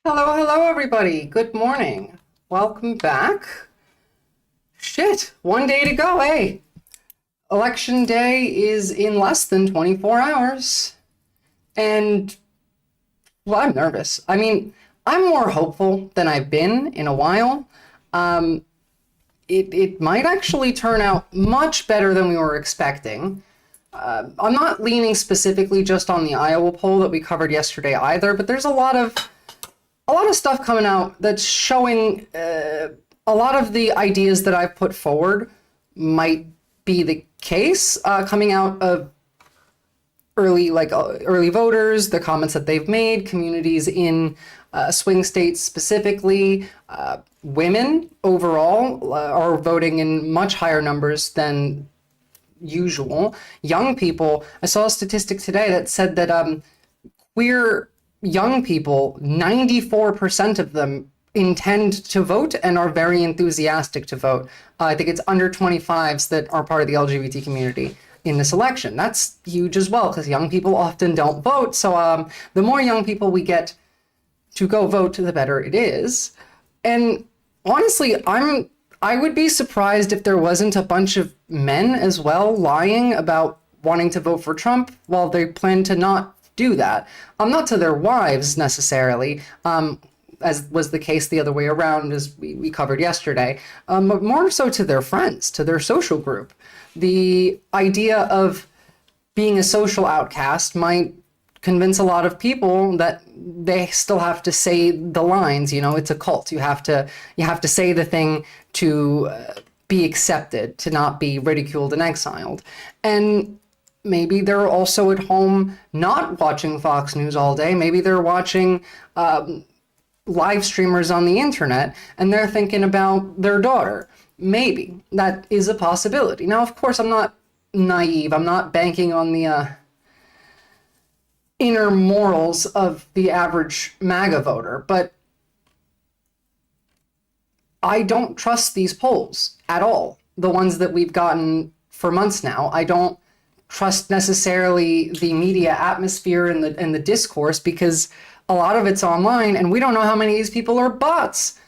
Hello, hello, everybody. Good morning. Welcome back. Shit, one day to go, eh? Election day is in less than 24 hours. And, well, I'm nervous. I'm more hopeful than I've been in a while. Um, it might actually turn out much better than we were expecting. I'm not leaning specifically just on the Iowa poll that we covered yesterday either, but there's a lot of stuff coming out that's showing a lot of the ideas that I've put forward might be the case coming out of early voters, the comments that they've made, communities in swing states specifically. Women overall are voting in much higher numbers than usual. Young people, I saw a statistic today that said that queer young people, 94% of them intend to vote and are very enthusiastic to vote. I think it's under 25s that are part of the LGBT community in this election. That's huge as well because young people often don't vote. So the more young people we get to go vote, the better it is. And honestly, I would be surprised if there wasn't a bunch of men as well lying about wanting to vote for Trump while they plan to not do that. Not to their wives necessarily, as was the case the other way around, as we covered yesterday, but more so to their friends, to their social group. The idea of being a social outcast might convince a lot of people that they still have to say the lines. You know, it's a cult. You have to say the thing to be accepted, to not be ridiculed and exiled. And maybe they're also at home not watching Fox News all day. Maybe they're watching live streamers on the internet and they're thinking about their daughter. Maybe that is a possibility. Now, of course, I'm not naive. I'm not banking on the inner morals of the average MAGA voter, but I don't trust these polls at all. The ones that we've gotten for months now. I don't trust necessarily the media atmosphere and the discourse because a lot of it's online and we don't know how many of these people are bots.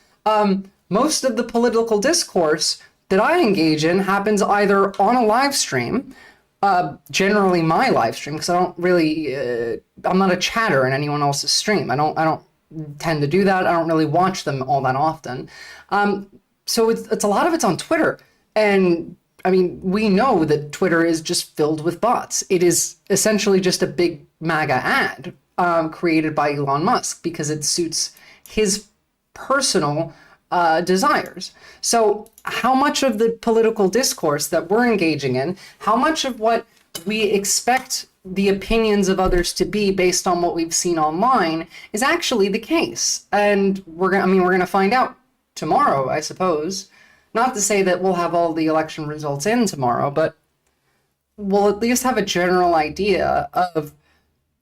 Most of the political discourse that I engage in happens either on a live stream, generally my live stream, because I don't really, I'm not a chatter in anyone else's stream. I don't tend to do that. I don't really watch them all that often. So it's a lot of it's on Twitter. And we know that Twitter is just filled with bots. It is essentially just a big MAGA ad created by Elon Musk because it suits his personal desires. So how much of the political discourse that we're engaging in, how much of what we expect the opinions of others to be based on what we've seen online is actually the case? And we're gonna find out tomorrow, I suppose. Not to say that we'll have all the election results in tomorrow, but we'll at least have a general idea of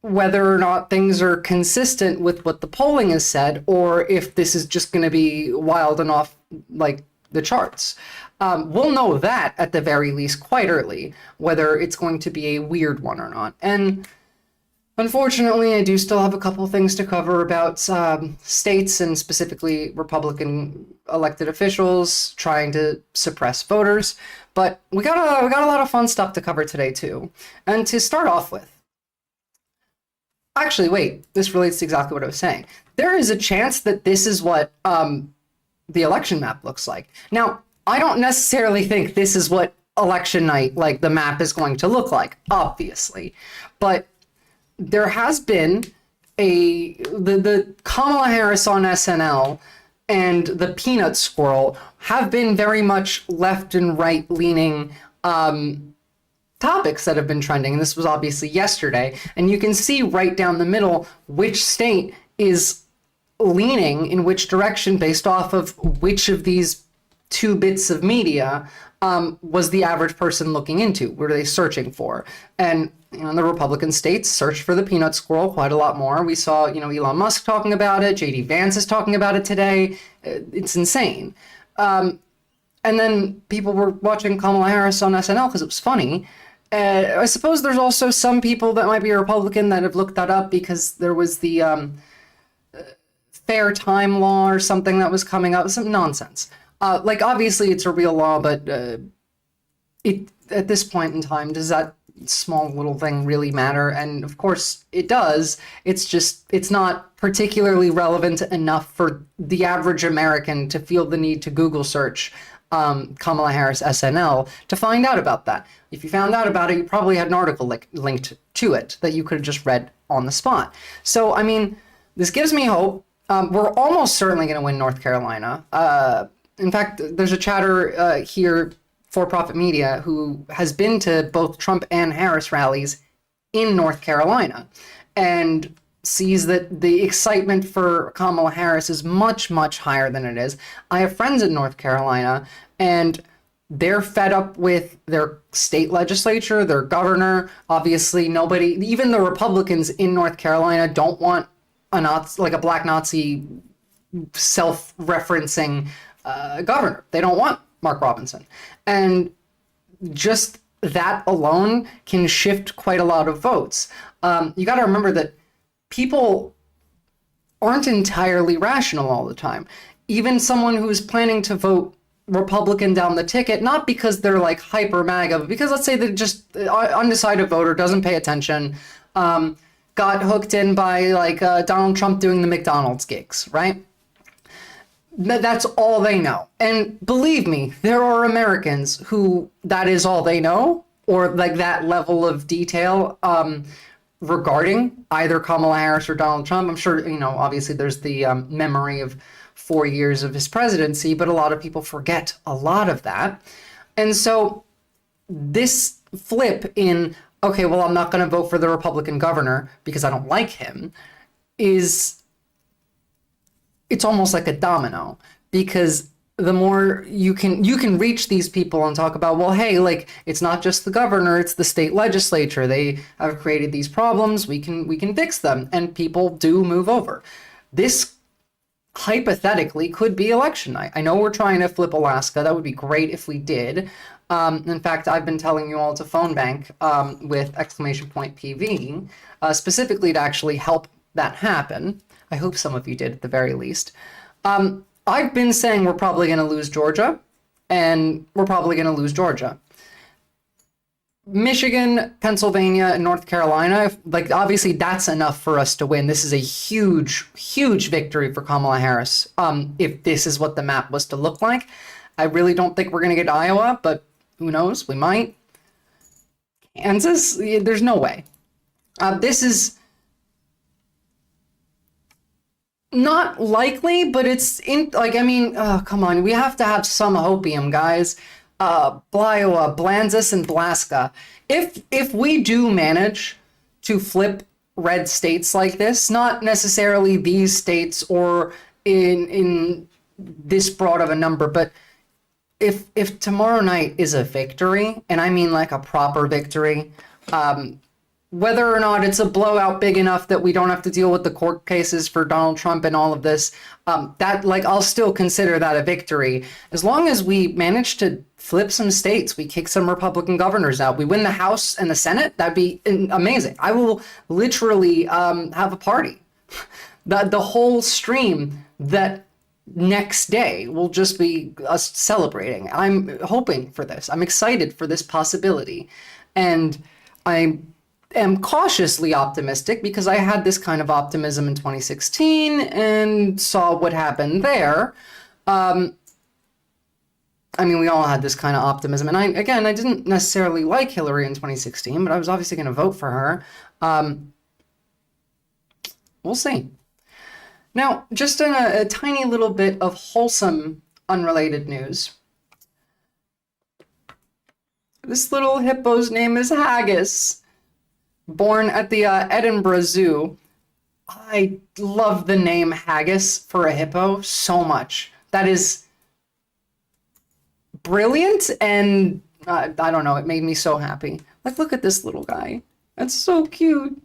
whether or not things are consistent with what the polling has said, or if this is just going to be wild and off like the charts. We'll know that at the very least quite early, whether it's going to be a weird one or not. And unfortunately, I do still have a couple of things to cover about states and specifically Republican elected officials trying to suppress voters. But we got a lot of fun stuff to cover today too. And to start off with, actually, wait, this relates to exactly what I was saying. There is a chance that this is what the election map looks like. Now, I don't necessarily think this is what election night, like the map is going to look like, obviously. But there has been the Kamala Harris on SNL and the Peanut Squirrel have been very much left and right leaning topics that have been trending. And this was obviously yesterday. And you can see right down the middle which state is leaning in which direction based off of which of these two bits of media was the average person looking into. What are they searching for? And in the Republican states, search for the Peanut Squirrel quite a lot more. We saw, Elon Musk talking about it. JD Vance is talking about it today. It's insane. And then people were watching Kamala Harris on SNL because it was funny. I suppose there's also some people that might be a Republican that have looked that up because there was the fair time law or something that was coming up. Some nonsense. Like, obviously it's a real law, but it at this point in time, does that small little thing really matter? And of course it does. It's just, it's not particularly relevant enough for the average American to feel the need to Google search Kamala Harris SNL to find out about that. If you found out about it, you probably had an article linked to it that you could have just read on the spot. So, I mean, this gives me hope. We're almost certainly going to win North Carolina. In fact, there's a chatter here, For Profit Media, who has been to both Trump and Harris rallies in North Carolina and sees that the excitement for Kamala Harris is much, much higher than it is. I have friends in North Carolina, and they're fed up with their state legislature, their governor. Obviously, nobody, even the Republicans in North Carolina, don't want a Nazi, like a black Nazi self-referencing governor. They don't want Mark Robinson. And just that alone can shift quite a lot of votes. You got to remember that people aren't entirely rational all the time. Even someone who's planning to vote Republican down the ticket, not because they're like hyper MAGA, but because let's say they're just undecided voter, doesn't pay attention, got hooked in by like Donald Trump doing the McDonald's gigs, right? That's all they know. And believe me, there are Americans who that is all they know, or like that level of detail regarding either Kamala Harris or Donald Trump. I'm sure, you know, obviously there's the memory of 4 years of his presidency, but a lot of people forget a lot of that. And so this flip in, okay, well, I'm not going to vote for the Republican governor because I don't like him, it's almost like a domino, because the more you can reach these people and talk about, well, hey, like, it's not just the governor, it's the state legislature. They have created these problems. We can fix them. And people do move over. This hypothetically could be election night. I know we're trying to flip Alaska. That would be great if we did. In fact, I've been telling you all to phone bank with !PV, specifically to actually help that happen. I hope some of you did at the very least. I've been saying we're probably going to lose Georgia, and we're probably going to lose Georgia. Michigan, Pennsylvania, and North Carolina, like, obviously that's enough for us to win. This is a huge, huge victory for Kamala Harris. If this is what the map was to look like. I really don't think we're going to get Iowa, but who knows? We might. Kansas? There's no way. This is not likely, but it's in, like, I mean, oh, come on. We have to have some hopium, guys. Iowa, Blanzas, and Blaska. If we do manage to flip red states like this, not necessarily these states or in this broad of a number, but if tomorrow night is a victory, and I mean like a proper victory, whether or not it's a blowout big enough that we don't have to deal with the court cases for Donald Trump and all of this, that, like, I'll still consider that a victory. As long as we manage to flip some states, we kick some Republican governors out, we win the House and the Senate, that'd be amazing. I will literally have a party. The whole stream that next day will just be us celebrating. I'm hoping for this. I'm excited for this possibility. And I am cautiously optimistic because I had this kind of optimism in 2016 and saw what happened there. I mean, we all had this kind of optimism. And I didn't necessarily like Hillary in 2016, but I was obviously going to vote for her. We'll see. Now, just in a tiny little bit of wholesome, unrelated news. This little hippo's name is Haggis. Born at the Edinburgh Zoo. I love the name Haggis for a hippo so much. That is brilliant, and I don't know, it made me so happy. Like, look at this little guy. That's so cute.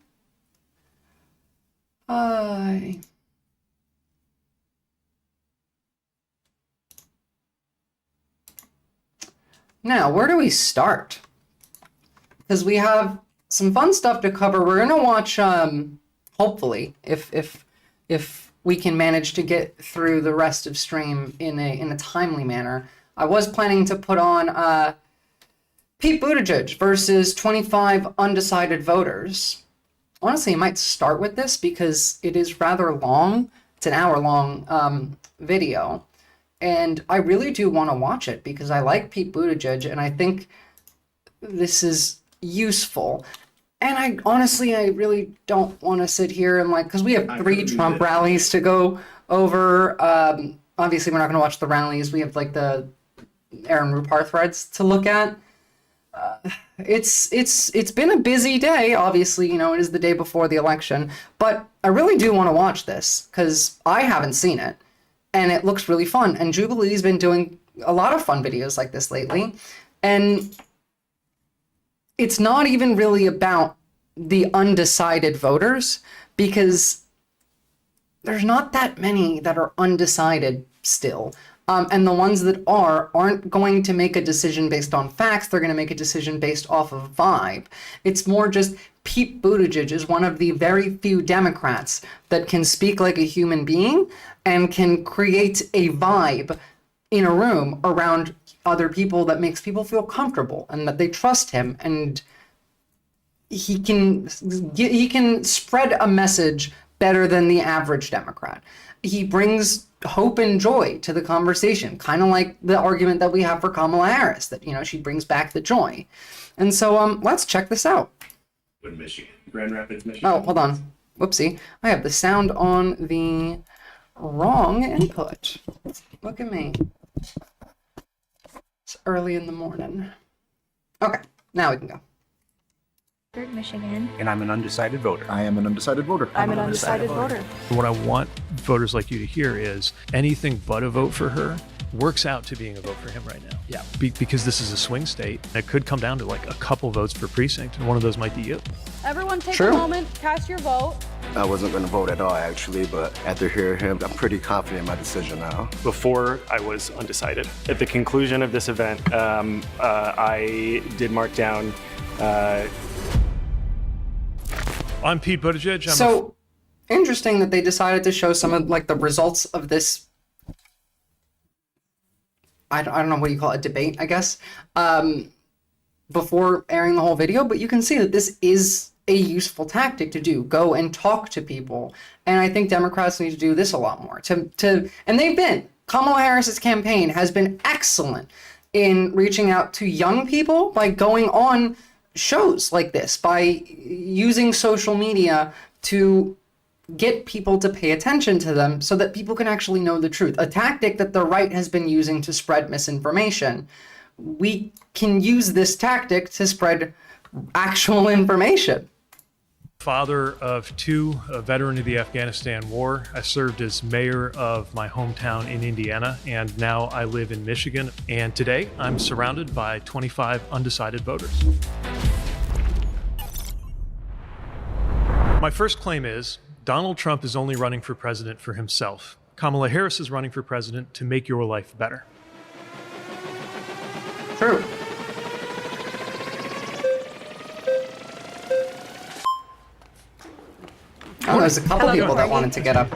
Now, where do we start? Because we have some fun stuff to cover. We're gonna watch, hopefully, if we can manage to get through the rest of stream in a timely manner. I was planning to put on Pete Buttigieg versus 25 undecided voters. Honestly, I might start with this because it is rather long. It's an hour-long video. And I really do want to watch it because I like Pete Buttigieg and I think this is useful. And I really don't want to sit here and because we have 3 Trump rallies to go over. Obviously, we're not going to watch the rallies. We have the Aaron Rupar threads to look at. It's been a busy day. Obviously, it is the day before the election. But I really do want to watch this because I haven't seen it. And it looks really fun. And Jubilee's been doing a lot of fun videos like this lately. And it's not even really about the undecided voters because there's not that many that are undecided still. And the ones that aren't going to make a decision based on facts. They're going to make a decision based off of vibe. It's more just Pete Buttigieg is one of the very few Democrats that can speak like a human being and can create a vibe in a room around other people that makes people feel comfortable and that they trust him, and he can spread a message better than the average Democrat. He brings hope and joy to the conversation, kind of like the argument that we have for Kamala Harris, that she brings back the joy. And so let's check this out. In Michigan, Grand Rapids, Michigan. Oh, hold on. Whoopsie. I have the sound on the wrong input. Look at me. It's early in the morning. Okay, now we can go. Michigan. And I'm an undecided voter. I am an undecided voter. I'm an undecided voter. What I want voters like you to hear is anything but a vote for her works out to being a vote for him right now. Yeah. Because this is a swing state. It could come down to a couple votes per precinct, and one of those might be you. Everyone take True. a moment, cast your vote. I wasn't going to vote at all, actually, but after hearing him, I'm pretty confident in my decision now. Before, I was undecided. At the conclusion of this event, I did mark down. I'm Pete Buttigieg. Interesting that they decided to show some of the results of this. I don't know, what do you call it, a debate, I guess, before airing the whole video. But you can see that this is a useful tactic to do. Go and talk to people. And I think Democrats need to do this a lot more. And they've been. Kamala Harris's campaign has been excellent in reaching out to young people by going on shows like this, by using social media to get people to pay attention to them so that people can actually know the truth. A tactic that the right has been using to spread misinformation. We can use this tactic to spread actual information. Father of 2, a veteran of the Afghanistan war. I served as mayor of my hometown in Indiana, and now I live in Michigan. And today I'm surrounded by 25 undecided voters. My first claim is Donald Trump is only running for president for himself. Kamala Harris is running for president to make your life better. True. Oh, there's a couple people that wanted to get up.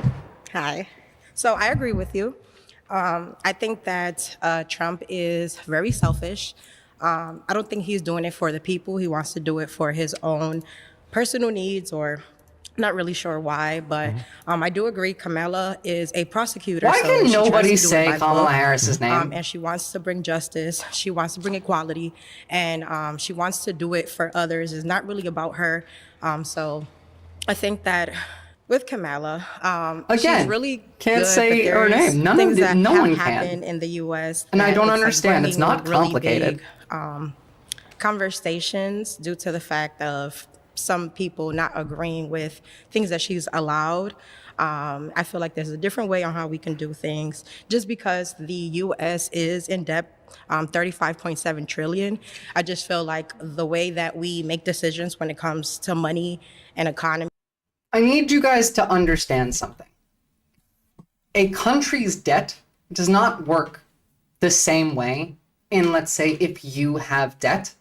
Hi. So I agree with you. I think that Trump is very selfish. I don't think he's doing it for the people. He wants to do it for his own personal needs, or not really sure why, but I do agree Kamala is a prosecutor. Why so can she tries nobody to do it say by Kamala book. Harris's name? And she wants to bring justice. She wants to bring equality. And she wants to do it for others. It's not really about her. So I think that with Kamala, Again, she's really can't good, say but her there's name. No things that one have can. happened in the U.S. And I that don't it's, like, understand. It's bringing not really complicated. big, conversations due to the fact of some people not agreeing with things that she's allowed. I feel like there's a different way on how we can do things. Just because the U.S. is in debt, 35.7 trillion, I just feel like the way that we make decisions when it comes to money and economy. I need you guys to understand something. A country's debt does not work the same way in, let's say, if you have debt.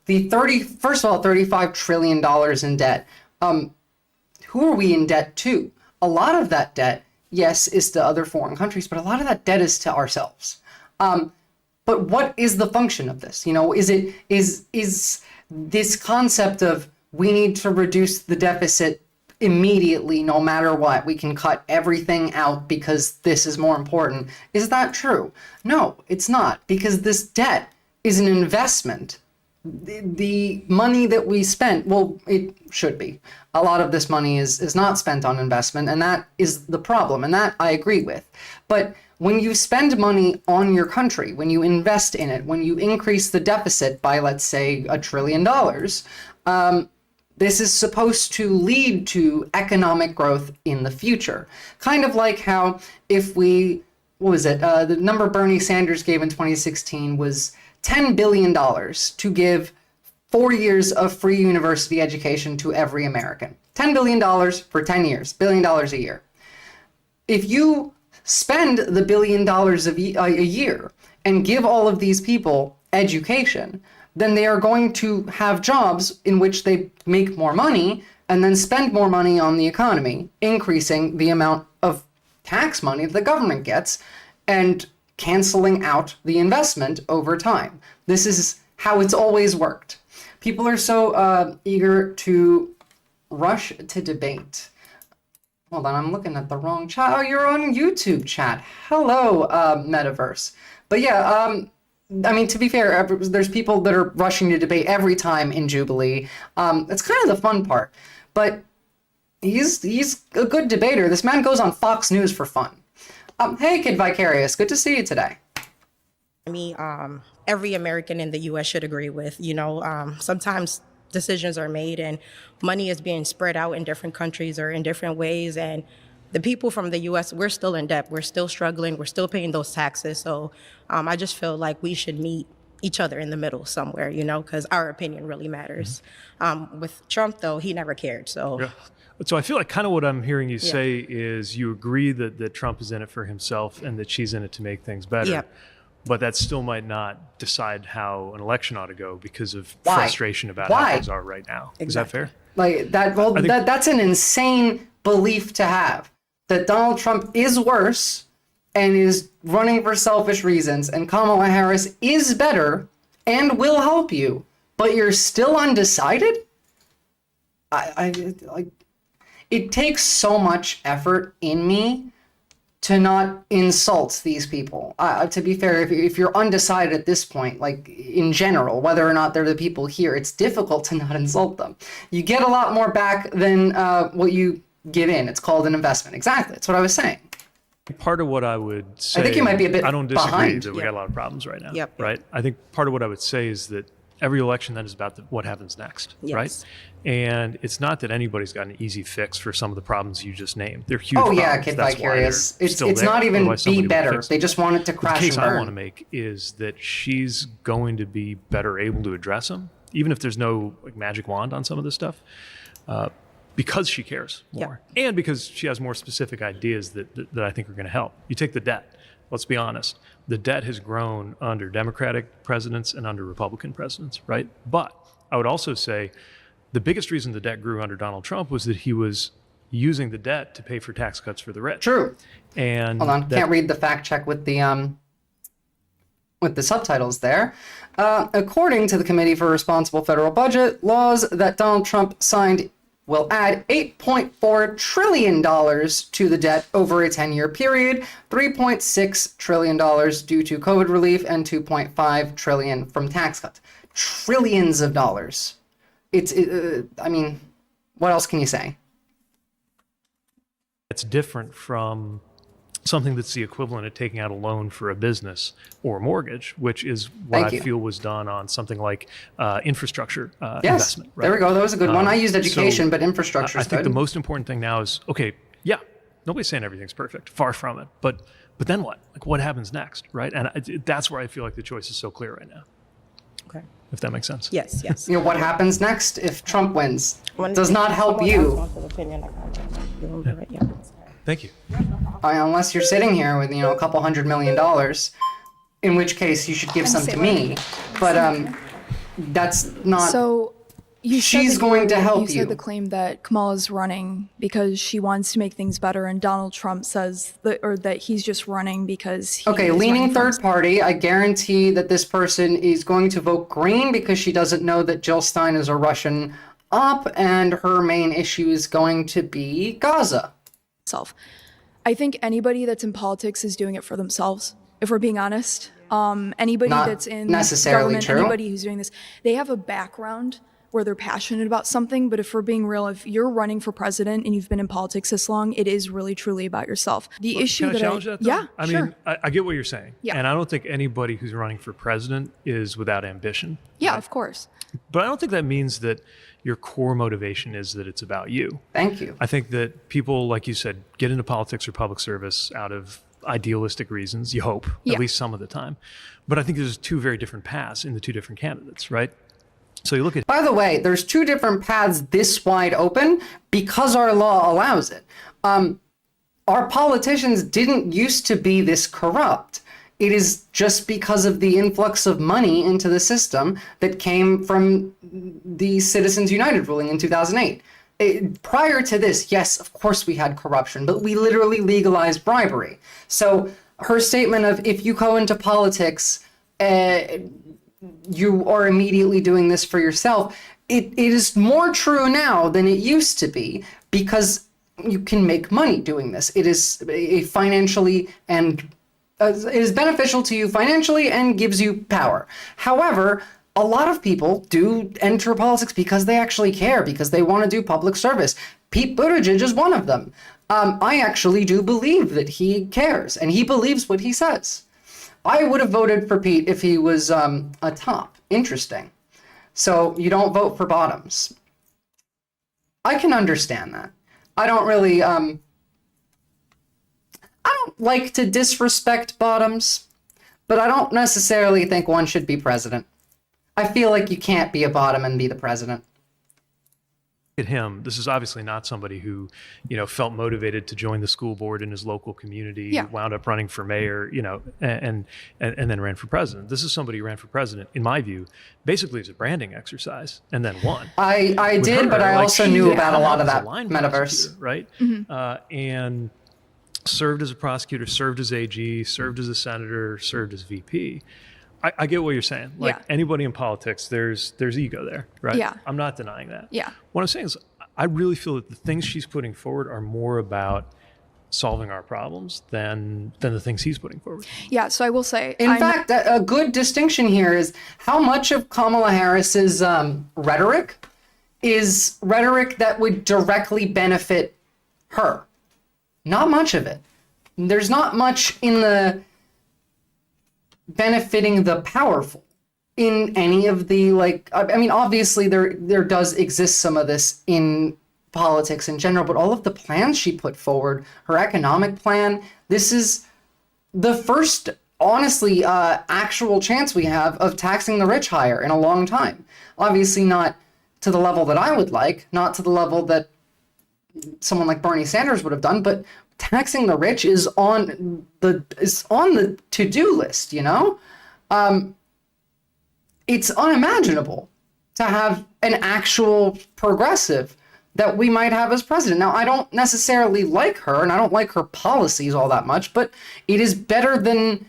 First of all, $35 trillion in debt. Who are we in debt to? A lot of that debt yes, is to other foreign countries, but a lot of that debt is to ourselves. But what is the function of this? You know, is this concept of we need to reduce the deficit immediately, no matter what, we can cut everything out because this is more important. Is that true? No, it's not, because this debt is an investment. The money that we spent, well, it should be. A lot of this money is not spent on investment, and that is the problem, and that I agree with. But when you spend money on your country, when you invest in it, when you increase the deficit by, let's say, $1 trillion, this is supposed to lead to economic growth in the future. Kind of like how if we, the number Bernie Sanders gave in 2016 was $10 billion to give 4 years of free university education to every American. $10 billion for 10 years, $1 billion a year. If you spend the $1 billion a year and give all of these people education, then they are going to have jobs in which they make more money and then spend more money on the economy, increasing the amount of tax money the government gets and canceling out the investment over time. This is how it's always worked. People are so eager to rush to debate. Hold on, I'm looking at the wrong chat. Oh, you're on YouTube chat. Hello, Metaverse. But yeah, I mean, to be fair, there's people that are rushing to debate every time in Jubilee. It's kind of the fun part. But he's a good debater. This man goes on Fox News for fun. Hey, Kid Vicarious, good to see you today. Every American in the U.S. should agree with. Sometimes decisions are made and money is being spread out in different countries or in different ways. And the people from the U.S., we're still in debt. We're still struggling. We're still paying those taxes. So I just feel like we should meet each other in the middle somewhere, because our opinion really matters. With Trump, though, he never cared. So. Yeah. So I feel like kind of what I'm hearing you say is you agree that Trump is in it for himself and that she's in it to make things better. Yeah. But that still might not decide how an election ought to go because of Why? Frustration about how things are right now. Exactly. Is that fair? Like that, well, that's an insane belief to have, that Donald Trump is worse and is running for selfish reasons, and Kamala Harris is better and will help you, but you're still undecided? It takes so much effort in me to not insult these people. To be fair, if you're undecided at this point, like in general, whether or not they're the people here, it's difficult to not insult them. You get a lot more back than what you give in. It's called an investment. Exactly. That's what I was saying. Part of what I would say, I think you might be a bit I don't disagree behind. that we got a lot of problems right now. Yep. Right. I think part of what I would say is that every election then is about what happens next. Yes. Right. And it's not that anybody's got an easy fix for some of the problems you just named. They're huge. Oh yeah, problems. Kid That's why Vicarious. they're It's still there. not even Otherwise somebody be would better. fix They them. just want it to The crash case and I burn. want to make is that she's going to be better able to address them, even if there's no magic wand on some of this stuff, because she cares more, and because she has more specific ideas that I think are going to help. You take the debt. Let's be honest. The debt has grown under Democratic presidents and under Republican presidents, right? But I would also say the biggest reason the debt grew under Donald Trump was that he was using the debt to pay for tax cuts for the rich. True. And Hold on, can't read the fact check with the subtitles there. According to the Committee for Responsible Federal Budget, laws that Donald Trump signed will add $8.4 trillion to the debt over a 10-year period, $3.6 trillion due to COVID relief, and $2.5 trillion from tax cuts. Trillions of dollars. I mean, what else can you say? It's different from something that's the equivalent of taking out a loan for a business or a mortgage, which is what Thank I you. feel was done on something like infrastructure Yes, investment. Right? there we go. That was a good one. I used education, so but infrastructure I is think good. the most important thing now is, okay, yeah, nobody's saying everything's perfect, far from it, but then what? Like, what happens next, right? And that's where I feel like the choice is so clear right now. Okay. If that makes sense. Yes. You know, what happens next if Trump wins? Does not help you. Thank you. Unless you're sitting here with, a couple $100 million, in which case you should give some to me. But that's not. So, she's going to help you. You said the claim that Kamala's running because she wants to make things better, and Donald Trump says that he's just running because he Okay, is leaning running third party, I guarantee that this person is going to vote green because she doesn't know that Jill Stein is a Russian op, and her main issue is going to be Gaza. I think anybody that's in politics is doing it for themselves, if we're being honest. Anybody Not that's in necessarily government, true. anybody who's doing this, they have a background where they're passionate about something. But if we're being real, if you're running for president and you've been in politics this long, it is really truly about yourself. The issue Can I that challenge that, though? yeah, I sure. mean, I get what you're saying. Yeah. And I don't think anybody who's running for president is without ambition. Yeah, of course. But I don't think that means that your core motivation is that it's about you. Thank you. I think that people, like you said, get into politics or public service out of idealistic reasons, you hope, Yeah. at least some of the time. But I think there's two very different paths in the two different candidates, right? So you look at By the way, there's two different paths this wide open because our law allows it. Our politicians didn't used to be this corrupt. It is just because of the influx of money into the system that came from the Citizens United ruling in 2008. Prior to this, yes, of course we had corruption, but we literally legalized bribery. So her statement of if you go into politics, you are immediately doing this for yourself, it is more true now than it used to be because you can make money doing this. It is a financially and it is beneficial to you financially and gives you power. However, a lot of people do enter politics because they actually care, because they want to do public service. Pete Buttigieg is one of them. I actually do believe that he cares and he believes what he says. I would have voted for Pete if he was a top. Interesting. So you don't vote for bottoms. I can understand that. I don't really, I don't like to disrespect bottoms, but I don't necessarily think one should be president. I feel like you can't be a bottom and be the president. at him, this is obviously not somebody who, felt motivated to join the school board in his local community, Yeah. wound up running for mayor, and then ran for president. This is somebody who ran for president, in my view, basically as a branding exercise, and then won. I With did, her, but I like, also she knew about a came lot out of as a that line metaverse. prosecutor, right? And served as a prosecutor, served as AG, served as a senator, served as VP. I get what you're saying. Like Yeah. anybody in politics, there's ego there, right? Yeah. I'm not denying that. Yeah. What I'm saying is, I really feel that the things she's putting forward are more about solving our problems than the things he's putting forward. Yeah, so I will say, In fact, a good distinction here is how much of Kamala Harris's rhetoric is rhetoric that would directly benefit her. Not much of it. There's not much in the benefiting the powerful in any of the, obviously there does exist some of this in politics in general, but all of the plans she put forward, her economic plan, this is the first, honestly, actual chance we have of taxing the rich higher in a long time. Obviously not to the level that I would like, not to the level that someone like Bernie Sanders would have done, but taxing the rich is on the to-do list, It's unimaginable to have an actual progressive that we might have as president. Now, I don't necessarily like her, and I don't like her policies all that much, but it is better than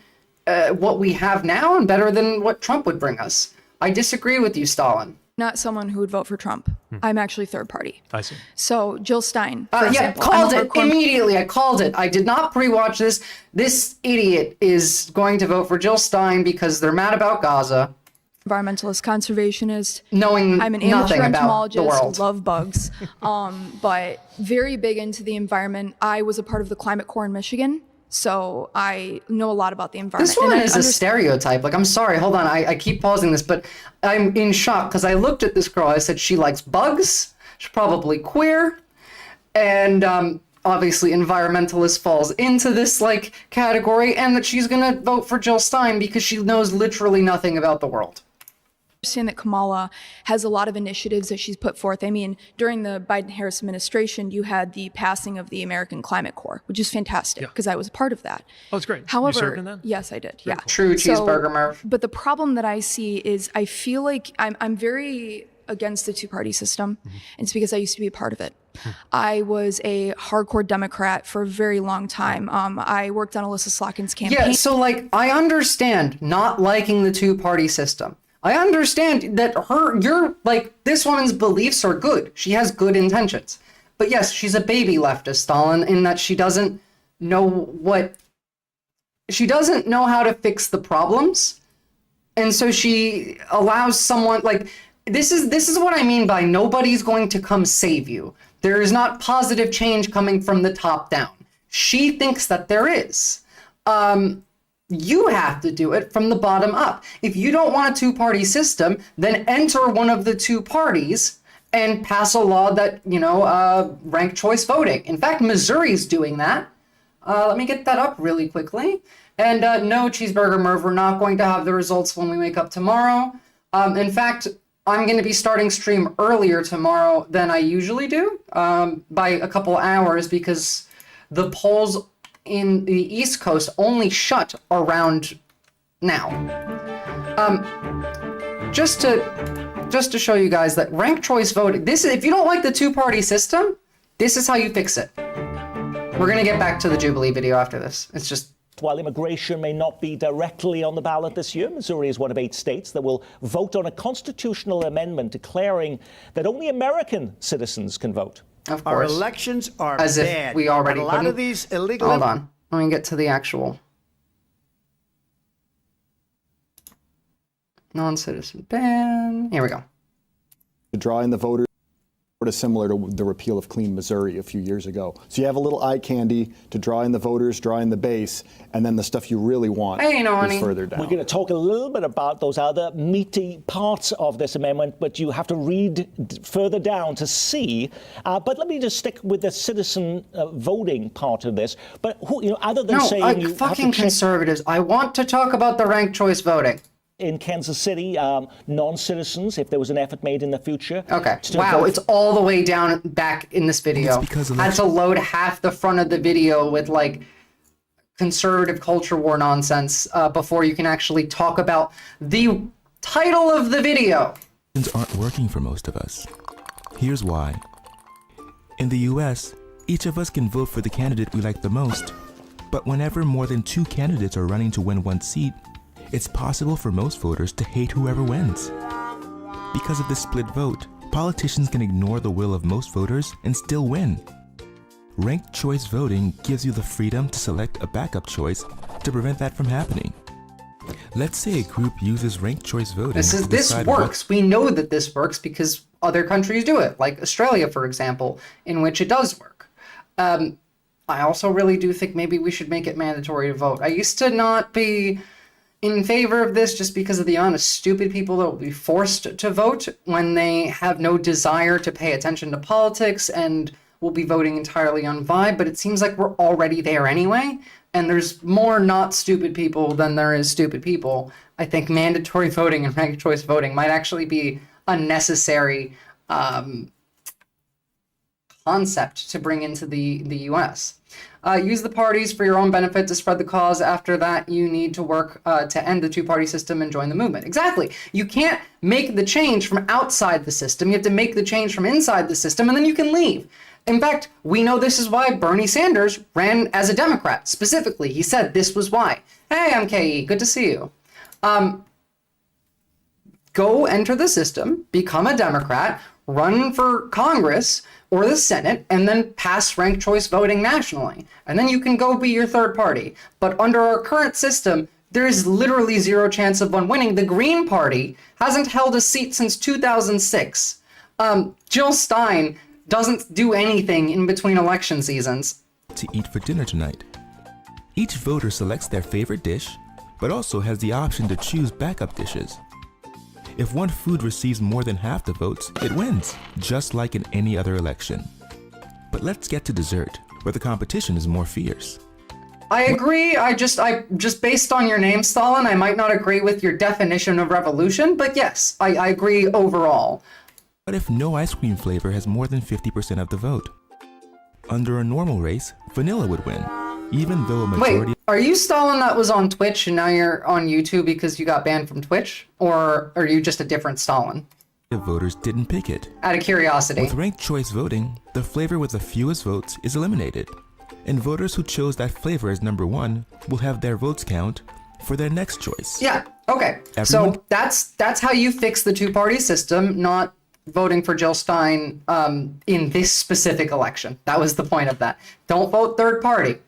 what we have now and better than what Trump would bring us. I disagree with you, Stalin. not someone who would vote for Trump. I'm actually third party. I see. So Jill Stein, for Yeah, example. called I'm a it hardcore- immediately. I called it. I did not pre-watch this. This idiot is going to vote for Jill Stein because they're mad about Gaza, environmentalist, conservationist. knowing I'm an nothing amateur about the entomologist, world. love bugs, but very big into the environment. I was a part of the Climate Corps in Michigan, so I know a lot about the environment. This woman And I is a stereotype. I'm sorry. Hold on. I keep pausing this, but I'm in shock because I looked at this girl. I said she likes bugs. She's probably queer. And obviously environmentalist falls into this category, and that she's going to vote for Jill Stein because she knows literally nothing about the world. understand that Kamala has a lot of initiatives that she's put forth. I mean, during the Biden-Harris administration, you had the passing of the American Climate Corps, which is fantastic because I was a part of that. Oh, it's great. However, You served in that? yes, I did. Yeah. True So- cheeseburger, Merv. But the problem that I see is I feel like I'm very against the two-party system. And it's because I used to be a part of it. I was a hardcore Democrat for a very long time. I worked on Alyssa Slotkin's campaign. Yeah, so like I understand not liking the two-party system. I understand that this woman's beliefs are good. She has good intentions. But yes, she's a baby leftist, Stalin, in that she doesn't know how to fix the problems. And so she allows someone like this is what I mean by nobody's going to come save you. There is not positive change coming from the top down. She thinks that there is. You have to do it from the bottom up. If you don't want a two-party system, then enter one of the two parties and pass a law that, ranked choice voting. In fact, Missouri's doing that. Let me get that up really quickly. And no, Cheeseburger Merv, we're not going to have the results when we wake up tomorrow. In fact, I'm going to be starting stream earlier tomorrow than I usually do, by a couple hours, because the polls in the East Coast only shut around now. Just to show you guys that ranked choice voting, if you don't like the two-party system, this is how you fix it. We're going to get back to the Jubilee video after this. It's just... While immigration may not be directly on the ballot this year, Missouri is one of 8 states that will vote on a constitutional amendment declaring that only American citizens can vote. Of Our course. elections are As bad. if we already and a lot couldn't. of these illegal... Hold on. Let me get to the actual non-citizen ban. Here we go. Drawing the voters sort of similar to the repeal of Clean Missouri a few years ago. So you have a little eye candy to draw in the voters, draw in the base, and then the stuff you really want is further down. We're going to talk a little bit about those other meaty parts of this amendment, but you have to read further down to see. But let me just stick with the citizen voting part of this. But other than saying you fucking have to conservatives, I want to talk about the ranked choice voting. In Kansas City, non-citizens, if there was an effort made in the future. Okay. Wow, it's all the way down back in this video. I had to load half the front of the video with like conservative culture war nonsense before you can actually talk about the title of the video. Aren't working for most of us. Here's why. In the US, each of us can vote for the candidate we like the most. But whenever more than 2 candidates are running to win 1 seat, it's possible for most voters to hate whoever wins. Because of this split vote, politicians can ignore the will of most voters and still win. Ranked choice voting gives you the freedom to select a backup choice to prevent that from happening. Let's say a group uses ranked choice voting. This works. We know that this works because other countries do it, like Australia, for example, in which it does work. I also really do think maybe we should make it mandatory to vote. I used to not be in favor of this just because of the amount of stupid people that will be forced to vote when they have no desire to pay attention to politics and will be voting entirely on vibe, but it seems like we're already there anyway, and there's more not stupid people than there is stupid people. I think mandatory voting and ranked choice voting might actually be a necessary concept to bring into the US. Use the parties for your own benefit to spread the cause. After that, you need to work to end the two-party system and join the movement. Exactly. You can't make the change from outside the system. You have to make the change from inside the system, and then you can leave. In fact, we know this is why Bernie Sanders ran as a Democrat. Specifically, he said this was why. Hey, I'm KE. Good to see you. Go enter the system, become a Democrat, run for Congress or the Senate, and then pass ranked choice voting nationally. And then you can go be your third party. But under our current system, there's literally zero chance of one winning. The Green Party hasn't held a seat since 2006. Jill Stein doesn't do anything in between election seasons. To eat for dinner tonight. Each voter selects their favorite dish, but also has the option to choose backup dishes. If one food receives more than half the votes, it wins, just like in any other election. But let's get to dessert, where the competition is more fierce. I agree. I just based on your name, Stalin, I might not agree with your definition of revolution, but yes, I agree overall. What if no ice cream flavor has more than 50% of the vote? Under a normal race, vanilla would win, even though a majority... Wait, are you Stalin that was on Twitch and now you're on YouTube because you got banned from Twitch? Or are you just a different Stalin? voters didn't pick it. Out of curiosity. With ranked choice voting, the flavor with the fewest votes is eliminated, and voters who chose that flavor as number one will have their votes count for their next choice. Yeah, okay. Everyone- So that's how you fix the two-party system, not voting for Jill Stein in this specific election. That was the point of that. Don't vote third party.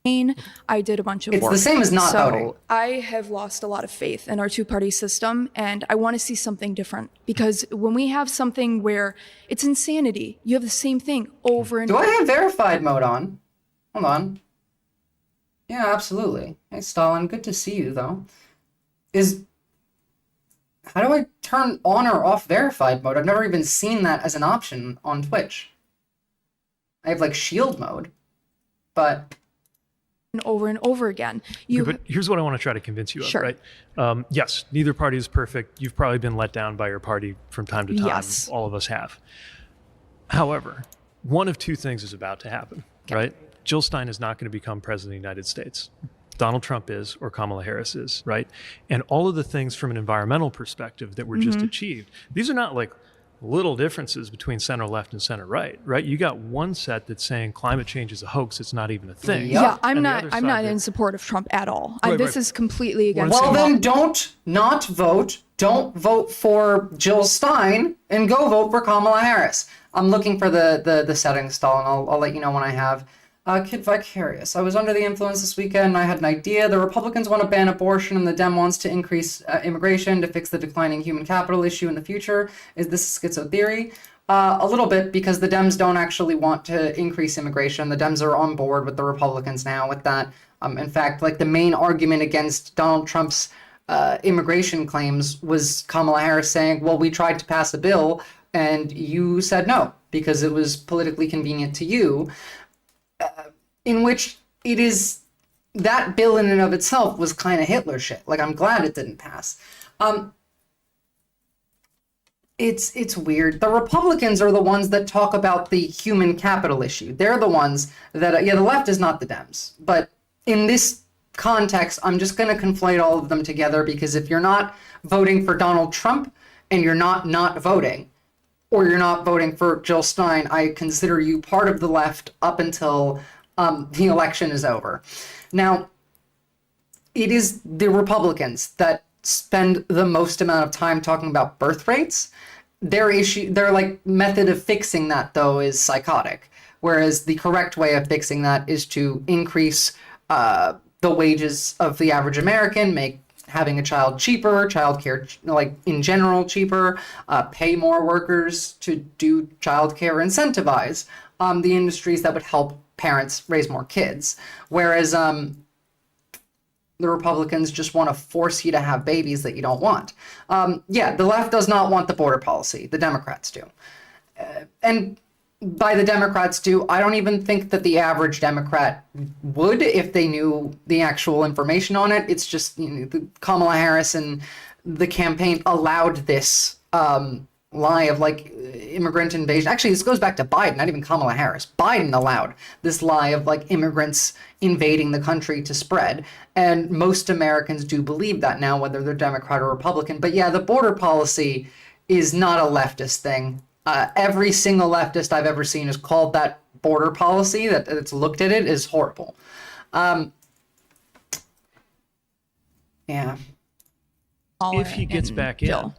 I did a bunch of It's work. the same as not voting. So I have lost a lot of faith in our two-party system, and I want to see something different. Because when we have something where it's insanity, you have the same thing over and Do over. I have verified mode on? Hold on. Yeah, absolutely. Hey, Stalin, good to see you, though. How do I turn on or off verified mode? I've never even seen that as an option on Twitch. I have, like, shield mode, but... And over again. Yeah, but here's what I want to try to convince you of, Sure. right? Yes, neither party is perfect. You've probably been let down by your party from time to time. Yes. All of us have. However, one of two things is about to happen, right? Jill Stein is not going to become president of the United States. Donald Trump is, or Kamala Harris is, right? And all of the things from an environmental perspective that were just achieved, these are not like little differences between center left and center right, right? You got one set that's saying climate change is a hoax, it's not even a thing. Yeah, I'm And the not. other I'm side not that- in support of Trump at all. Right, This right. is completely against. Well, the law. then don't not vote. Don't vote for Jill Stein and go vote for Kamala Harris. I'm looking for the settings, Stalin. I'll let you know when I have. Kid Vicarious. I was under the influence this weekend. I had an idea. The Republicans want to ban abortion, and the Dem wants to increase immigration to fix the declining human capital issue in the future. Is this schizo theory? A little bit, because the Dems don't actually want to increase immigration. The Dems are on board with the Republicans now with that. In fact, like the main argument against Donald Trump's immigration claims was Kamala Harris saying, well, we tried to pass a bill and you said no because it was politically convenient to you, in which it is, that bill in and of itself was kind of Hitler shit. Like, I'm glad it didn't pass. It's weird. The Republicans are the ones that talk about the human capital issue. They're the ones that, the left is not the Dems. But in this context, I'm just going to conflate all of them together, because if you're not voting for Donald Trump and you're not voting, or you're not voting for Jill Stein, I consider you part of the left up until the election is over. Now, it is the Republicans that spend the most amount of time talking about birth rates. Their like method of fixing that, though, is psychotic. Whereas the correct way of fixing that is to increase the wages of the average American, make having a child cheaper, childcare, like in general, cheaper, pay more workers to do childcare, incentivize the industries that would help parents raise more kids. Whereas the Republicans just want to force you to have babies that you don't want. The left does not want the border policy. The Democrats do. And by the Democrats do, I don't even think that the average Democrat would if they knew the actual information on it. It's just, Kamala Harris and the campaign allowed this lie of like immigrant invasion. Actually, this goes back to Biden, not even Kamala Harris. Biden allowed this lie of like immigrants invading the country to spread. And most Americans do believe that now, whether they're Democrat or Republican. But yeah, the border policy is not a leftist thing. Every single leftist I've ever seen has called that border policy, that's looked at it, is horrible. Yeah. If he gets back in, Jill.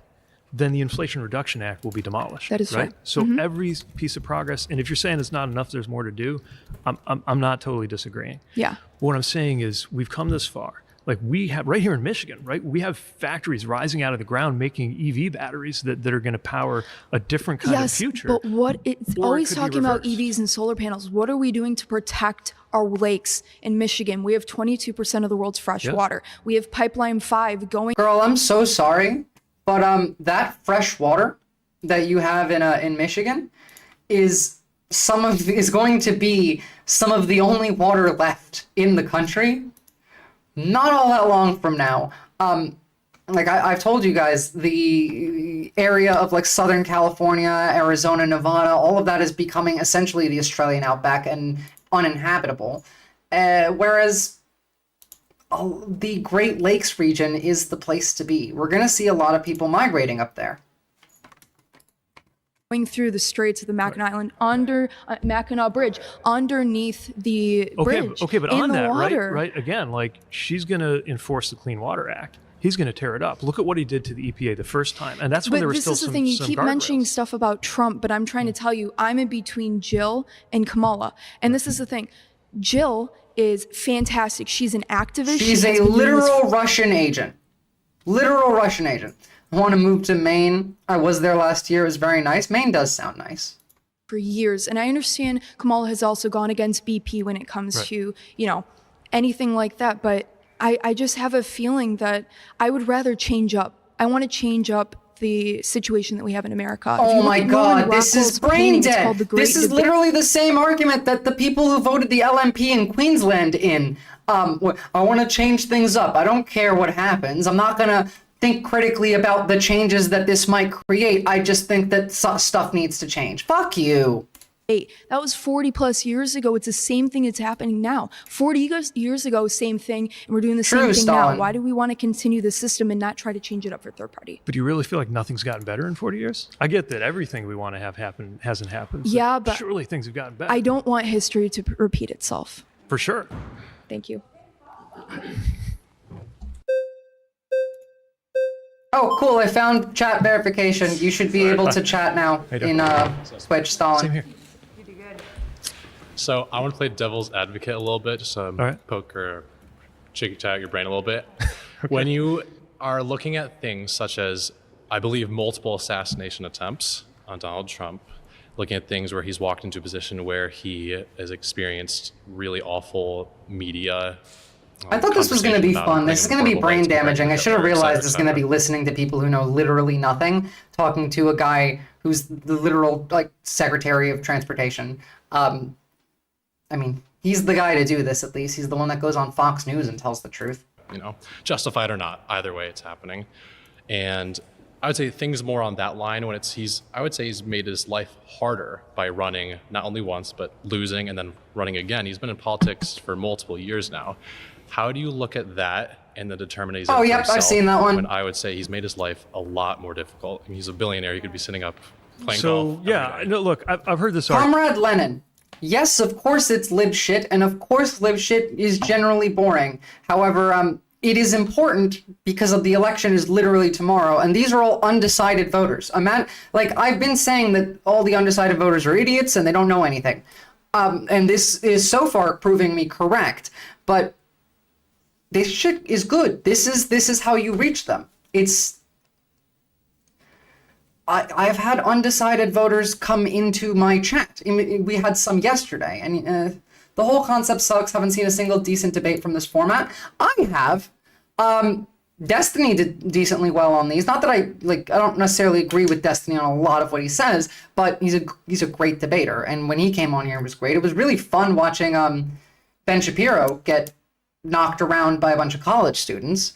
then the Inflation Reduction Act will be demolished. That is right. right. So every piece of progress, and if you're saying it's not enough, there's more to do, I'm not totally disagreeing. Yeah. What I'm saying is we've come this far. Like we have right here in Michigan, right? We have factories rising out of the ground making EV batteries that are going to power a different kind of future. But what it's Or it always could be talking about reversed. EVs and solar panels. What are we doing to protect our lakes in Michigan? We have 22% of the world's fresh water. We have Pipeline 5 going. Girl, I'm so sorry, but that fresh water that you have in Michigan is going to be some of the only water left in the country. Not all that long from now. Like I've told you guys, the area of like Southern California, Arizona, Nevada, all of that is becoming essentially the Australian outback and uninhabitable. Whereas the Great Lakes region is the place to be. We're going to see a lot of people migrating up there. going through the Straits of the Mackinac Island, under Mackinac Bridge, underneath the bridge. Okay, but in on the that, water. right? Again, like, she's going to enforce the Clean Water Act. He's going to tear it up. Look at what he did to the EPA the first time, and that's when there was still some. But this is the thing. You keep mentioning guardrails. stuff about Trump, but I'm trying to tell you, I'm in between Jill and Kamala, and this is the thing. Jill is fantastic. She's an activist. She's a literal Russian agent. Literal Russian agent. I want to move to Maine. I was there last year. It was very nice. Maine does sound nice. For years. And I understand Kamala has also gone against BP when it comes to, anything like that. But I just have a feeling that I would rather change up. I want to change up the situation that we have in America. Oh my God, this is brain dead. This is literally the same argument that the people who voted the LMP in Queensland in. I want to change things up. I don't care what happens. I'm not going to think critically about the changes that this might create. I just think that stuff needs to change. Fuck you. That was 40 plus years ago. It's the same thing that's happening now. 40 years ago, same thing, and we're doing the same thing now. Why do we want to continue the system and not try to change it up for third party? But do you really feel like nothing's gotten better in 40 years? I get that everything we want to have happen hasn't happened. Yeah, but surely things have gotten better. I don't want history to repeat itself. For sure. Thank you. Oh, cool. I found chat verification. You should be able to chat now in Twitch, Stalin. Same here. So I want to play devil's advocate a little bit, just poke or chicken-tag your brain a little bit. When you are looking at things such as, I believe, multiple assassination attempts on Donald Trump, looking at things where he's walked into a position where he has experienced really awful media. I thought this was going to be fun. This is going to be brain damaging. I should have realized this is going to be listening to people who know literally nothing, talking to a guy who's the literal Secretary of Transportation. I mean, he's the guy to do this, at least. He's the one that goes on Fox News and tells the truth. Justified or not, either way it's happening. And I would say things more on that line when I would say he's made his life harder by running not only once, but losing and then running again. He's been in politics for multiple years now. How do you look at that and the determination? Oh, yep, I've seen that one. When I would say he's made his life a lot more difficult. I mean, he's a billionaire. He could be sitting up playing golf. So, yeah, no, look, I've heard this Comrade Lenin. Yes, of course it's lib shit, and of course lib shit is generally boring. However, it is important because of the election is literally tomorrow, and these are all undecided voters. I've been saying that all the undecided voters are idiots and they don't know anything. And this is so far proving me correct. But this shit is good. This is how you reach them. I've had undecided voters come into my chat. We had some yesterday, and the whole concept sucks. Haven't seen a single decent debate from this format. I have. Destiny did decently well on these. Not that I don't necessarily agree with Destiny on a lot of what he says, but he's a great debater. And when he came on here, it was great. It was really fun watching Ben Shapiro get knocked around by a bunch of college students.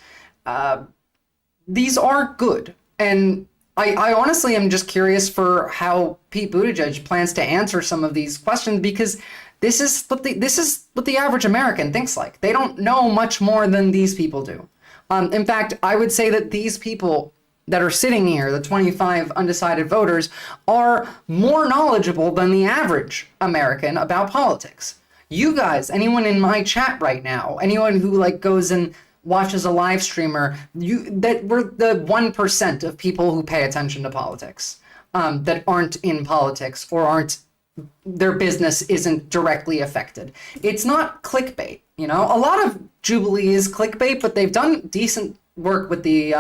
These are good, and I honestly am just curious for how Pete Buttigieg plans to answer some of these questions, because this is what the average American thinks like. They don't know much more than these people do. In fact, I would say that these people that are sitting here, the 25 undecided voters, are more knowledgeable than the average American about politics. You guys, anyone in my chat right now, anyone who goes and watches a live streamer, that we're the 1% of people who pay attention to politics, that aren't in politics or their business isn't directly affected. It's not clickbait, A lot of Jubilee is clickbait, but they've done decent work with the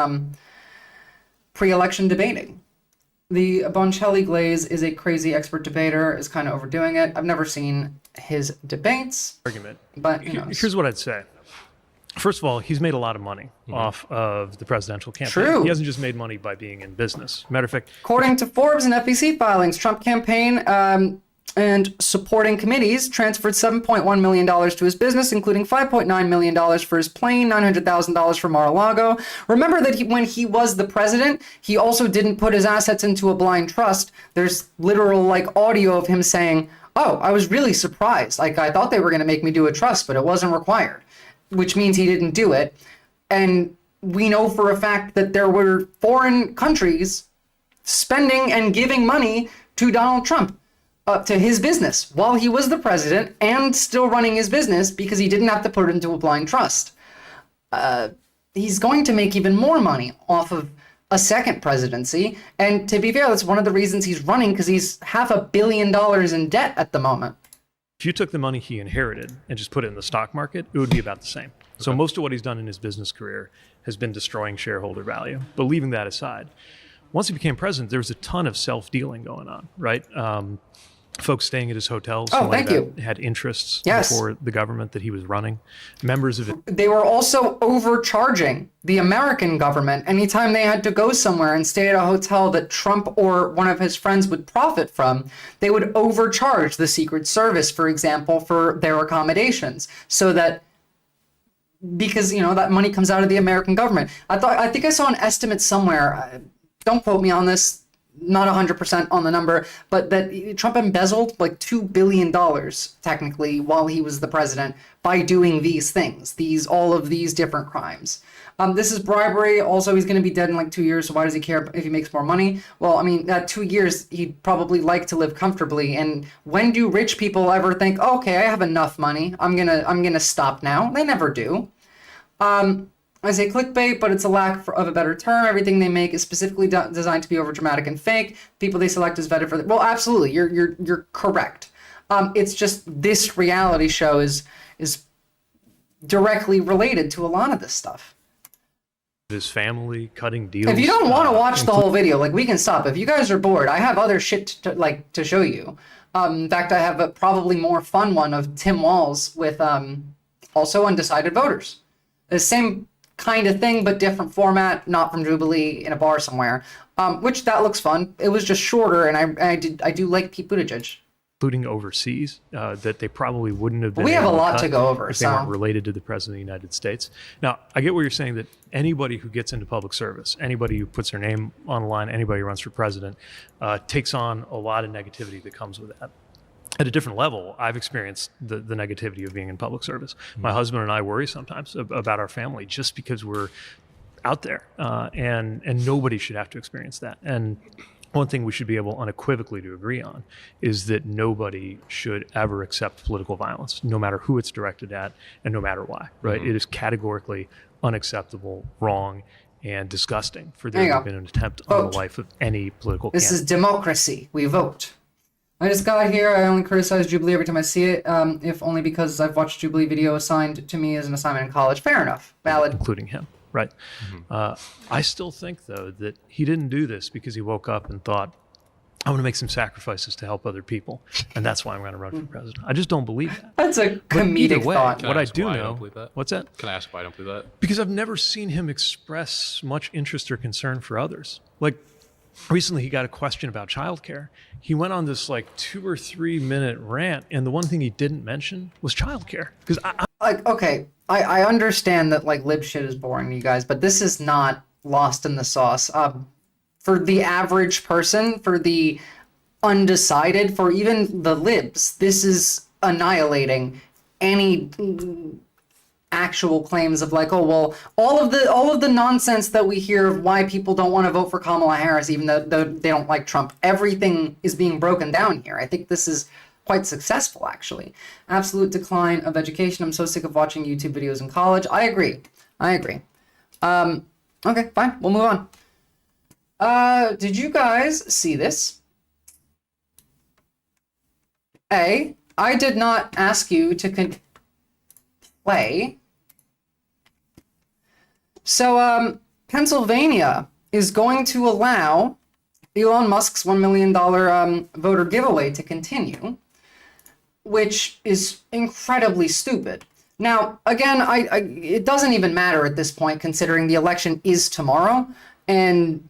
pre-election debating. The Bonchelli Glaze is a crazy expert debater, is kind of overdoing it. I've never seen his debates. Argument. But here's what I'd say. First of all, he's made a lot of money off of the presidential campaign. True. He hasn't just made money by being in business. Matter of fact, according to Forbes and FEC filings, Trump campaign and supporting committees transferred $7.1 million to his business, including $5.9 million for his plane, $900,000 for Mar-a-Lago. Remember that when he was the president, he also didn't put his assets into a blind trust. There's literal audio of him saying, "Oh, I was really surprised. I thought they were going to make me do a trust, but it wasn't required," which means he didn't do it. And we know for a fact that there were foreign countries spending and giving money to Donald Trump, to his business while he was the president and still running his business because he didn't have to put it into a blind trust. He's going to make even more money off of a second presidency. And to be fair, that's one of the reasons he's running, because he's $500 million in debt at the moment. If you took the money he inherited and just put it in the stock market, it would be about the same. So most of what he's done in his business career has been destroying shareholder value. But leaving that aside, once he became president, there was a ton of self-dealing going on, right? Folks staying at his hotels had interests before the government that he was running. Members of it. They were also overcharging the American government anytime they had to go somewhere and stay at a hotel that Trump or one of his friends would profit from. They would overcharge the Secret Service, for example, for their accommodations, so that because, you know, that money comes out of the American government. I think I saw an estimate somewhere. Don't quote me on this. Not 100% on the number, but that Trump embezzled like $2 billion technically while he was the president by doing these things, all of these different crimes. This is bribery. Also, he's going to be dead in like 2 years. So why does he care if he makes more money? Well, I mean, at 2 years, he'd probably like to live comfortably. And when do rich people ever think, oh, okay, I have enough money, I'm gonna stop now? They never do. I say clickbait, but it's a lack of a better term. Everything they make is specifically designed to be overdramatic and fake. People they select is vetted for well, absolutely, you're correct. It's just this reality show is directly related to a lot of this stuff. His family cutting deals. If you don't want to watch the whole video, like, we can stop. If you guys are bored, I have other shit to show you. In fact, I have a probably more fun one of Tim Walz with also undecided voters. The same kind of thing, but different format, not from Jubilee, in a bar somewhere, which that looks fun. It was just shorter, and I do like Pete Buttigieg. Including overseas, that they probably wouldn't have been. We have a lot to go over, if they weren't related to the President of the United States. Now, I get where you're saying that anybody who gets into public service, anybody who puts their name on the line, anybody who runs for president, takes on a lot of negativity that comes with that. At a different level, I've experienced the negativity of being in public service. My husband and I worry sometimes about our family just because we're out there, and nobody should have to experience that. And one thing we should be able unequivocally to agree on is that nobody should ever accept political violence, no matter who it's directed at and no matter why, right? It is categorically unacceptable, wrong, and disgusting for there to have been an attempt on the life of any political candidate. This is democracy. We vote. I just got here. I only criticize Jubilee every time I see it, if only because I've watched Jubilee video assigned to me as an assignment in college. Fair enough. Valid. Including him, right? I still think, though, that he didn't do this because he woke up and thought, I'm going to make some sacrifices to help other people, and that's why I'm going to run for president. I just don't believe that. That's a comedic thought. What I do know, what's that? Can I ask why I don't believe that? Because I've never seen him express much interest or concern for others. Like, recently he got a question about childcare. He went on this like 2 or 3 minute rant, and the one thing he didn't mention was childcare. Because I understand that like lib shit is boring to you guys, but this is not lost in the sauce. For the average person, for the undecided, for even the libs, this is annihilating any actual claims of like, oh well, all of the nonsense that we hear of why people don't want to vote for Kamala Harris even though they don't like Trump. Everything is being broken down here. I think this is quite successful, actually. Absolute decline of education. I'm so sick of watching YouTube videos in college. I agree. Okay, fine. We'll move on. Did you guys see this? I did not ask you to play. So, Pennsylvania is going to allow Elon Musk's $1 million voter giveaway to continue, which is incredibly stupid. Now, again, it doesn't even matter at this point, considering the election is tomorrow, and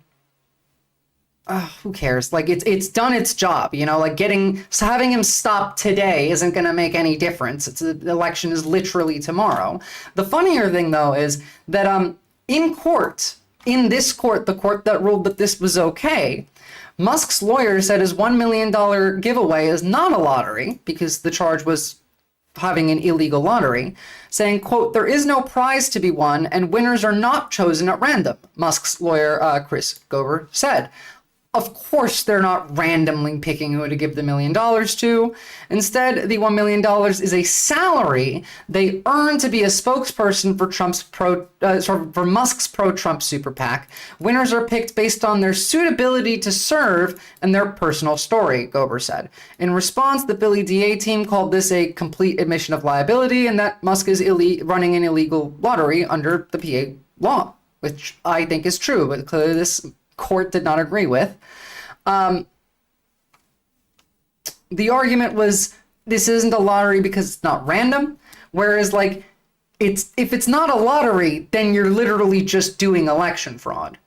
who cares? Like, it's done its job, you know, like having him stop today isn't going to make any difference. The election is literally tomorrow. The funnier thing, though, is that in this court, the court that ruled that this was okay, Musk's lawyer said his $1 million giveaway is not a lottery, because the charge was having an illegal lottery, saying, quote, there is no prize to be won and winners are not chosen at random, Musk's lawyer, Chris Gover, said. Of course, they're not randomly picking who to give the $1 million to. Instead, the $1 million is a salary they earn to be a spokesperson for Musk's pro-Trump super PAC. Winners are picked based on their suitability to serve and their personal story, Gober said. In response, the Philly DA team called this a complete admission of liability and that Musk is running an illegal lottery under the PA law, which I think is true, but clearly this court did not agree with. The argument was this isn't a lottery because it's not random, whereas like if it's not a lottery, then you're literally just doing election fraud.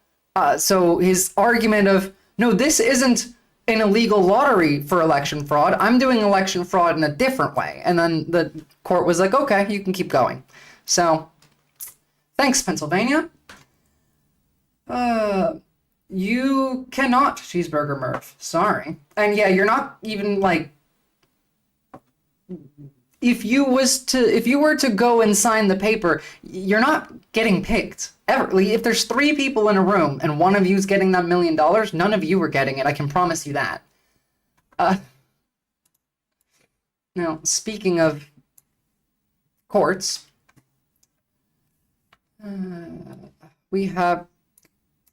So his argument of no, this isn't an illegal lottery for election fraud. I'm doing election fraud in a different way. And then the court was like, okay, you can keep going. So thanks, Pennsylvania. You cannot cheeseburger Murph. Sorry. And yeah, you're not even like, if you were to go and sign the paper, you're not getting picked ever. If there's 3 people in a room and one of you's getting that $1 million, none of you are getting it. I can promise you that. Now, speaking of courts, we have,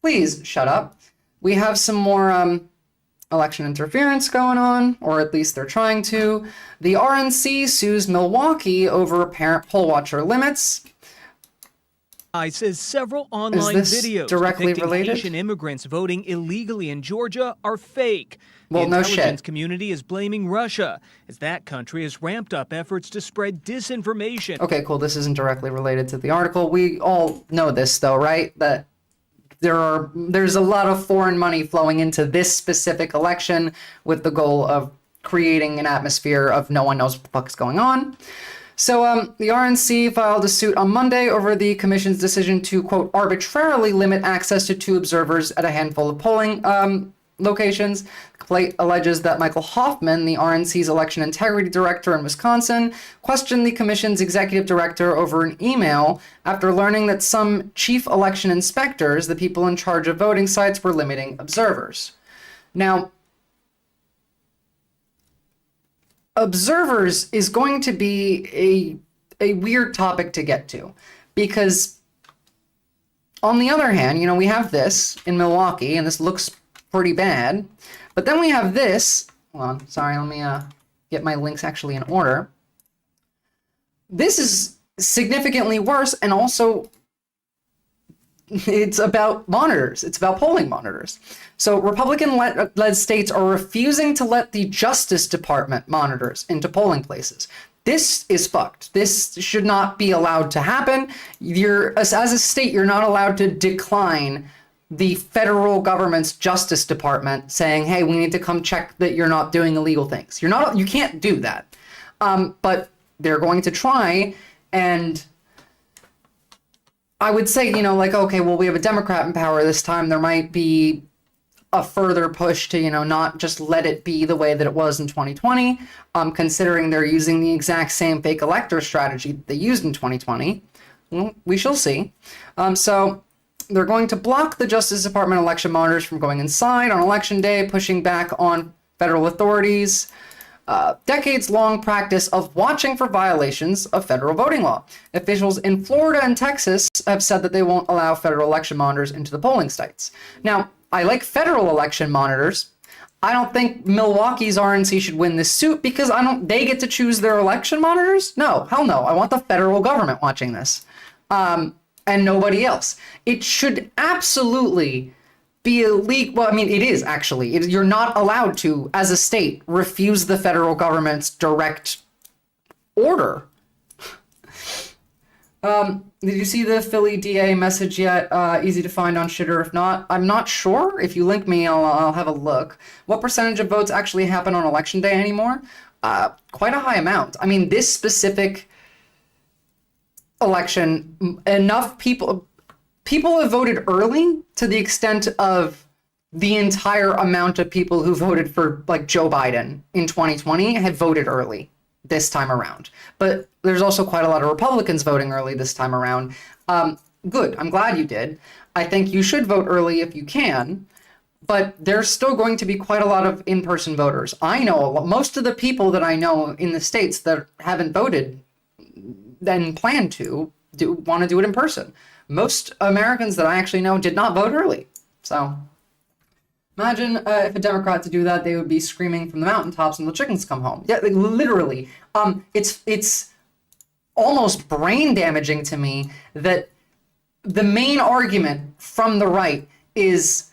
please shut up. We have some more election interference going on, or at least they're trying to. The RNC sues Milwaukee over apparent poll watcher limits. Says several online videos depicting Haitian immigrants voting illegally in Georgia are fake. Well, the no intelligence shit. community is blaming Russia as that country has ramped up efforts to spread disinformation. Okay, cool. This isn't directly related to the article. We all know this, though, right? That there's a lot of foreign money flowing into this specific election with the goal of creating an atmosphere of no one knows what the fuck is going on. So the RNC filed a suit on Monday over the commission's decision to, quote, arbitrarily limit access to 2 observers at a handful of polling locations. The complaint alleges that Michael Hoffman, the RNC's election integrity director in Wisconsin, questioned the commission's executive director over an email after learning that some chief election inspectors, the people in charge of voting sites, were limiting observers. Now, observers is going to be a weird topic to get to, because on the other hand, you know, we have this in Milwaukee, and this looks pretty bad, but then we have this. Hold on, sorry, let me get my links actually in order. This is significantly worse, and also it's about monitors. It's about polling monitors. So Republican-led states are refusing to let the Justice Department monitors into polling places. This is fucked. This should not be allowed to happen. As a state, you're not allowed to decline the federal government's Justice Department saying, hey, we need to come check that you're not doing illegal things. You can't do that. But they're going to try, and I would say, you know, like, okay, well, we have a Democrat in power this time. There might be a further push to, you know, not just let it be the way that it was in 2020, considering they're using the exact same fake elector strategy that they used in 2020. Well, we shall see. So they're going to block the Justice Department election monitors from going inside on election day, pushing back on federal authorities. Decades-long practice of watching for violations of federal voting law. Officials in Florida and Texas have said that they won't allow federal election monitors into the polling sites. Now, I like federal election monitors. I don't think Milwaukee's RNC should win this suit because they get to choose their election monitors? No, hell no. I want the federal government watching this. And nobody else. It should absolutely be illegal. Well, I mean, it is actually. You're not allowed to, as a state, refuse the federal government's direct order. Did you see the Philly DA message yet? Easy to find on Shitter. If not, I'm not sure. If you link me, I'll have a look. What percentage of votes actually happen on election day anymore? Quite a high amount. I mean, this specific election, enough people have voted early to the extent of the entire amount of people who voted for like Joe Biden in 2020 had voted early this time around. But there's also quite a lot of Republicans voting early this time around. Good. I'm glad you did. I think you should vote early if you can. but there's still going to be quite a lot of in-person voters. I know most of the people that I know in the States that haven't voted and plan to want to do it in person. Most Americans that I actually know did not vote early. So imagine if a Democrat to do that, they would be screaming from the mountaintops and the chickens come home. Yeah, like, literally. It's almost brain damaging to me that the main argument from the right is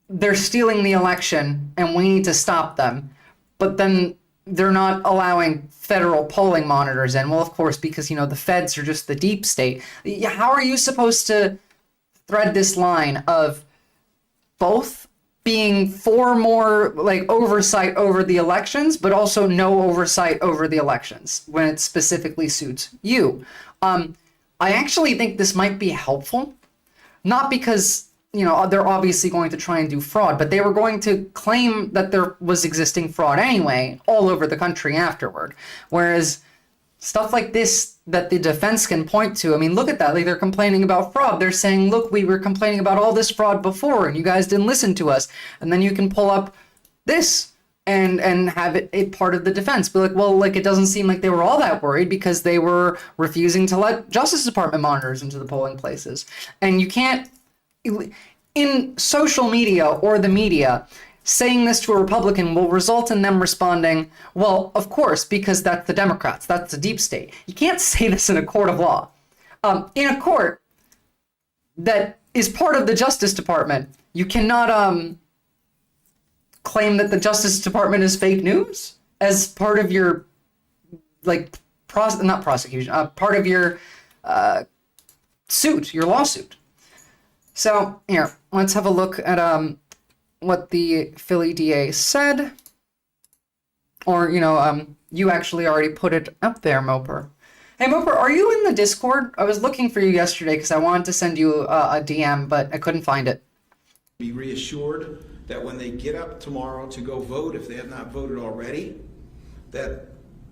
they're stealing the election and we need to stop them. But then they're not allowing federal polling monitors in. Well, of course, because, the feds are just the deep state. How are you supposed to thread this line of both being for more oversight over the elections, but also no oversight over the elections when it specifically suits you? I actually think this might be helpful, not because, they're obviously going to try and do fraud, but they were going to claim that there was existing fraud anyway, all over the country afterward. Whereas stuff like this that the defense can point to, look at that. They're complaining about fraud. They're saying, look, we were complaining about all this fraud before and you guys didn't listen to us. And then you can pull up this and have it part of the defense. Be like, well, it doesn't seem like they were all that worried because they were refusing to let Justice Department monitors into the polling places. And you can't, in social media or the media, saying this to a Republican will result in them responding, well, of course, because that's the Democrats, that's the deep state. You can't say this in a court of law. In a court that is part of the Justice Department, you cannot claim that the Justice Department is fake news as part of your, not prosecution, part of your suit, your lawsuit. So here, let's have a look at what the Philly DA said. Or, you actually already put it up there, Moper. Hey, Moper, are you in the Discord? I was looking for you yesterday because I wanted to send you a DM, but I couldn't find it. Be reassured that when they get up tomorrow to go vote, if they have not voted already, that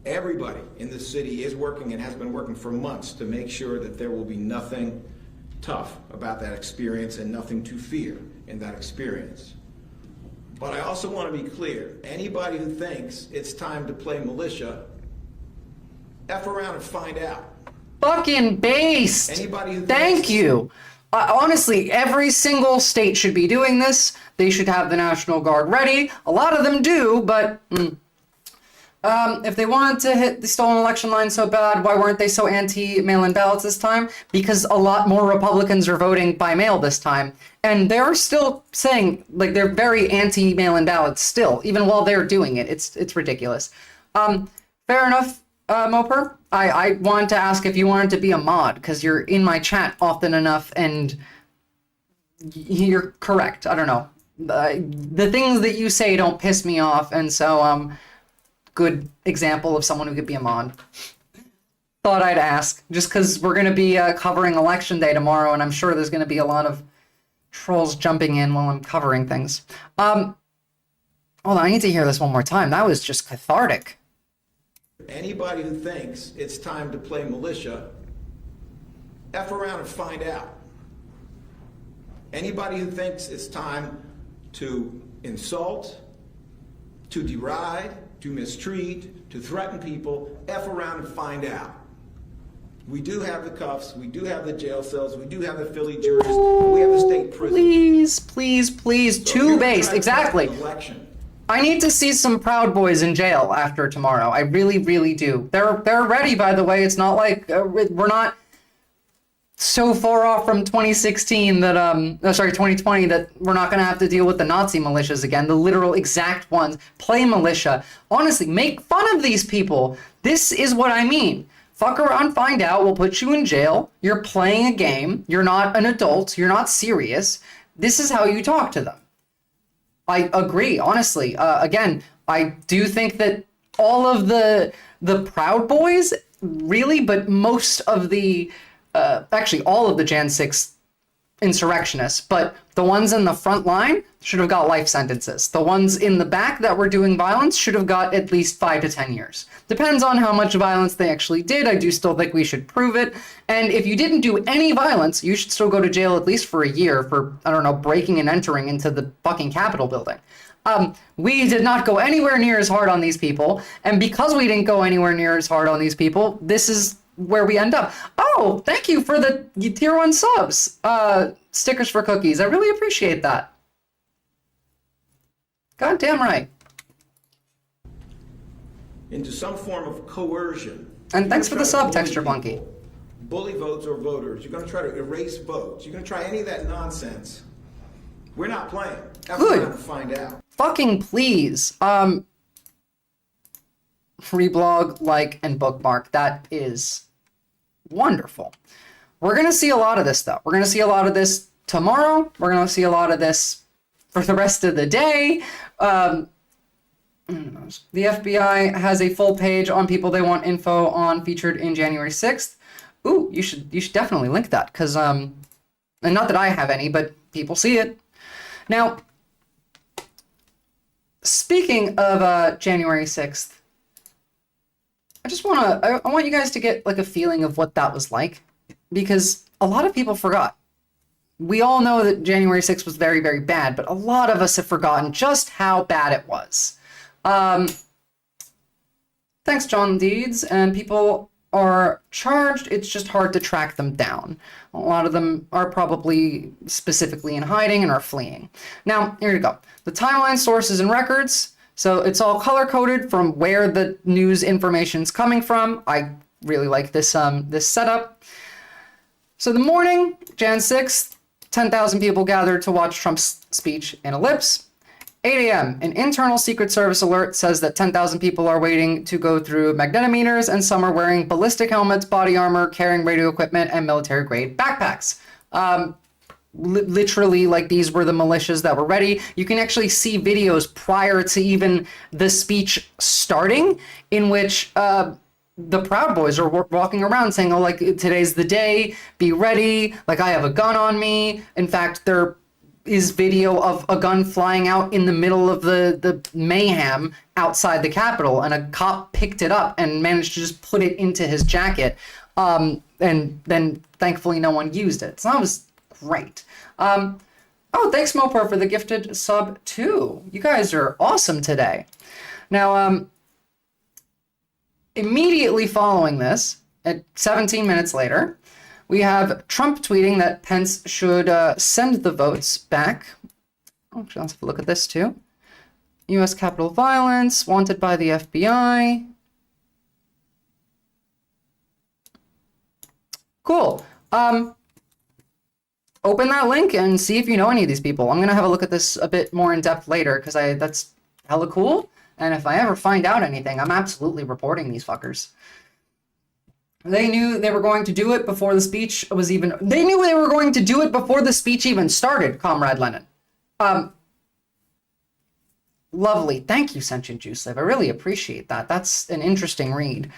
everybody in the city is working and has been working for months to make sure that there will be nothing tough about that experience and nothing to fear in that experience. But I also want to be clear, anybody who thinks it's time to play militia, F around and find out. Fucking based! Anybody who Thank you! Honestly, every single state should be doing this. They should have the National Guard ready. A lot of them do, but if they wanted to hit the stolen election line so bad, why weren't they so anti-mail-in ballots this time? Because a lot more Republicans are voting by mail this time. And they're still saying, they're very anti-mail-in ballots still, even while they're doing it. It's ridiculous. Fair enough, Moper. I wanted to ask if you wanted to be a mod, because you're in my chat often enough, and you're correct. I don't know. The things that you say don't piss me off, and so, good example of someone who could be a mod. Thought I'd ask, just because we're going to be covering Election Day tomorrow, and I'm sure there's going to be a lot of trolls jumping in while I'm covering things. Hold on, I need to hear this one more time. That was just cathartic. Anybody who thinks it's time to play militia, F around and find out. Anybody who thinks it's time to insult, to deride, to mistreat, to threaten people, F around and find out. We do have the cuffs, we do have the jail cells, we do have the Philly juries, we have the state prison. Please, So too based, exactly. I need to see some Proud Boys in jail after tomorrow. I really, really do. They're ready, by the way. It's not like we're not so far off from 2016 that 2020 that we're not going to have to deal with the Nazi militias again. The literal exact ones. Play militia. Honestly, make fun of these people. This is what I mean. Fuck around, find out. We'll put you in jail. You're playing a game. You're not an adult. You're not serious. This is how you talk to them. I agree, honestly. Again, I do think that all of the Proud Boys, really, but most of the, actually all of the Jan 6 insurrectionists, but the ones in the front line should have got life sentences. The ones in the back that were doing violence should have got at least 5 to 10 years. Depends on how much violence they actually did. I do still think we should prove it. And if you didn't do any violence, you should still go to jail at least for a year for, I don't know, breaking and entering into the fucking Capitol building. We did not go anywhere near as hard on these people. And because we didn't go anywhere near as hard on these people, this is where we end up. Oh, thank you for the tier 1 subs. Stickers for cookies. I really appreciate that. Goddamn right. Into some form of coercion. And thanks for the sub, Texture Flunky. Bully votes or voters. You're going to try to erase votes. You're going to try any of that nonsense. We're not playing. That's what we're going to find out. Fucking please. Reblog, like, and bookmark. That is wonderful. We're going to see a lot of this, though. We're going to see a lot of this tomorrow. We're going to see a lot of this for the rest of the day. The FBI has a full page on people they want info on featured in January 6th. Ooh, you should definitely link that, because, and not that I have any, but people see it. Now, speaking of January 6th, I want you guys to get like a feeling of what that was like, because a lot of people forgot. We all know that January 6th was very, very bad, but a lot of us have forgotten just how bad it was. Thanks, John Deeds, and people are charged. It's just hard to track them down. A lot of them are probably specifically in hiding and are fleeing. Now, here you go. The timeline, sources, and records. So it's all color-coded from where the news information's coming from. I really like this this setup. So the morning, Jan 6th, 10,000 people gathered to watch Trump's speech in Ellipse. 8 a.m., an internal Secret Service alert says that 10,000 people are waiting to go through magnetometers, and some are wearing ballistic helmets, body armor, carrying radio equipment, and military-grade backpacks. Literally, like, these were the militias that were ready. You can actually see videos prior to even the speech starting in which the Proud Boys are walking around saying, oh, like, today's the day, be ready, like, I have a gun on me. In fact, there is video of a gun flying out in the middle of the mayhem outside the Capitol, and a cop picked it up and managed to just put it into his jacket, and then thankfully no one used it. So that was great. Oh, thanks Mopar for the gifted sub too. You guys are awesome today. Now, immediately following this, at 17 minutes later, we have Trump tweeting that Pence should send the votes back. Actually, let's have a look at this too. U.S. Capitol violence, wanted by the FBI. Cool. Open that link and see if you know any of these people. I'm going to have a look at this a bit more in depth later, because that's hella cool. And if I ever find out anything, I'm absolutely reporting these fuckers. They knew they were going to do it before the speech was even... They knew they were going to do it before the speech even started, Comrade Lenin. Lovely. Thank you, Sentient Juice Live. I really appreciate that. That's an interesting read.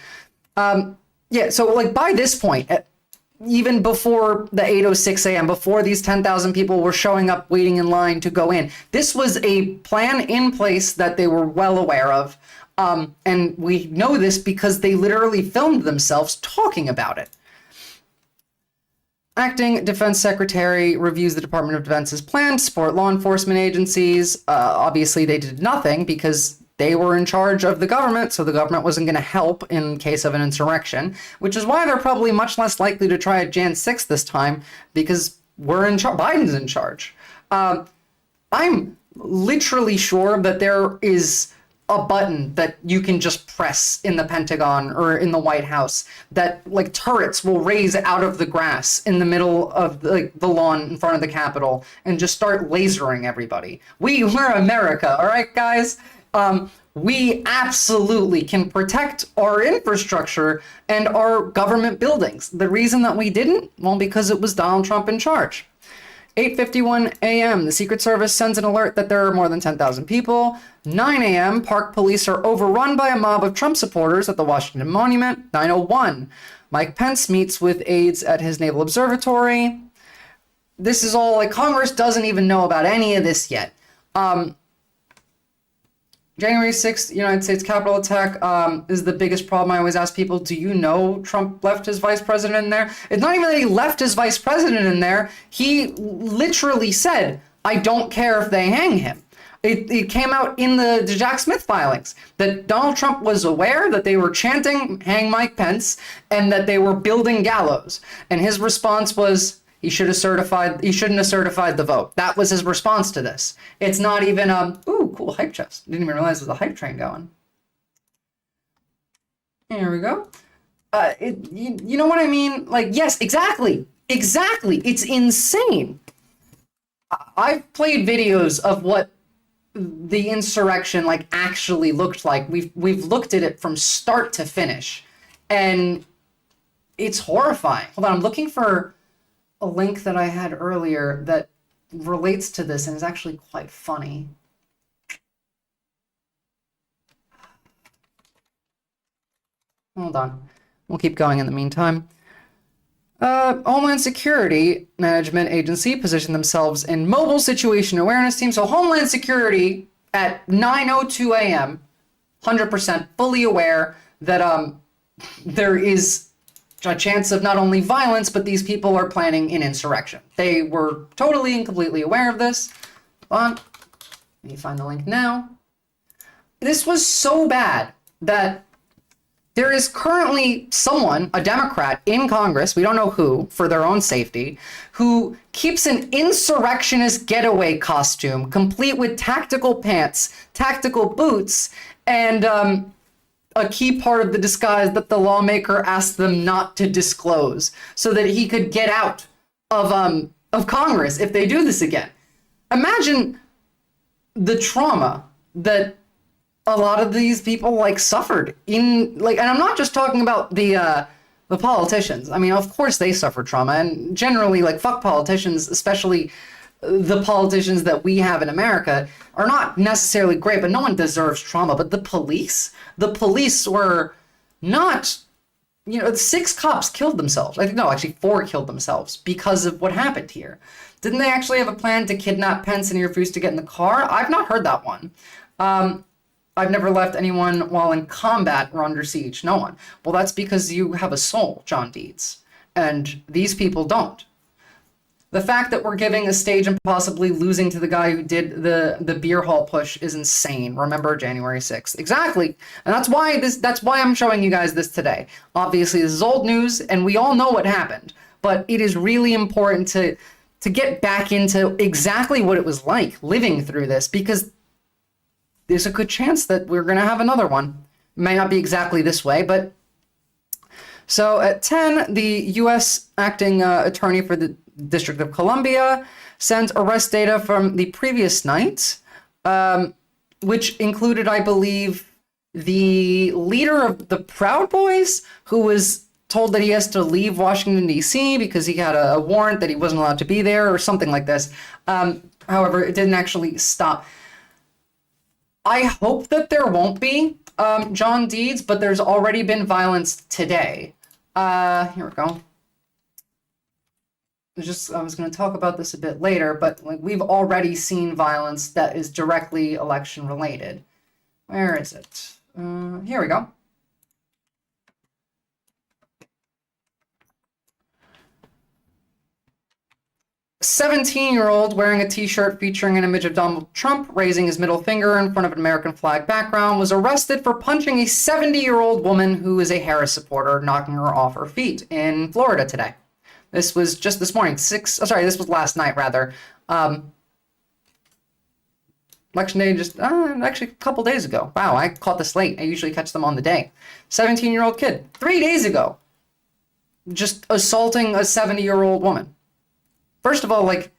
Yeah, so, like, by this point, even before the 8:06 a.m., before these 10,000 people were showing up waiting in line to go in, this was a plan in place that they were well aware of. And we know this because they literally filmed themselves talking about it. Acting Defense Secretary reviews the Department of Defense's plan to support law enforcement agencies. Obviously, they did nothing because they were in charge of the government, so the government wasn't going to help in case of an insurrection, which is why they're probably much less likely to try it Jan 6th this time, because we're in charge. Biden's in charge. I'm literally sure that there is a button that you can just press in the Pentagon or in the White House that, like, turrets will raise out of the grass in the middle of the lawn in front of the Capitol and just start lasering everybody. We're America, all right, guys? We absolutely can protect our infrastructure and our government buildings. The reason that we didn't, well, because it was Donald Trump in charge. 8:51 a.m., the Secret Service sends an alert that there are more than 10,000 people. 9 a.m., Park police are overrun by a mob of Trump supporters at the Washington Monument. 9:01, Mike Pence meets with aides at his Naval Observatory. this is all like Congress doesn't even know about any of this yet. January 6th, United States Capitol attack is the biggest problem. I always ask people, do you know Trump left his vice president in there? It's not even that he left his vice president in there. He literally said, I don't care if they hang him. It came out in the Jack Smith filings that Donald Trump was aware that they were chanting, hang Mike Pence, and that they were building gallows. And his response was, he shouldn't have certified the vote. That was his response to this. It's not even ooh, cool hype chest. Didn't even realize there's a hype train going. Here we go. You know what I mean? Like, yes, exactly. It's insane. I've played videos of what the insurrection like actually looked like. We've looked at it from start to finish, and it's horrifying. Hold on, I'm looking for a link that I had earlier that relates to this and is actually quite funny. Hold on. We'll keep going in the meantime. Homeland Security Management Agency positioned themselves in mobile situation awareness team. So Homeland Security at 9:02 a.m., 100% fully aware that there is a chance of not only violence, but these people are planning an insurrection. They were totally and completely aware of this. Hold on. Let me find the link now. This was so bad that there is currently someone, a Democrat in Congress, we don't know who, for their own safety, who keeps an insurrectionist getaway costume, complete with tactical pants, tactical boots, and a key part of the disguise that the lawmaker asked them not to disclose so that he could get out of Congress if they do this again. Imagine the trauma that a lot of these people like suffered in like, and I'm not just talking about the politicians. I mean, of course they suffer trauma, and generally like fuck politicians, especially the politicians that we have in America are not necessarily great, but no one deserves trauma. But the police were not, 6 cops killed themselves. No, actually 4 killed themselves because of what happened here. Didn't they actually have a plan to kidnap Pence and he refused to get in the car? I've not heard that one. I've never left anyone while in combat or under siege. No one. Well, that's because you have a soul, John Deeds. And these people don't. The fact that we're giving a stage and possibly losing to the guy who did the beer hall push is insane. Remember January 6th. Exactly. And that's why I'm showing you guys this today. Obviously, this is old news and we all know what happened. But it is really important to get back into exactly what it was like living through this, because there's a good chance that we're going to have another one. It may not be exactly this way, but... So at 10, the U.S. acting attorney for the District of Columbia sent arrest data from the previous night, which included, I believe, the leader of the Proud Boys, who was told that he has to leave Washington, D.C. because he had a warrant that he wasn't allowed to be there or something like this. However, it didn't actually stop. I hope that there won't be John Deeds, but there's already been violence today. Here we go. I was going to talk about this a bit later, but like we've already seen violence that is directly election related. Where is it? Here we go. A 17-year-old wearing a t-shirt featuring an image of Donald Trump raising his middle finger in front of an American flag background was arrested for punching a 70-year-old woman who is a Harris supporter, knocking her off her feet in Florida today. This was just this morning, this was last night, rather. Election day actually a couple days ago. Wow, I caught this late. I usually catch them on the day. 17-year-old kid, 3 days ago, just assaulting a 70-year-old woman. First of all, like,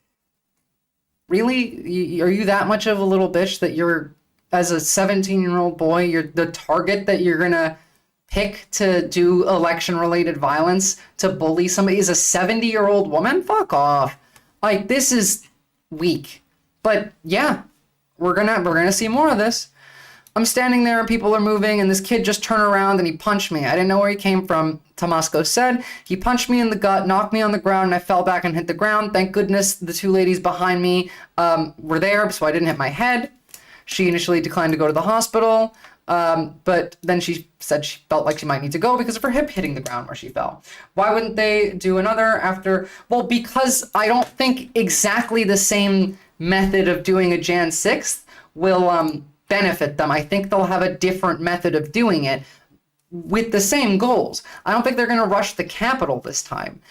really? Are you that much of a little bitch that you're, as a 17-year-old boy, you're the target that you're going to pick to do election-related violence, to bully somebody? Is a 70-year-old woman? Fuck off. Like, this is weak. But, yeah, we're gonna see more of this. I'm standing there and people are moving and this kid just turned around and he punched me. I didn't know where he came from, Tomasco said. He punched me in the gut, knocked me on the ground, and I fell back and hit the ground. Thank goodness the two ladies behind me were there, so I didn't hit my head. She initially declined to go to the hospital, but then she said she felt like she might need to go because of her hip hitting the ground where she fell. Why wouldn't they do another after? Well, because I don't think exactly the same method of doing a Jan 6th will benefit them. I think they'll have a different method of doing it with the same goals. I don't think they're going to rush the Capitol this time.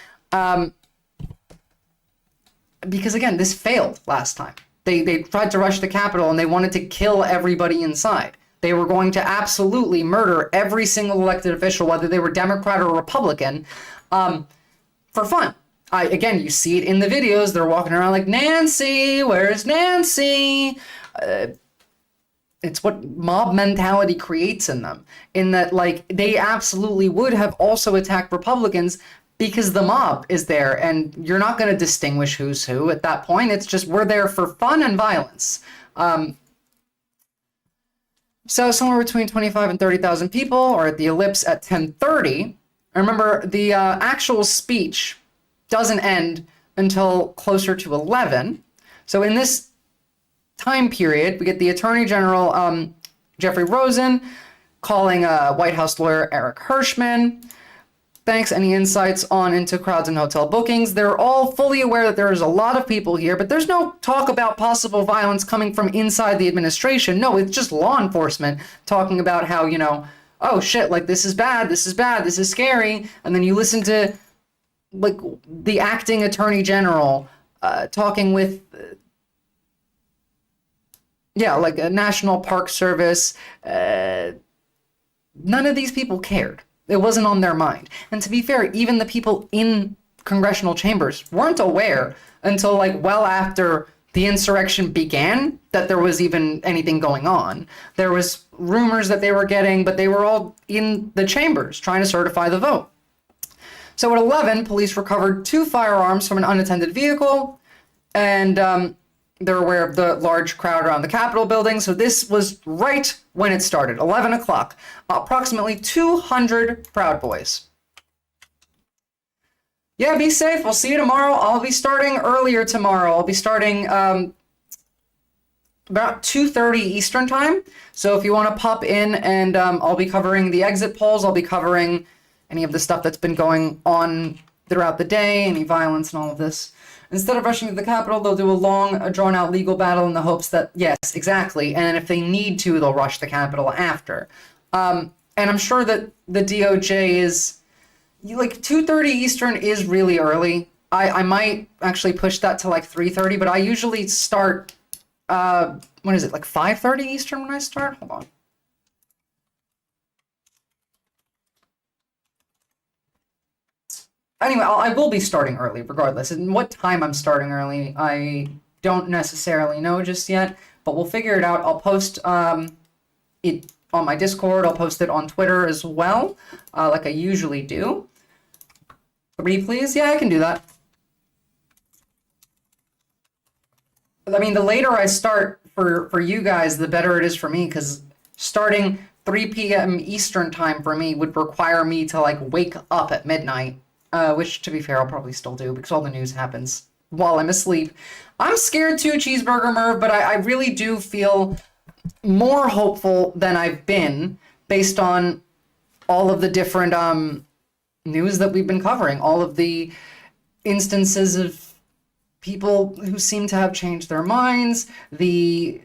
Because again, this failed last time. They tried to rush the Capitol and they wanted to kill everybody inside. They were going to absolutely murder every single elected official, whether they were Democrat or Republican, for fun. Again, you see it in the videos. They're walking around like, Nancy, where's Nancy? It's what mob mentality creates in them, in that like they absolutely would have also attacked Republicans because the mob is there and you're not going to distinguish who's who at that point. It's just we're there for fun and violence. So somewhere between 25 and 30,000 people are at the Ellipse at 10:30. Remember, the actual speech doesn't end until closer to 11. So in this time period, we get the Attorney General, Jeffrey Rosen, calling White House lawyer Eric Hirschman. Thanks. Any insights on into crowds and hotel bookings? They're all fully aware that there is a lot of people here, but there's no talk about possible violence coming from inside the administration. No, it's just law enforcement talking about how, you know, oh shit, like this is bad, this is scary. And then you listen to like the acting Attorney General talking with like a National Park Service. None of these people cared. It wasn't on their mind. And to be fair, even the people in congressional chambers weren't aware until like well after the insurrection began that there was even anything going on. There was rumors that they were getting, but they were all in the chambers trying to certify the vote. So at 11, police recovered 2 firearms from an unattended vehicle, and they're aware of the large crowd around the Capitol building. So this was right when it started, 11 o'clock. Approximately 200 Proud Boys. Yeah, be safe. We'll see you tomorrow. I'll be starting earlier tomorrow. I'll be starting about 2:30 Eastern time. So if you want to pop in, and I'll be covering the exit polls. I'll be covering any of the stuff that's been going on throughout the day, any violence and all of this. Instead of rushing to the Capitol, they'll do a long, drawn-out legal battle in the hopes that, yes, exactly, and if they need to, they'll rush the Capitol after. And I'm sure that the DOJ is, like, 2:30 Eastern is really early. I might actually push that to, like, 3:30, but I usually start, what is it, like 5:30 Eastern when I start? Hold on. Anyway, I will be starting early regardless. And what time I'm starting early, I don't necessarily know just yet, but we'll figure it out. I'll post it on my Discord. I'll post it on Twitter as well, like I usually do. 3, please? Yeah, I can do that. I mean, the later I start for you guys, the better it is for me, because starting 3 p.m. Eastern time for me would require me to, like, wake up at midnight. Which, to be fair, I'll probably still do because all the news happens while I'm asleep. I'm scared too, Cheeseburger Merv, but I really do feel more hopeful than I've been based on all of the different news that we've been covering, all of the instances of people who seem to have changed their minds, the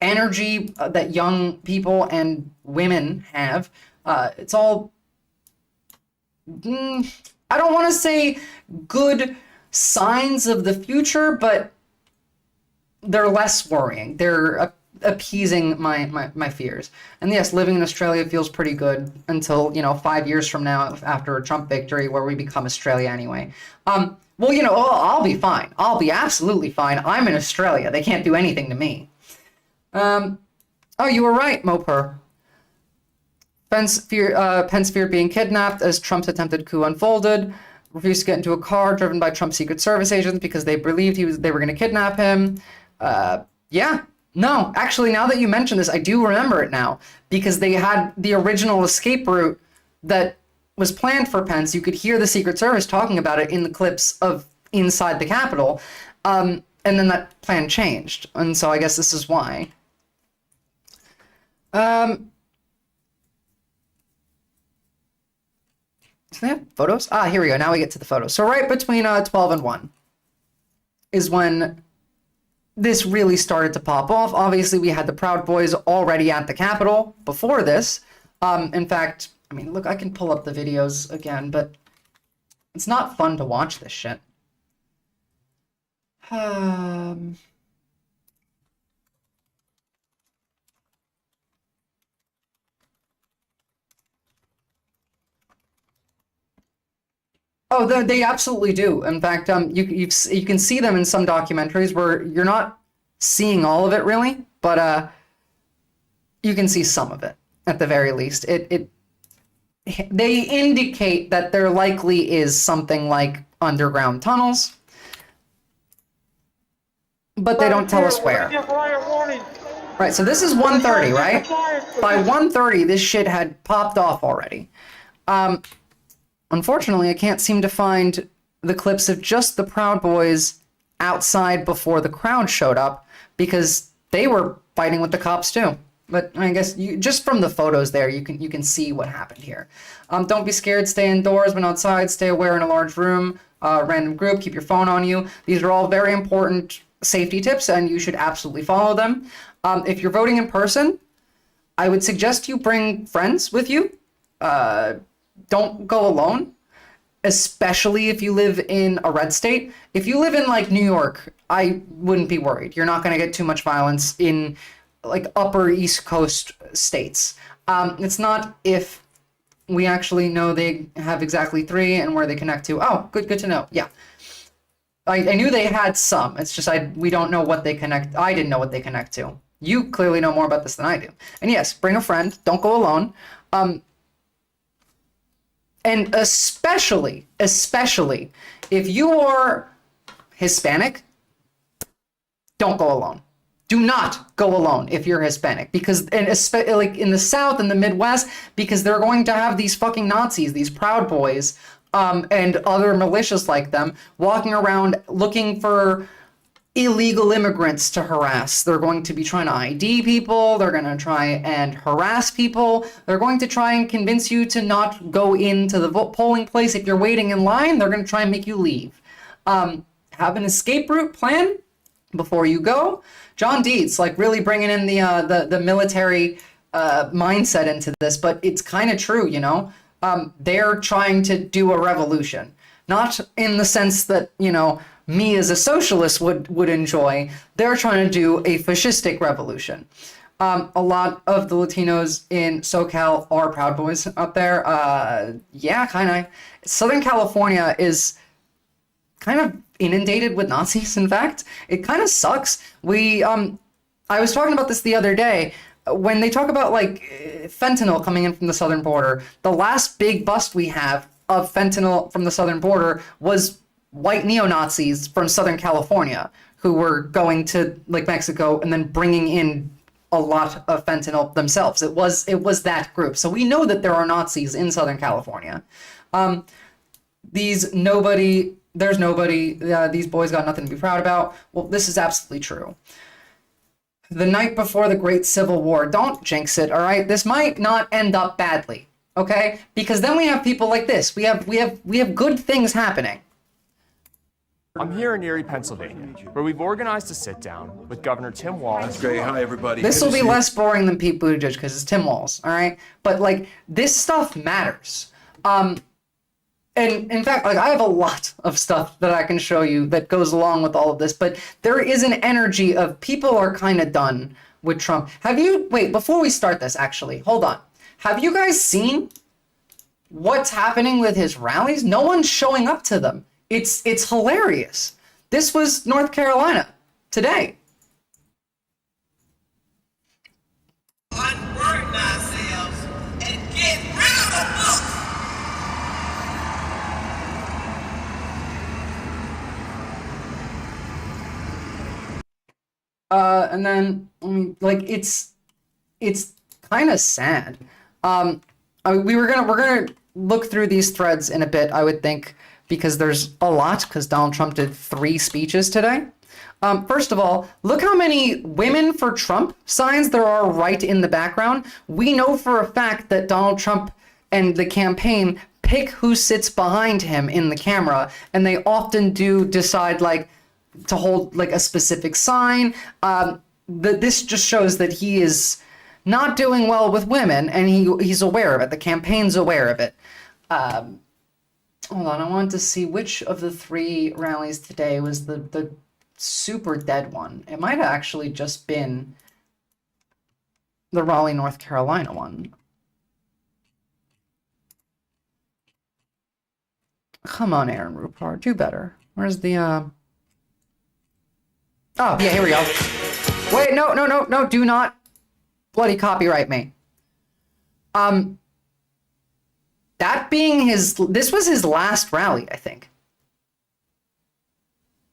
energy that young people and women have. It's all... I don't want to say good signs of the future, but they're less worrying. They're appeasing my fears. And yes, living in Australia feels pretty good until, 5 years from now after a Trump victory where we become Australia anyway. Well, I'll be fine. I'll be absolutely fine. I'm in Australia. They can't do anything to me. Oh, you were right, Mopur. Pence feared being kidnapped as Trump's attempted coup unfolded. Refused to get into a car driven by Trump's Secret Service agents because they believed they were going to kidnap him. Yeah, No, actually, now that you mention this, I do remember it now, because they had the original escape route that was planned for Pence. You could hear the Secret Service talking about it in the clips of inside the Capitol, and then that plan changed, and so I guess this is why. Do they have photos? Ah, here we go. Now we get to the photos. So right between 12 and 1 is when this really started to pop off. Obviously, we had the Proud Boys already at the Capitol before this. In fact, I mean, look, I can pull up the videos again, but it's not fun to watch this shit. Oh, they absolutely do. In fact, you can see them in some documentaries where you're not seeing all of it really, but you can see some of it at the very least. They indicate that there likely is something like underground tunnels, but they don't tell us where. Right, so this is 1:30, right? By 1:30, this shit had popped off already. Unfortunately, I can't seem to find the clips of just the Proud Boys outside before the crowd showed up, because they were fighting with the cops too. But I guess just from the photos there, you can see what happened here. Don't be scared. Stay indoors. When outside, stay aware in a large room. Random group. Keep your phone on you. These are all very important safety tips, and you should absolutely follow them. If you're voting in person, I would suggest you bring friends with you. Don't go alone, especially if you live in a red state. If you live in like New York, I wouldn't be worried. You're not going to get too much violence in like upper East Coast states. It's not if we actually know they have exactly 3 and where they connect to. Oh, good to know. Yeah. I knew they had some. It's just we don't know what they connect. I didn't know what they connect to. You clearly know more about this than I do. And yes, bring a friend. Don't go alone. And especially if you are Hispanic, don't go alone. Do not go alone if you're Hispanic, because, and like in the South and the Midwest, because they're going to have these fucking Nazis, these Proud Boys, and other militias like them walking around looking for illegal immigrants to harass. They're going to be trying to ID people. They're going to try and harass people. They're going to try and convince you to not go into the polling place. If you're waiting in line, they're going to try and make you leave. Have an escape route plan before you go. John Deeds, like really bringing in the military mindset into this, but it's kind of true, you know? They're trying to do a revolution. Not in the sense that, you know, me as a socialist would enjoy. They're trying to do a fascistic revolution. A lot of the Latinos in SoCal are Proud Boys up there. Yeah, kind of. Southern California is kind of inundated with Nazis, in fact. It kind of sucks. I was talking about this the other day. When they talk about, like, fentanyl coming in from the southern border, the last big bust we have of fentanyl from the southern border was white neo-Nazis from Southern California who were going to like Mexico and then bringing in a lot of fentanyl themselves. It was that group. So we know that there are Nazis in Southern California. There's nobody, these boys got nothing to be proud about. Well, this is absolutely true. The night before the Great Civil War, don't jinx it, all right? This might not end up badly, okay? Because then we have people like this. We have good things happening. I'm here in Erie, Pennsylvania, where we've organized a sit-down with Governor Tim Walz. That's great. Hi, everybody. This will be less boring than Pete Buttigieg because it's Tim Walz, all right? But, like, this stuff matters. And, in fact, like, I have a lot of stuff that I can show you that goes along with all of this, but there is an energy of people are kind of done with Trump. Wait, before we start this, actually, hold on. Have you guys seen what's happening with his rallies? No one's showing up to them. It's hilarious. This was North Carolina today. Unburden ourselves and get rid of the book. And then, I mean, like, it's kind of sad. We're gonna look through these threads in a bit, I would think, because there's a lot, because Donald Trump did 3 speeches today. First of all, look how many women for Trump signs there are right in the background. We know for a fact that Donald Trump and the campaign pick who sits behind him in the camera, and they often do decide, like, to hold, like, a specific sign. This just shows that he is not doing well with women, and he's aware of it. The campaign's aware of it. Hold on, I wanted to see which of the 3 rallies today was the super dead one. It might have actually just been the Raleigh, North Carolina one. Come on, Aaron Rupar, do better. Where's the, Oh, yeah, here we go. Wait, no, do not bloody copyright me. That being this was his last rally, I think.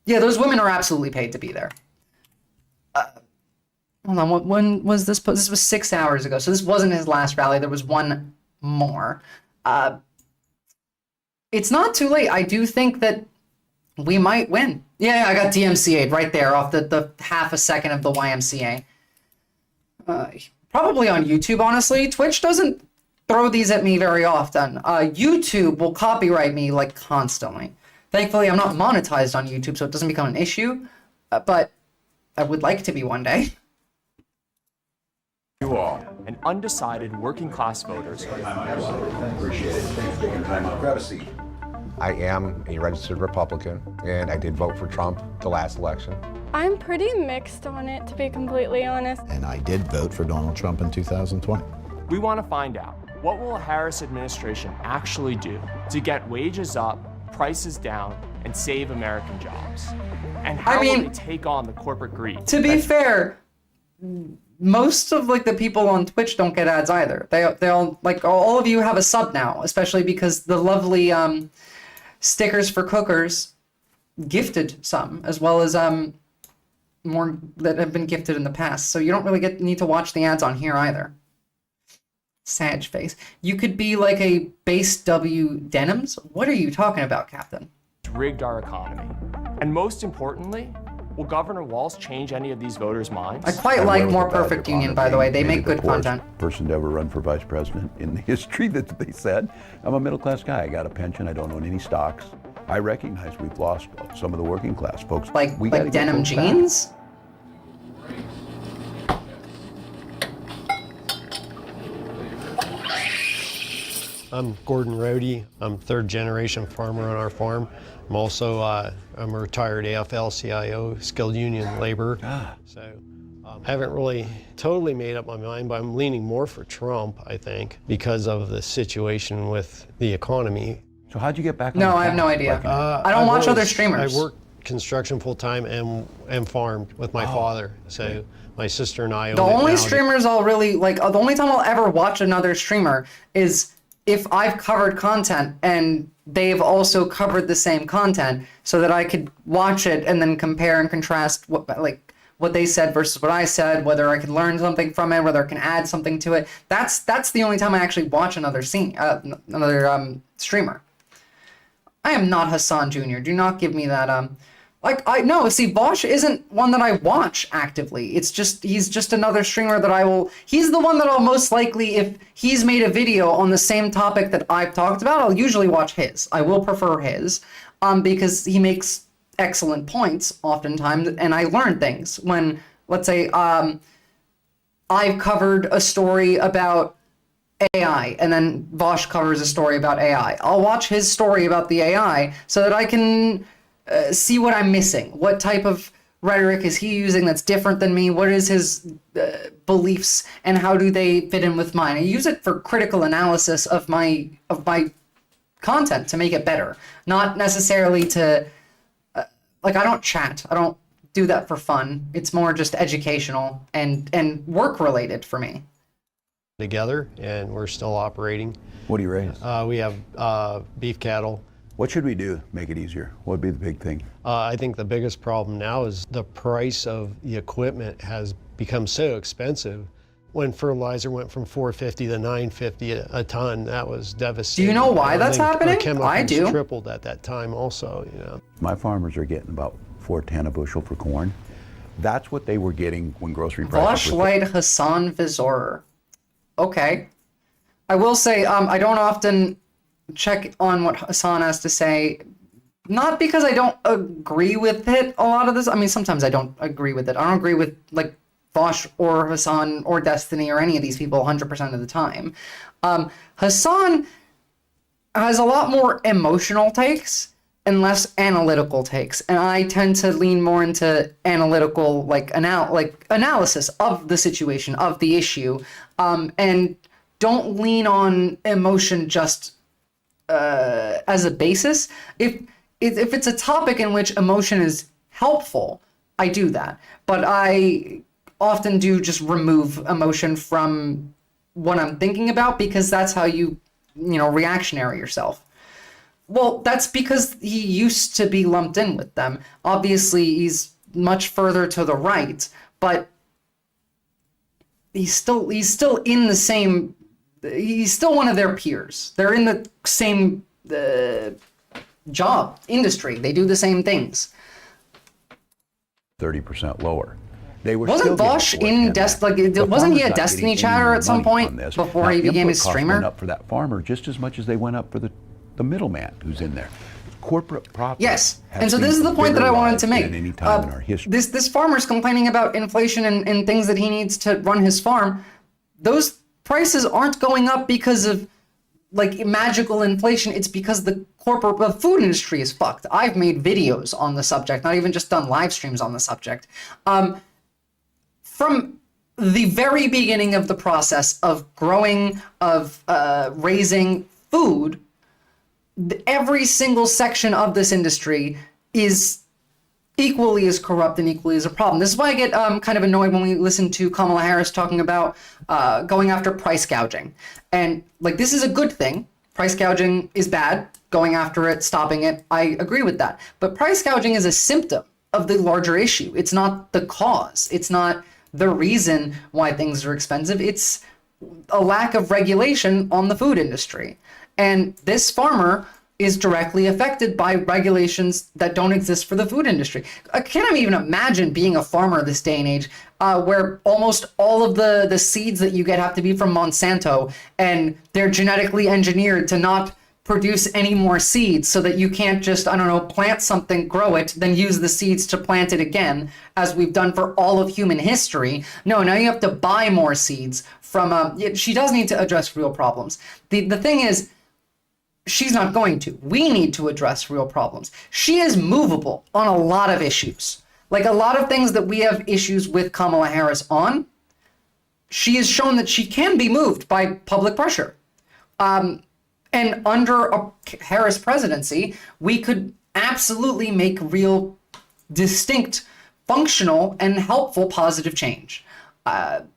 Yeah, those women are absolutely paid to be there. Hold on, when was this? This was 6 hours ago, so this wasn't his last rally. There was one more. It's not too late. I do think that we might win. Yeah, I got DMCA'd right there off the half a second of the YMCA. Probably on YouTube, honestly. Twitch doesn't throw these at me very often. YouTube will copyright me, like, constantly. Thankfully, I'm not monetized on YouTube, so it doesn't become an issue, but I would like to be one day. You all, and undecided working class voters. Appreciate it. Thanks for taking time out. Grab a seat. I am a registered Republican, and I did vote for Trump the last election. I'm pretty mixed on it, to be completely honest. And I did vote for Donald Trump in 2020. We want to find out, what will a Harris administration actually do to get wages up, prices down, and save American jobs? And how will they take on the corporate greed? To be fair, most of, like, the people on Twitch don't get ads either. They all, like, all of you have a sub now, especially because the lovely stickers for cookers gifted some, as well as more that have been gifted in the past. So you don't really need to watch the ads on here either. Sag face. You could be like a base W denims? What are you talking about, Captain? Rigged our economy. And most importantly, will Governor Walz change any of these voters' minds? I quite like More Perfect Union, by the way. They make good content. Person to ever run for vice president in the history that they said. I'm a middle-class guy. I got a pension. I don't own any stocks. I recognize we've lost some of the working class folks. Like denim jeans? I'm Gordon Rohde. I'm 3rd generation farmer on our farm. I'm also I'm a retired AFL-CIO, skilled union laborer. So I haven't really totally made up my mind, but I'm leaning more for Trump, I think, because of the situation with the economy. So how'd you get back on No, I have no idea. I don't watch other streamers. I work construction full-time and farmed with my father. So my sister and I own The it only now. streamers I'll really, like, the only time I'll ever watch another streamer is if I've covered content and they've also covered the same content, so that I could watch it and then compare and contrast what they said versus what I said, whether I can learn something from it, whether I can add something to it. That's the only time I actually watch another streamer. I am not Hassan Jr. Do not give me that see, Bosch isn't one that I watch actively. It's just, he's just another streamer that he's the one that I'll most likely, if he's made a video on the same topic that I've talked about, I'll usually watch his. I will prefer his, because he makes excellent points oftentimes, and I learn things when, let's say, I've covered a story about AI, and then Bosch covers a story about AI. I'll watch his story about the AI so that I can see what I'm missing. What type of rhetoric is he using that's different than me? What is his beliefs, and how do they fit in with mine? I use it for critical analysis of my content to make it better, not necessarily to I don't chat. I don't do that for fun. It's more just educational and work related for me. Together, and we're still operating. What do you raise? We have beef cattle, What should we do to make it easier? What would be the big thing? I think the biggest problem now is the price of the equipment has become so expensive. When fertilizer went from $450 to $950 a ton, that was devastating. Do you know why that's happening? I do. Tripled at that time also, you know. My farmers are getting about $4.10 a bushel for corn. That's what they were getting when grocery prices were... Voshlight Hassan Vizor. Okay. I will say, I don't often check on what Hassan has to say, not because I don't agree with it a lot of this. I mean, sometimes I don't agree with it. I don't agree with, like, Vosh or Hassan or Destiny or any of these people 100% of the time. Hassan has a lot more emotional takes and less analytical takes, and I tend to lean more into analytical, analysis of the situation, of the issue, and don't lean on emotion just as a basis. If it's a topic in which emotion is helpful, I do that, but I often do just remove emotion from what I'm thinking about, because that's how you reactionary yourself. Well, that's because he used to be lumped in with them. Obviously, he's much further to the right, but he's still in the same. He's still one of their peers. They're in the same job industry. They do the same things. 30% lower. They were wasn't Vosh in wasn't he a Destiny chatter at some point before he became a streamer? Went up for that farmer just as much as they went up for the middleman who's in there. Corporate profit. Yes, and so this is the point that I wanted to make. This farmer's complaining about inflation and things that he needs to run his farm. Those prices aren't going up because of magical inflation. It's because the food industry is fucked. I've made videos on the subject, not even just done live streams on the subject. From the very beginning of the process of growing, of raising food, every single section of this industry is equally as corrupt and equally as a problem. This is why I get kind of annoyed when we listen to Kamala Harris talking about going after price gouging. And this is a good thing. Price gouging is bad. Going after it, stopping it, I agree with that. But price gouging is a symptom of the larger issue. It's not the cause. It's not the reason why things are expensive. It's a lack of regulation on the food industry. And this farmer is directly affected by regulations that don't exist for the food industry. I can't even imagine being a farmer this day and age, where almost all of the seeds that you get have to be from Monsanto, and they're genetically engineered to not produce any more seeds, so that you can't just, plant something, grow it, then use the seeds to plant it again, as we've done for all of human history. No, now you have to buy more seeds from she does need to address real problems. The thing is, she's not going to. We need to address real problems. She is movable on a lot of issues. A lot of things that we have issues with Kamala Harris on, she has shown that she can be moved by public pressure. And under a Harris presidency, we could absolutely make real, distinct, functional, and helpful positive change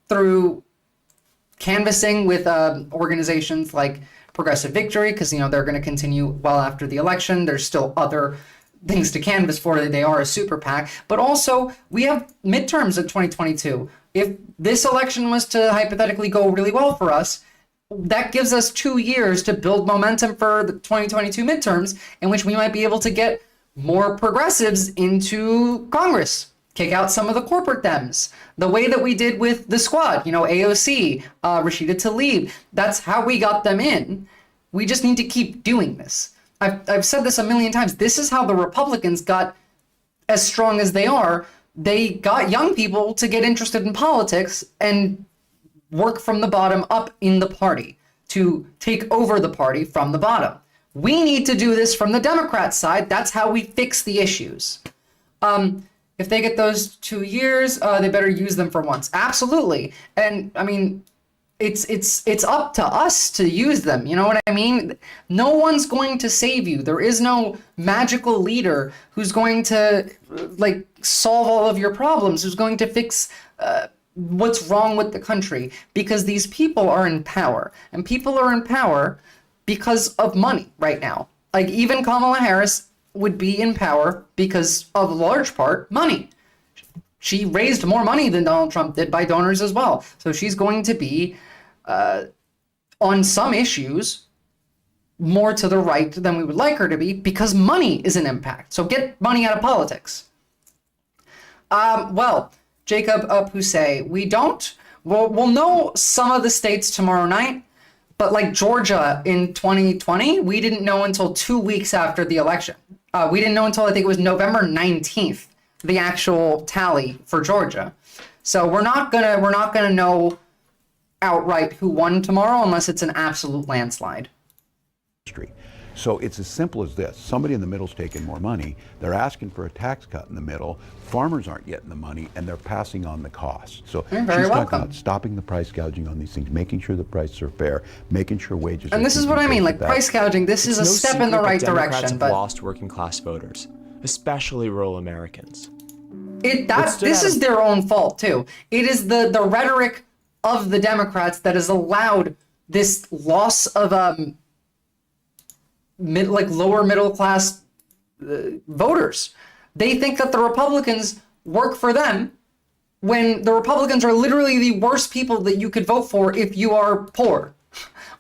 through canvassing with organizations like Progressive Victory, because they're going to continue well after the election. There's still other things to canvass for. They are a super PAC, but also we have midterms in 2022. If this election was to hypothetically go really well for us, that gives us 2 years to build momentum for the 2022 midterms, in which we might be able to get more progressives into Congress, kick out some of the corporate Dems, the way that we did with the squad, AOC, Rashida Tlaib. That's how we got them in. We just need to keep doing this. I've said this a million times. This is how the Republicans got as strong as they are. They got young people to get interested in politics and work from the bottom up in the party to take over the party from the bottom. We need to do this from the Democrat side. That's how we fix the issues. If they get those 2 years, they better use them for once. Absolutely. And it's up to us to use them. You know what I mean? No one's going to save you. There is no magical leader who's going to solve all of your problems, who's going to fix what's wrong with the country, because these people are in power, and people are in power because of money right now. Like, even Kamala Harris would be in power because of large part money. She raised more money than Donald Trump did by donors as well. So she's going to be, on some issues, more to the right than we would like her to be because money is an impact. So get money out of politics. Well, Jacob Poussey, we'll know some of the states tomorrow night, but like Georgia in 2020, we didn't know until 2 weeks after the election. We didn't know until I think it was November 19th, the actual tally for Georgia. So we're not gonna know outright who won tomorrow unless it's an absolute landslide. So it's as simple as this. Somebody in the middle's taking more money. They're asking for a tax cut in the middle. Farmers aren't getting the money, and they're passing on the cost. So You're very she's welcome. talking about stopping the price gouging on these things, making sure the prices are fair, making sure wages And are this is what I mean, like that. price gouging, this is a step in the right direction. Have But lost working class voters, especially rural Americans. This is their own fault too. It is the rhetoric of the Democrats that has allowed this loss of lower middle class voters. They think that the Republicans work for them when the Republicans are literally the worst people that you could vote for if you are poor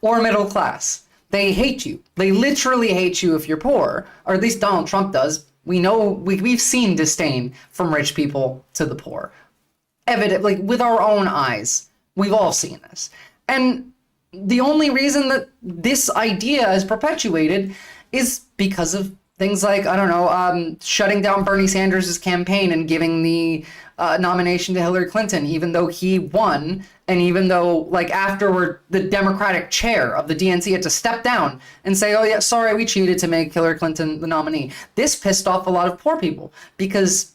or middle class. They hate you. They literally hate you if you're poor, or at least Donald Trump does. We know, we've seen disdain from rich people to the poor. Evident, like with our own eyes. We've all seen this. And the only reason that this idea is perpetuated is because of things like, I don't know, shutting down Bernie Sanders' campaign and giving the nomination to Hillary Clinton, even though he won, and even though, like, afterward, the Democratic chair of the DNC had to step down and say, oh yeah, sorry, we cheated to make Hillary Clinton the nominee. This pissed off a lot of poor people because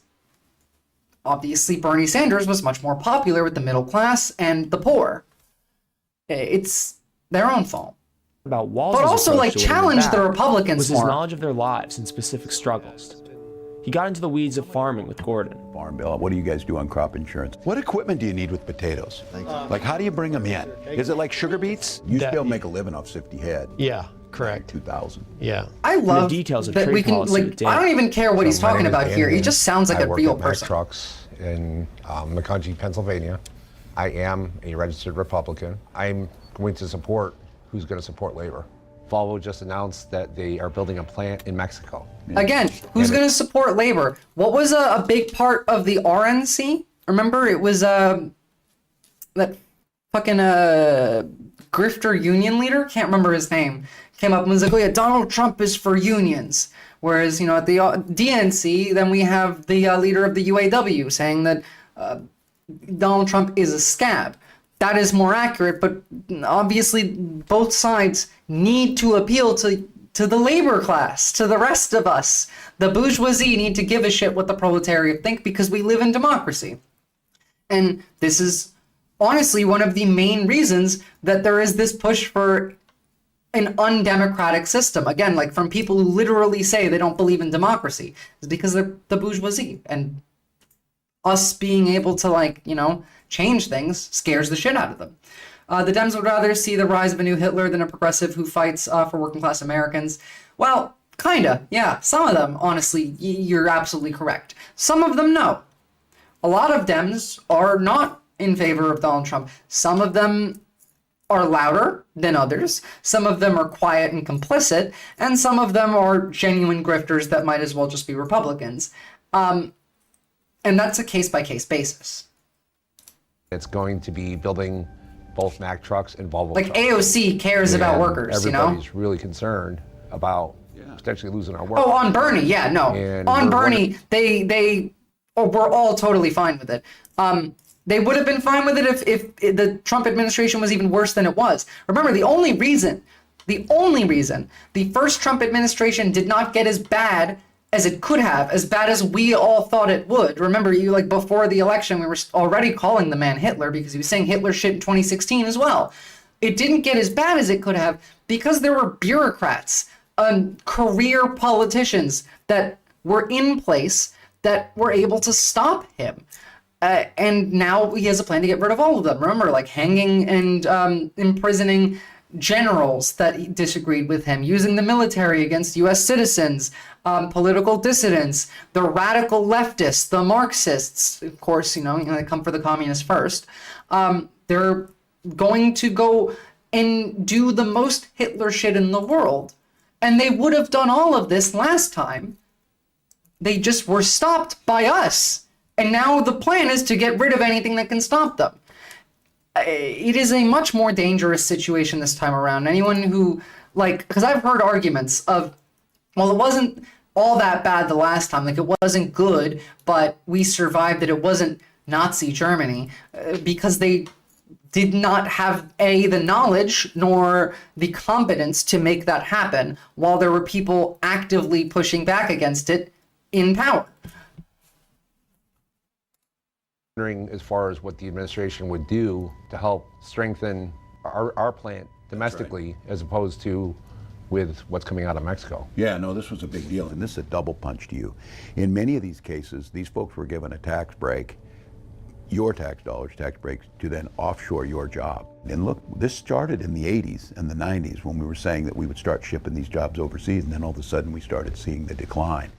obviously Bernie Sanders was much more popular with the middle class and the poor. It's their own fault. About Walz's But also, approach like, to winning challenge back the Republicans was more. his knowledge of their lives and specific struggles. He got into the weeds of farming with Gordon. Farm bill. What do you guys do on crop insurance? What equipment do you need with potatoes? Like, how do you bring them in? Is it like sugar beets? You used to be able to make a living off 50 head. Yeah, correct. 2000. Yeah. I love the details of that trade we can, policy like, with Dan. I don't even care what he's My talking name is about Dan here. He Haynes. just sounds like I a work real at Mack person. Trucks in Macungie, Pennsylvania. I am a registered Republican. I'm going to support who's going to support labor. Volvo just announced that they are building a plant in Mexico. Again, who's going to support labor? What was a big part of the RNC? Remember, it was that fucking grifter union leader? Can't remember his name. Came up and was like, oh yeah, Donald Trump is for unions. Whereas, you know, at the DNC, then we have the leader of the UAW saying that Donald Trump is a scab. That is more accurate, but obviously both sides need to appeal to the labor class, to the rest of us. The bourgeoisie need to give a shit what the proletariat think because we live in democracy. And this is honestly one of the main reasons that there is this push for an undemocratic system. Again, like from people who literally say they don't believe in democracy, is because they're the bourgeoisie. And us being able to, like, you know, change things scares the shit out of them. The Dems would rather see the rise of a new Hitler than a progressive who fights for working class Americans. Well, kinda, yeah. Some of them, honestly, you're absolutely correct. Some of them, no. A lot of Dems are not in favor of Donald Trump. Some of them are louder than others. Some of them are quiet and complicit. And some of them are genuine grifters that might as well just be Republicans. And that's a case-by-case basis. It's going to be building both Mack trucks and Volvo Like, trucks. AOC cares about workers, you know? Everybody's really concerned about potentially losing our work. Oh, on Bernie, yeah, no. And on we're Bernie, they were all totally fine with it. They would have been fine with it if the Trump administration was even worse than it was. Remember, the only reason the first Trump administration did not get as bad as it could have, as bad as we all thought it would. Remember, you, like, before the election, we were already calling the man Hitler because he was saying Hitler shit in 2016 as well. It didn't get as bad as it could have because there were bureaucrats, career politicians that were in place that were able to stop him. And now he has a plan to get rid of all of them. Remember, like, hanging and imprisoning generals that disagreed with him, using the military against US citizens, political dissidents, the radical leftists, the Marxists, of course, they come for the communists first. They're going to go and do the most Hitler shit in the world. And they would have done all of this last time. They just were stopped by us. And now the plan is to get rid of anything that can stop them. It is a much more dangerous situation this time around. Anyone who, because I've heard arguments of, well, it wasn't all that bad the last time. Like, it wasn't good, but we survived it. It wasn't Nazi Germany, because they did not have, the knowledge nor the competence to make that happen, while there were people actively pushing back against it in power. As far as what the administration would do to help strengthen our plant domestically, as opposed to with what's coming out of Mexico. Yeah, no, this was a big deal, and this is a double punch to you. In many of these cases, these folks were given a tax break, your tax dollars, tax breaks, to then offshore your job. And look, this started in the 80s and the 90s when we were saying that we would start shipping these jobs overseas, and then all of a sudden we started seeing the decline.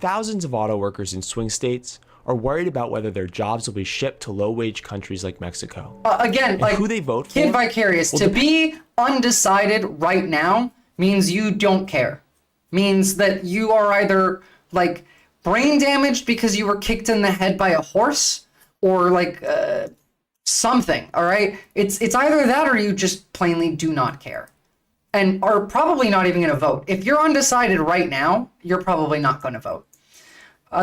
Thousands of auto workers in swing states are worried about whether their jobs will be shipped to low-wage countries like Mexico. Again, and who they vote for. Kid Vicarious, to be undecided right now means you don't care. Means that you are either brain damaged because you were kicked in the head by a horse, or something. All right, it's either that or you just plainly do not care, and are probably not even going to vote. If you're undecided right now, you're probably not going to vote.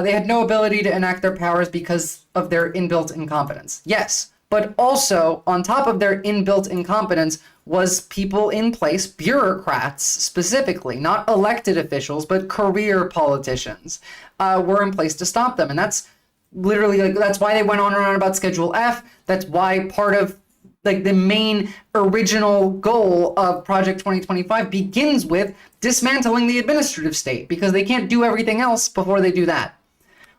They had no ability to enact their powers because of their inbuilt incompetence. Yes, but also on top of their inbuilt incompetence was people in place, bureaucrats specifically, not elected officials, but career politicians, were in place to stop them. And that's literally, that's why they went on and on about Schedule F. That's why part of the main original goal of Project 2025 begins with dismantling the administrative state, because they can't do everything else before they do that.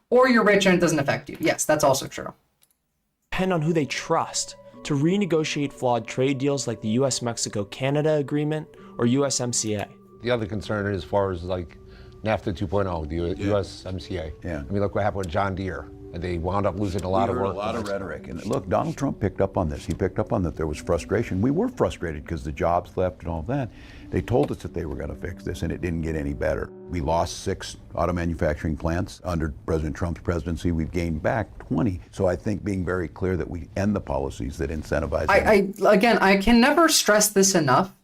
Or you're rich and it doesn't affect you. Yes, that's also true. Depend on who they trust to renegotiate flawed trade deals like the US-Mexico-Canada agreement or USMCA. The other concern is as far as NAFTA 2.0, the USMCA. Yeah. I mean, look what happened with John Deere. And they wound up losing a lot of work. A lot of rhetoric. And look, Donald Trump picked up on this. He picked up on that there was frustration. We were frustrated because the jobs left and all that. They told us that they were going to fix this, and it didn't get any better. We lost 6 auto manufacturing plants under President Trump's presidency. We've gained back 20. So I think being very clear that we end the policies that incentivize I can never stress this enough,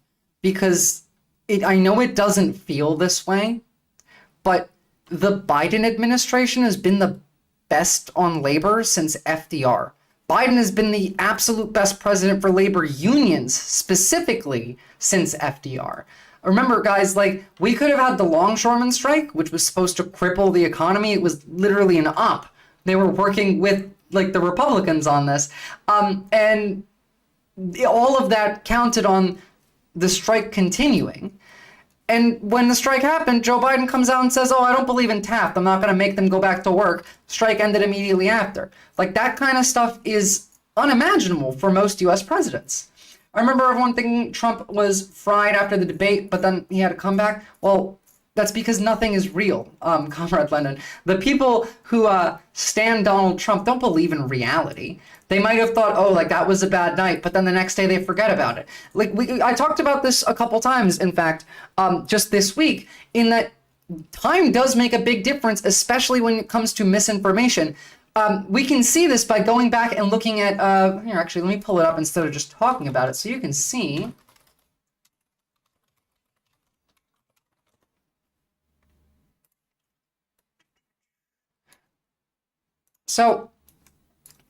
because I know it doesn't feel this way, but the Biden administration has been the best on labor since FDR. Biden has been the absolute best president for labor unions, specifically since FDR. Remember, guys, we could have had the longshoreman strike, which was supposed to cripple the economy. It was literally an op. They were working with the Republicans on this. And all of that counted on the strike continuing. And when the strike happened, Joe Biden comes out and says, oh, I don't believe in Taft. I'm not going to make them go back to work. Strike ended immediately after. That kind of stuff is unimaginable for most U.S. presidents. I remember everyone thinking Trump was fried after the debate, but then he had a comeback. Well, that's because nothing is real, Comrade Lennon. The people who stand Donald Trump don't believe in reality. They might have thought, oh, that was a bad night, but then the next day they forget about it. I talked about this a couple times, in fact, just this week, in that time does make a big difference, especially when it comes to misinformation. We can see this by going back and looking at, here, actually, let me pull it up instead of just talking about it so you can see. So,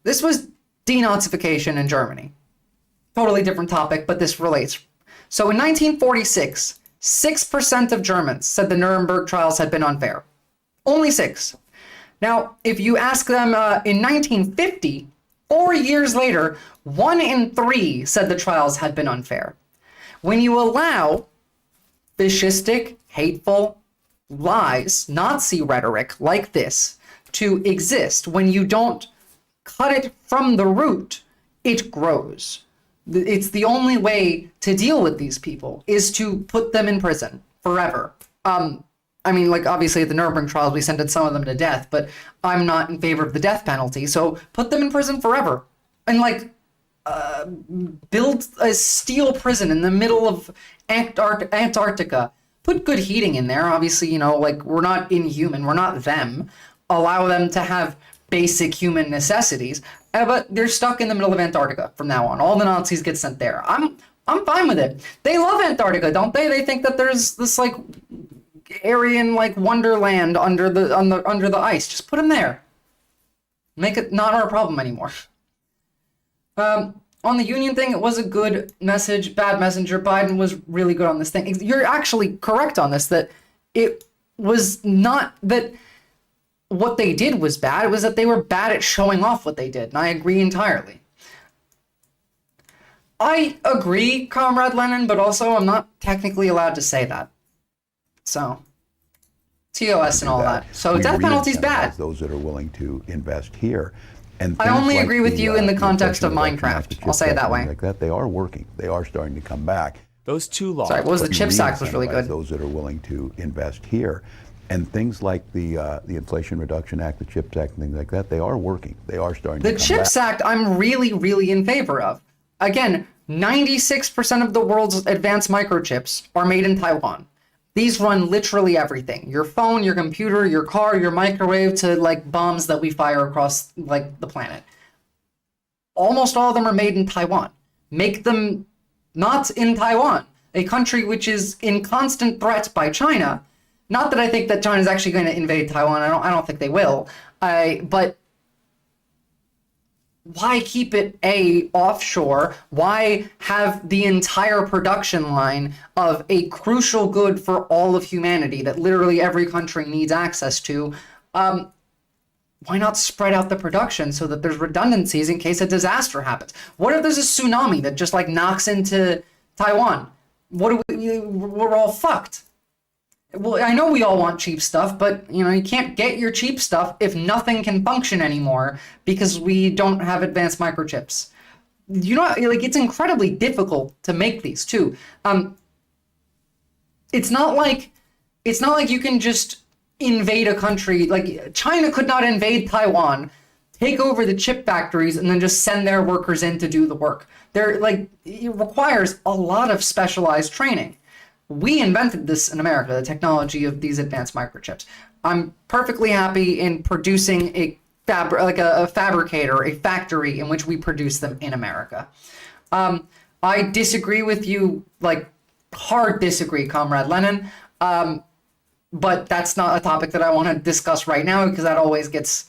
this was denazification in Germany. Totally different topic, but this relates. So in 1946, 6% of Germans said the Nuremberg trials had been unfair. Only 6. Now, if you ask them in 1950, 4 years later, 1 in 3 said the trials had been unfair. When you allow fascistic, hateful lies, Nazi rhetoric like this to exist, when you don't cut it from the root, it grows. It's the only way to deal with these people is to put them in prison forever. I mean, like, obviously at the Nuremberg trials, we sentenced some of them to death, but I'm not in favor of the death penalty. So put them in prison forever. And, like, build a steel prison in the middle of Antarctica. Put good heating in there. Obviously, you know, like, we're not inhuman. We're not them. Allow them to have basic human necessities. But they're stuck in the middle of Antarctica from now on. All the Nazis get sent there. I'm fine with it. They love Antarctica, don't they? They think that there's this, like, Aryan, like, wonderland under the ice. Just put them there. Make it not our problem anymore. On the union thing, it was a good message, bad messenger. Biden was really good on this thing. You're actually correct on this, that it was not that what they did was bad. It was that they were bad at showing off what they did, and I agree entirely. I agree, Comrade Lenin, but also I'm not technically allowed to say that. So, TOS and all that. So death penalty's bad. Those that are willing to invest here. And I only agree with you in the context of Minecraft. I'll say it that way. Like that, they are working. They are starting to come back. Those two laws. Sorry, what was the CHIPS Act was really good. Those that are willing to invest here. And things like the Inflation Reduction Act, the CHIPS Act, and things like that, they are working. They are starting to come back. The CHIPS Act, I'm really, really in favor of. Again, 96% of the world's advanced microchips are made in Taiwan. These run literally everything. Your phone, your computer, your car, your microwave, to, like, bombs that we fire across, like, the planet. Almost all of them are made in Taiwan. Make them not in Taiwan, a country which is in constant threat by China. Not that I think that China is actually going to invade Taiwan. I don't think they will. But why keep it offshore? Why have the entire production line of a crucial good for all of humanity that literally every country needs access to? Why not spread out the production so that there's redundancies in case a disaster happens? What if there's a tsunami that just, like, knocks into Taiwan? We're all fucked. Well, I know we all want cheap stuff, but, you know, you can't get your cheap stuff if nothing can function anymore because we don't have advanced microchips. You know, like, it's incredibly difficult to make these too. It's not like you can just invade a country. Like, China could not invade Taiwan, take over the chip factories, and then just send their workers in to do the work. It requires a lot of specialized training. We invented this in America, the technology of these advanced microchips. I'm perfectly happy in producing a fabricator, a factory in which we produce them in America. I disagree with you, like, hard disagree, Comrade Lenin, but that's not a topic that I want to discuss right now because that always gets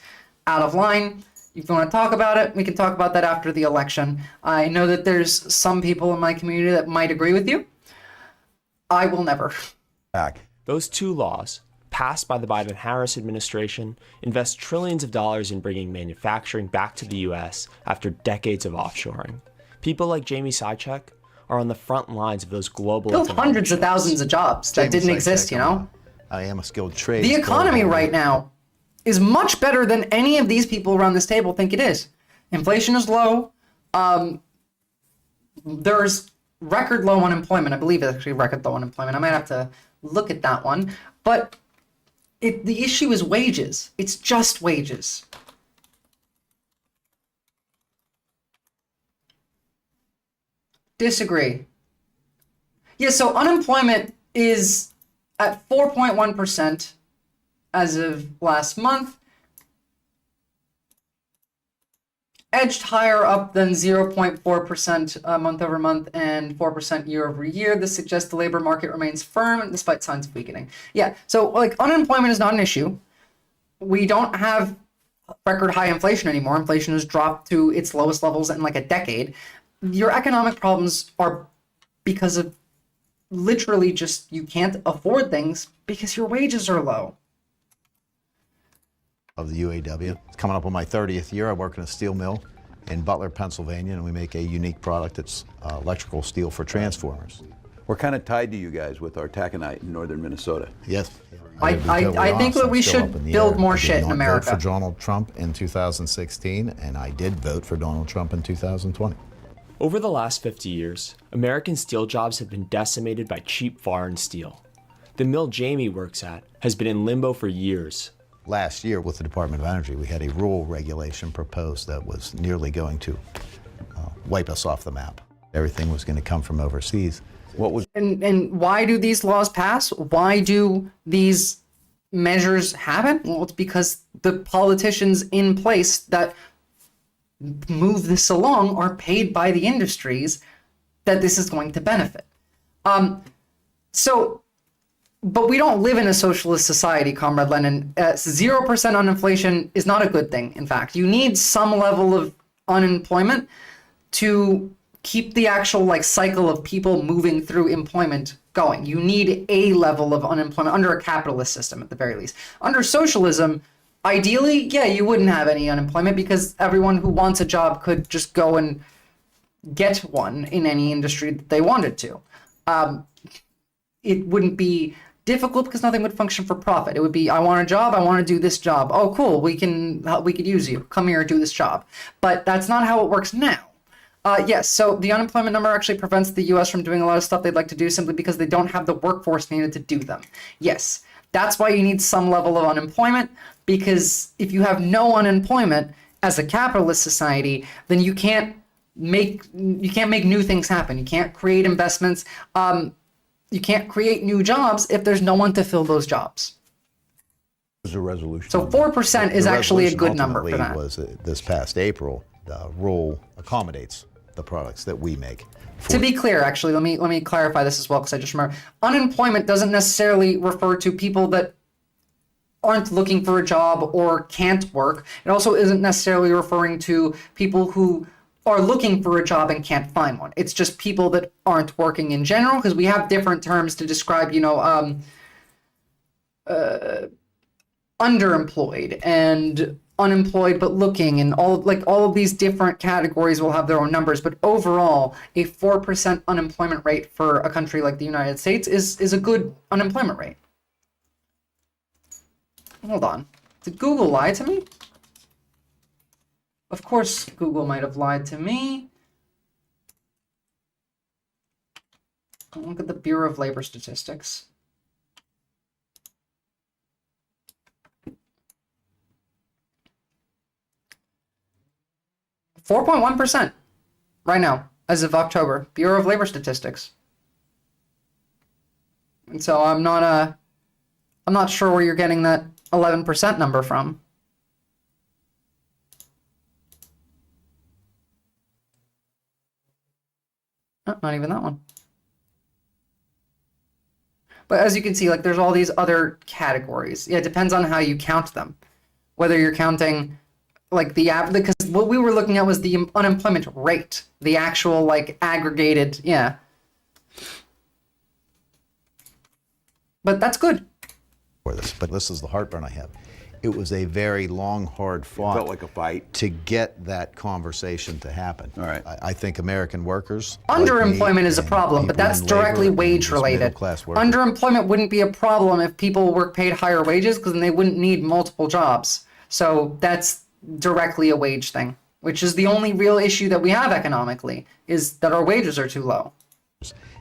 out of line. If you want to talk about it, we can talk about that after the election. I know that there's some people in my community that might agree with you. I will never. Those two laws, passed by the Biden-Harris administration, invest trillions of dollars in bringing manufacturing back to the U.S. after decades of offshoring. People like Jamie Sychek are on the front lines of those global... Built hundreds of thousands of jobs that didn't exist, you know? I am a skilled trade. The economy right now is much better than any of these people around this table think it is. Inflation is low. There's record low unemployment. I believe it's actually record low unemployment. I might have to look at that one. But the issue is wages. It's just wages. Disagree. Yeah, so unemployment is at 4.1% as of last month. Edged higher up than 0.4% month over month and 4% year over year. This suggests the labor market remains firm despite signs of weakening. Yeah, so, like, unemployment is not an issue. We don't have record high inflation anymore. Inflation has dropped to its lowest levels in like a decade. Your economic problems are because of literally just you can't afford things because your wages are low. Of the UAW. It's coming up on my 30th year. I work in a steel mill in Butler, Pennsylvania, and we make a unique product that's electrical steel for transformers. We're kind of tied to you guys with our taconite in northern Minnesota. Yes. I think that we should build more shit in America. I did not vote for Donald Trump in 2016, and I did vote for Donald Trump in 2020. Over the last 50 years, American steel jobs have been decimated by cheap foreign steel. The mill Jamie works at has been in limbo for years. Last year with the Department of Energy, we had a rule regulation proposed that was nearly going to wipe us off the map. Everything was going to come from overseas. What was and why do these laws pass? Why do these measures happen? Well, it's because the politicians in place that move this along are paid by the industries that this is going to benefit. But we don't live in a socialist society, Comrade Lenin. 0% uninflation is not a good thing, in fact. You need some level of unemployment to keep the actual cycle of people moving through employment going. You need a level of unemployment under a capitalist system at the very least. Under socialism, ideally, yeah, you wouldn't have any unemployment because everyone who wants a job could just go and get one in any industry that they wanted to. It wouldn't be difficult because nothing would function for profit. It would be, I want a job, I want to do this job. Oh, cool, we could use you. Come here and do this job. But that's not how it works now. Yes, so the unemployment number actually prevents the U.S. from doing a lot of stuff they'd like to do simply because they don't have the workforce needed to do them. Yes, that's why you need some level of unemployment, because if you have no unemployment as a capitalist society, then you can't make new things happen. You can't create investments. You can't create new jobs if there's no one to fill those jobs. Was a resolution. So 4% is actually a good number for that. Was this past April, the rule accommodates the products that we make. To be clear, actually, let me clarify this as well, because I just remember unemployment doesn't necessarily refer to people that aren't looking for a job or can't work. It also isn't necessarily referring to people who are looking for a job and can't find one. It's just people that aren't working in general, because we have different terms to describe, underemployed and unemployed but looking, and all of these different categories will have their own numbers. But overall, a 4% unemployment rate for a country like the United States is a good unemployment rate. Hold on. Did Google lie to me? Of course, Google might have lied to me. Look at the Bureau of Labor Statistics. .1% right now, as of October, Bureau of Labor Statistics. And so I'm not sure where you're getting that 11% number from. Oh, not even that one. But as you can see, there's all these other categories. Yeah, it depends on how you count them. Whether you're counting because what we were looking at was the unemployment rate, the actual aggregated, yeah. But that's good. But this is the heartburn I have. It was a very long, hard fought. It felt like a fight to get that conversation to happen. All right. I think American workers. Underemployment is a problem, but that's directly wage related. Underemployment wouldn't be a problem if people were paid higher wages, because then they wouldn't need multiple jobs. So that's directly a wage thing, which is the only real issue that we have economically, is that our wages are too low.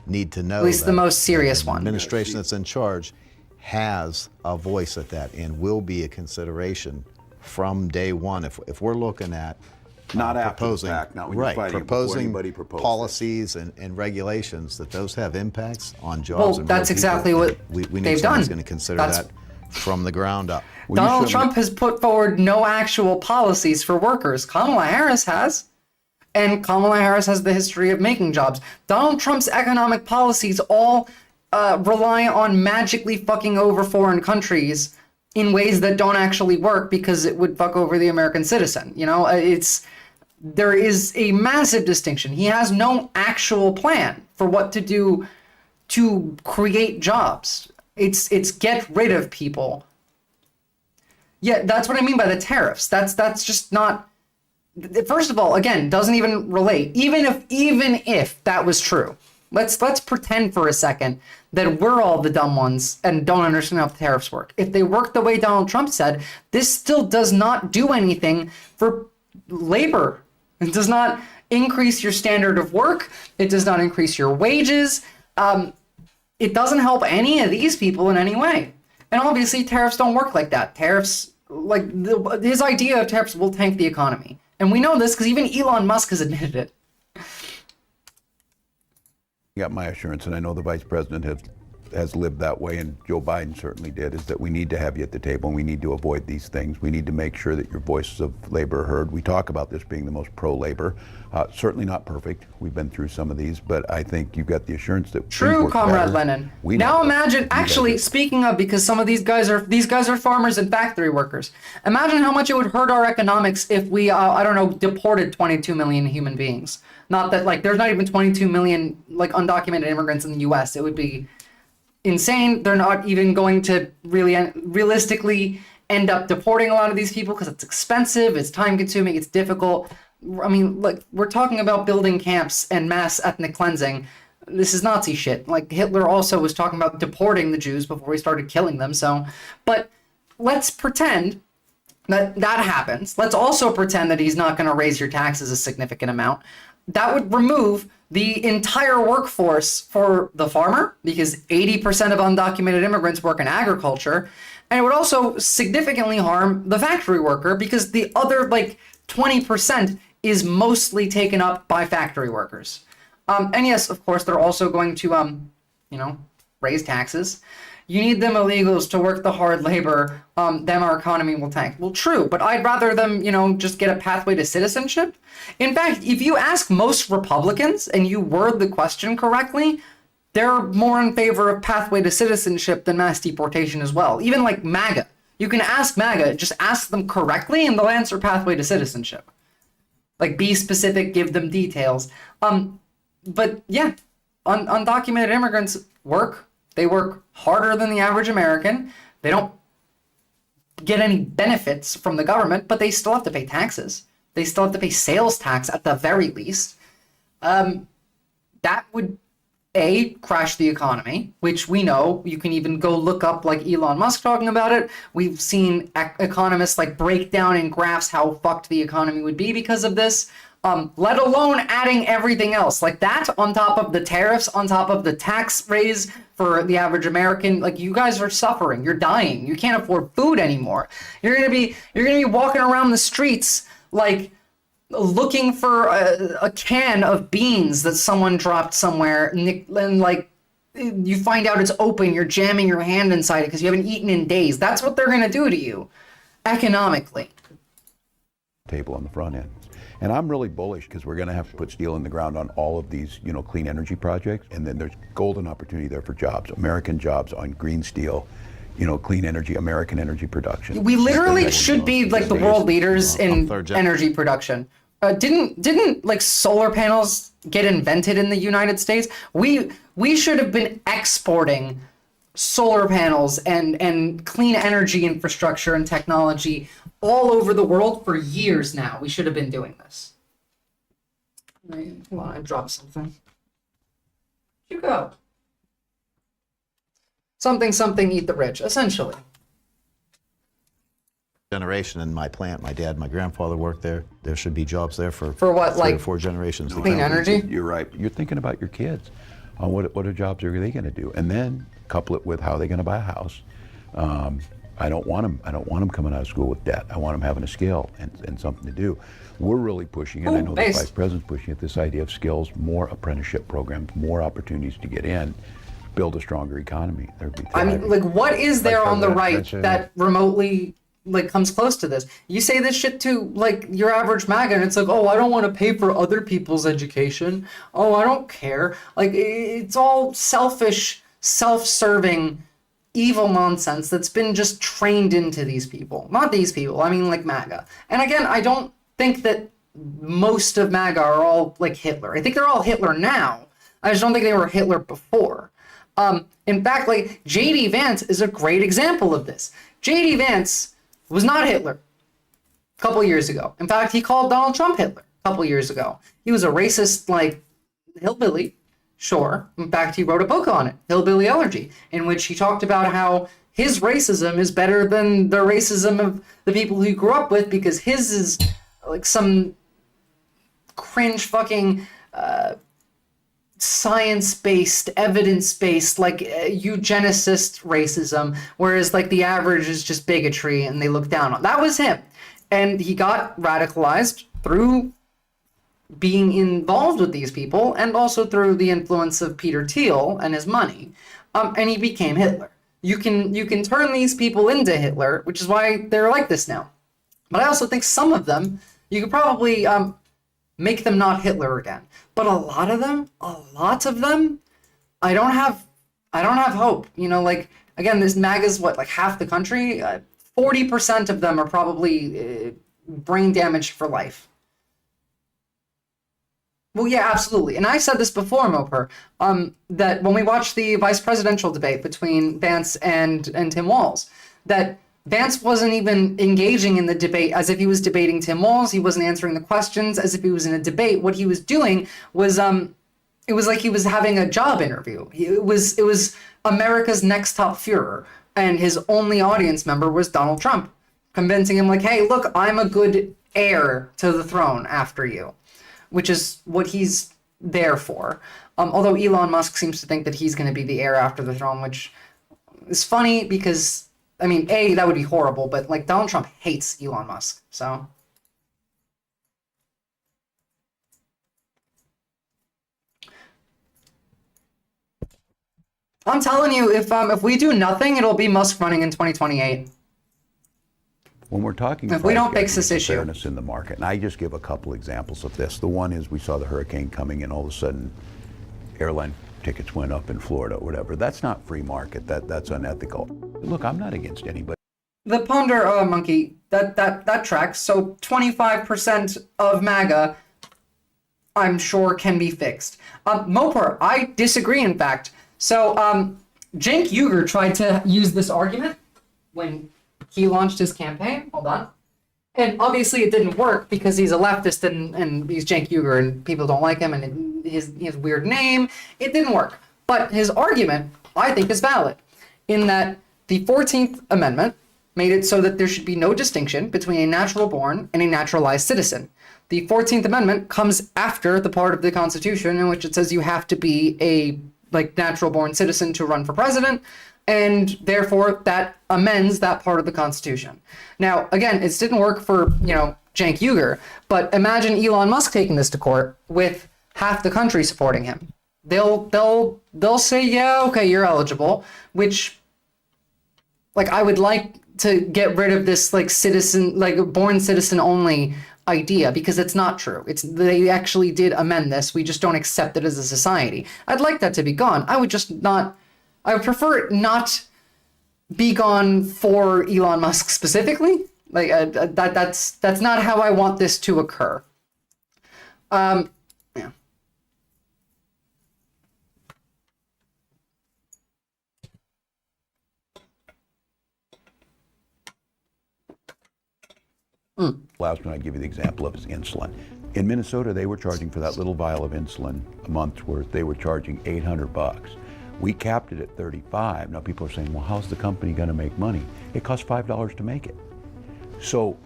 Need to know at least the most serious one. Administration that's in charge has a voice at that and will be a consideration from day one. If we're looking at not proposing, after the fact, not when you're fighting, proposing policies and regulations, that those have impacts on jobs. Well, that's exactly what we need they've someone done. who's going to consider that from the ground up. Donald Trump has put forward no actual policies for workers. Kamala Harris has. And Kamala Harris has the history of making jobs. Donald Trump's economic policies all rely on magically fucking over foreign countries in ways that don't actually work, because it would fuck over the American citizen. There is a massive distinction. He has no actual plan for what to do to create jobs. It's get rid of people. Yeah, that's what I mean by the tariffs. That's just not. First of all, again, doesn't even relate. Even if that was true, let's pretend for a second that we're all the dumb ones and don't understand how the tariffs work. If they work the way Donald Trump said, this still does not do anything for labor. It does not increase your standard of work. It does not increase your wages. It doesn't help any of these people in any way. And obviously tariffs don't work like that. Tariffs, his idea of tariffs will tank the economy. And we know this because even Elon Musk has admitted it. Got my assurance, and I know the vice president has lived that way, and Joe Biden certainly did, is that we need to have you at the table, and we need to avoid these things. We need to make sure that your voices of labor are heard. We talk about this being the most pro-labor. Certainly not perfect. We've been through some of these, but I think you've got the assurance that true, Comrade Lenin. Now imagine, actually, speaking of, because some of these guys are farmers and factory workers. Imagine how much it would hurt our economics if we, I don't know, deported 22 million human beings. Not that, like, there's not even 22 million, like, undocumented immigrants in the U.S. It would be insane. They're not even going to realistically end up deporting a lot of these people because it's expensive, it's time-consuming, it's difficult. I mean, like, we're talking about building camps and mass ethnic cleansing. This is Nazi shit. Like, Hitler also was talking about deporting the Jews before he started killing them. So, but let's pretend that happens. Let's also pretend that he's not going to raise your taxes a significant amount. That would remove the entire workforce for the farmer, because 80% of undocumented immigrants work in agriculture. And it would also significantly harm the factory worker, because the other, 20% is mostly taken up by factory workers. And yes, of course, they're also going to, raise taxes. You need them illegals to work the hard labor, then our economy will tank. Well, true, but I'd rather them, just get a pathway to citizenship. In fact, if you ask most Republicans and you word the question correctly, they're more in favor of pathway to citizenship than mass deportation as well. Even like MAGA. You can ask MAGA, just ask them correctly and they'll answer pathway to citizenship. Like, be specific, give them details. But yeah, undocumented immigrants work. They work harder than the average American. They don't get any benefits from the government, but they still have to pay taxes. They still have to pay sales tax at the very least. That would, crash the economy, which we know. You can even go look up, like, Elon Musk talking about it. We've seen economists, break down in graphs how fucked the economy would be because of this. Let alone adding everything else like that on top of the tariffs, on top of the tax raise for the average American. Like, you guys are suffering. You're dying. You can't afford food anymore. You're gonna be walking around the streets looking for a can of beans that someone dropped somewhere, and you find out it's open. You're jamming your hand inside it because you haven't eaten in days. That's what they're gonna do to you, economically. Table on the front end. And I'm really bullish because we're going to have to put steel in the ground on all of these, clean energy projects. And then there's golden opportunity there for jobs, American jobs on green steel, clean energy, American energy production. We literally should be the world leaders in energy production. Didn't solar panels get invented in the United States? We should have been exporting solar panels and clean energy infrastructure and technology all over the world for years now. We should have been doing this. Hold on, I dropped something. You go. Something, eat the rich, essentially. Generation in my plant, my dad, my grandfather worked there. There should be jobs there for what, 3 or 4 generations. Clean energy? You're right. You're thinking about your kids. What are jobs are they going to do? And then couple it with how they're going to buy a house. I don't want them coming out of school with debt. I want them having a skill and something to do. We're really pushing, and I know the vice president's pushing at this idea of skills, more apprenticeship programs, more opportunities to get in, build a stronger economy. I mean, what is there on the right that remotely comes close to this? You say this shit to your average MAGA, and it's oh, I don't want to pay for other people's education. Oh, I don't care. It's all selfish, self-serving, evil nonsense that's been just trained into these people. Not these people, I mean MAGA. And again, I don't think that most of MAGA are all Hitler. I think they're all Hitler now. I just don't think they were Hitler before. In fact, J.D. Vance is a great example of this. J.D. Vance was not Hitler a couple years ago. In fact, he called Donald Trump Hitler a couple years ago. He was a racist, hillbilly. Sure. In fact, he wrote a book on it, Hillbilly Elegy, in which he talked about how his racism is better than the racism of the people he grew up with, because his is some cringe fucking science-based, evidence-based, like eugenicist racism, whereas like the average is just bigotry and they look down on. That was him. And he got radicalized through being involved with these people and also through the influence of Peter Thiel and his money. And he became Hitler. You can turn these people into Hitler, which is why they're like this now. But I also think some of them, you could probably make them not Hitler again. But a lot of them, I don't have hope. You know, like, again, this MAGA's what, like half the country? 40% of them are probably brain damaged for life. Well, yeah, absolutely. And I said this before, Moper, that when we watched the vice presidential debate between Vance and Tim Walz, that Vance wasn't even engaging in the debate as if he was debating Tim Walz. He wasn't answering the questions as if he was in a debate. What he was doing was, it was like he was having a job interview. It was America's next top Führer, and his only audience member was Donald Trump, convincing him like, hey, look, I'm a good heir to the throne after you, which is what he's there for. Although Elon Musk seems to think that he's going to be the heir after the throne, which is funny because, I mean, A, that would be horrible, but like Donald Trump hates Elon Musk, so. I'm telling you, if we do nothing, it'll be Musk running in 2028. When we're talking if we don't fix this issue, fairness in the market, and I just give a couple examples of this. The one is we saw the hurricane coming, and all of a sudden, airline tickets went up in Florida, or whatever. That's not free market. That's unethical. Look, I'm not against anybody. The Ponder monkey that tracks. So 25% of MAGA, I'm sure, can be fixed. Moper, I disagree. In fact, so Cenk Uygur tried to use this argument when he launched his campaign. Hold on. And obviously it didn't work because he's a leftist and he's Cenk Uygur and people don't like him and his weird name. It didn't work. But his argument, I think, is valid in that the 14th Amendment made it so that there should be no distinction between a natural born and a naturalized citizen. The 14th Amendment comes after the part of the Constitution in which it says you have to be a natural born citizen to run for president. And therefore, that amends that part of the Constitution. Now, again, it didn't work for, Cenk Uygur, but imagine Elon Musk taking this to court with half the country supporting him. They'll say, yeah, okay, you're eligible, which, I would like to get rid of this, born citizen only idea, because it's not true. They actually did amend this. We just don't accept it as a society. I'd like that to be gone. I would prefer it not be gone for Elon Musk specifically. That's not how I want this to occur. Yeah. Last one, I give you the example of is insulin. In Minnesota, they were charging for that little vial of insulin a month's worth. They were charging $800. We capped it at $35. Now people are saying, well, how's the company going to make money? It costs $5 to make it. So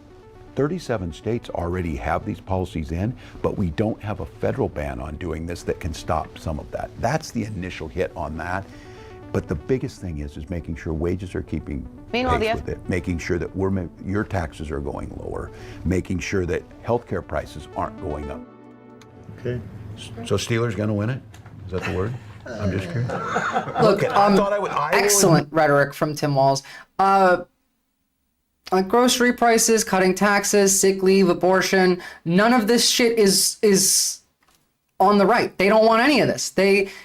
37 states already have these policies in, but we don't have a federal ban on doing this that can stop some of that. That's the initial hit on that. But the biggest thing is making sure wages are keeping pace with it, making sure that your taxes are going lower, making sure that healthcare prices aren't going up. Okay. So Steelers going to win it? Is that the word? I'm just curious. Look, excellent rhetoric from Tim Walz. Grocery prices, cutting taxes, sick leave, abortion, none of this shit is on the right. They don't want any of this.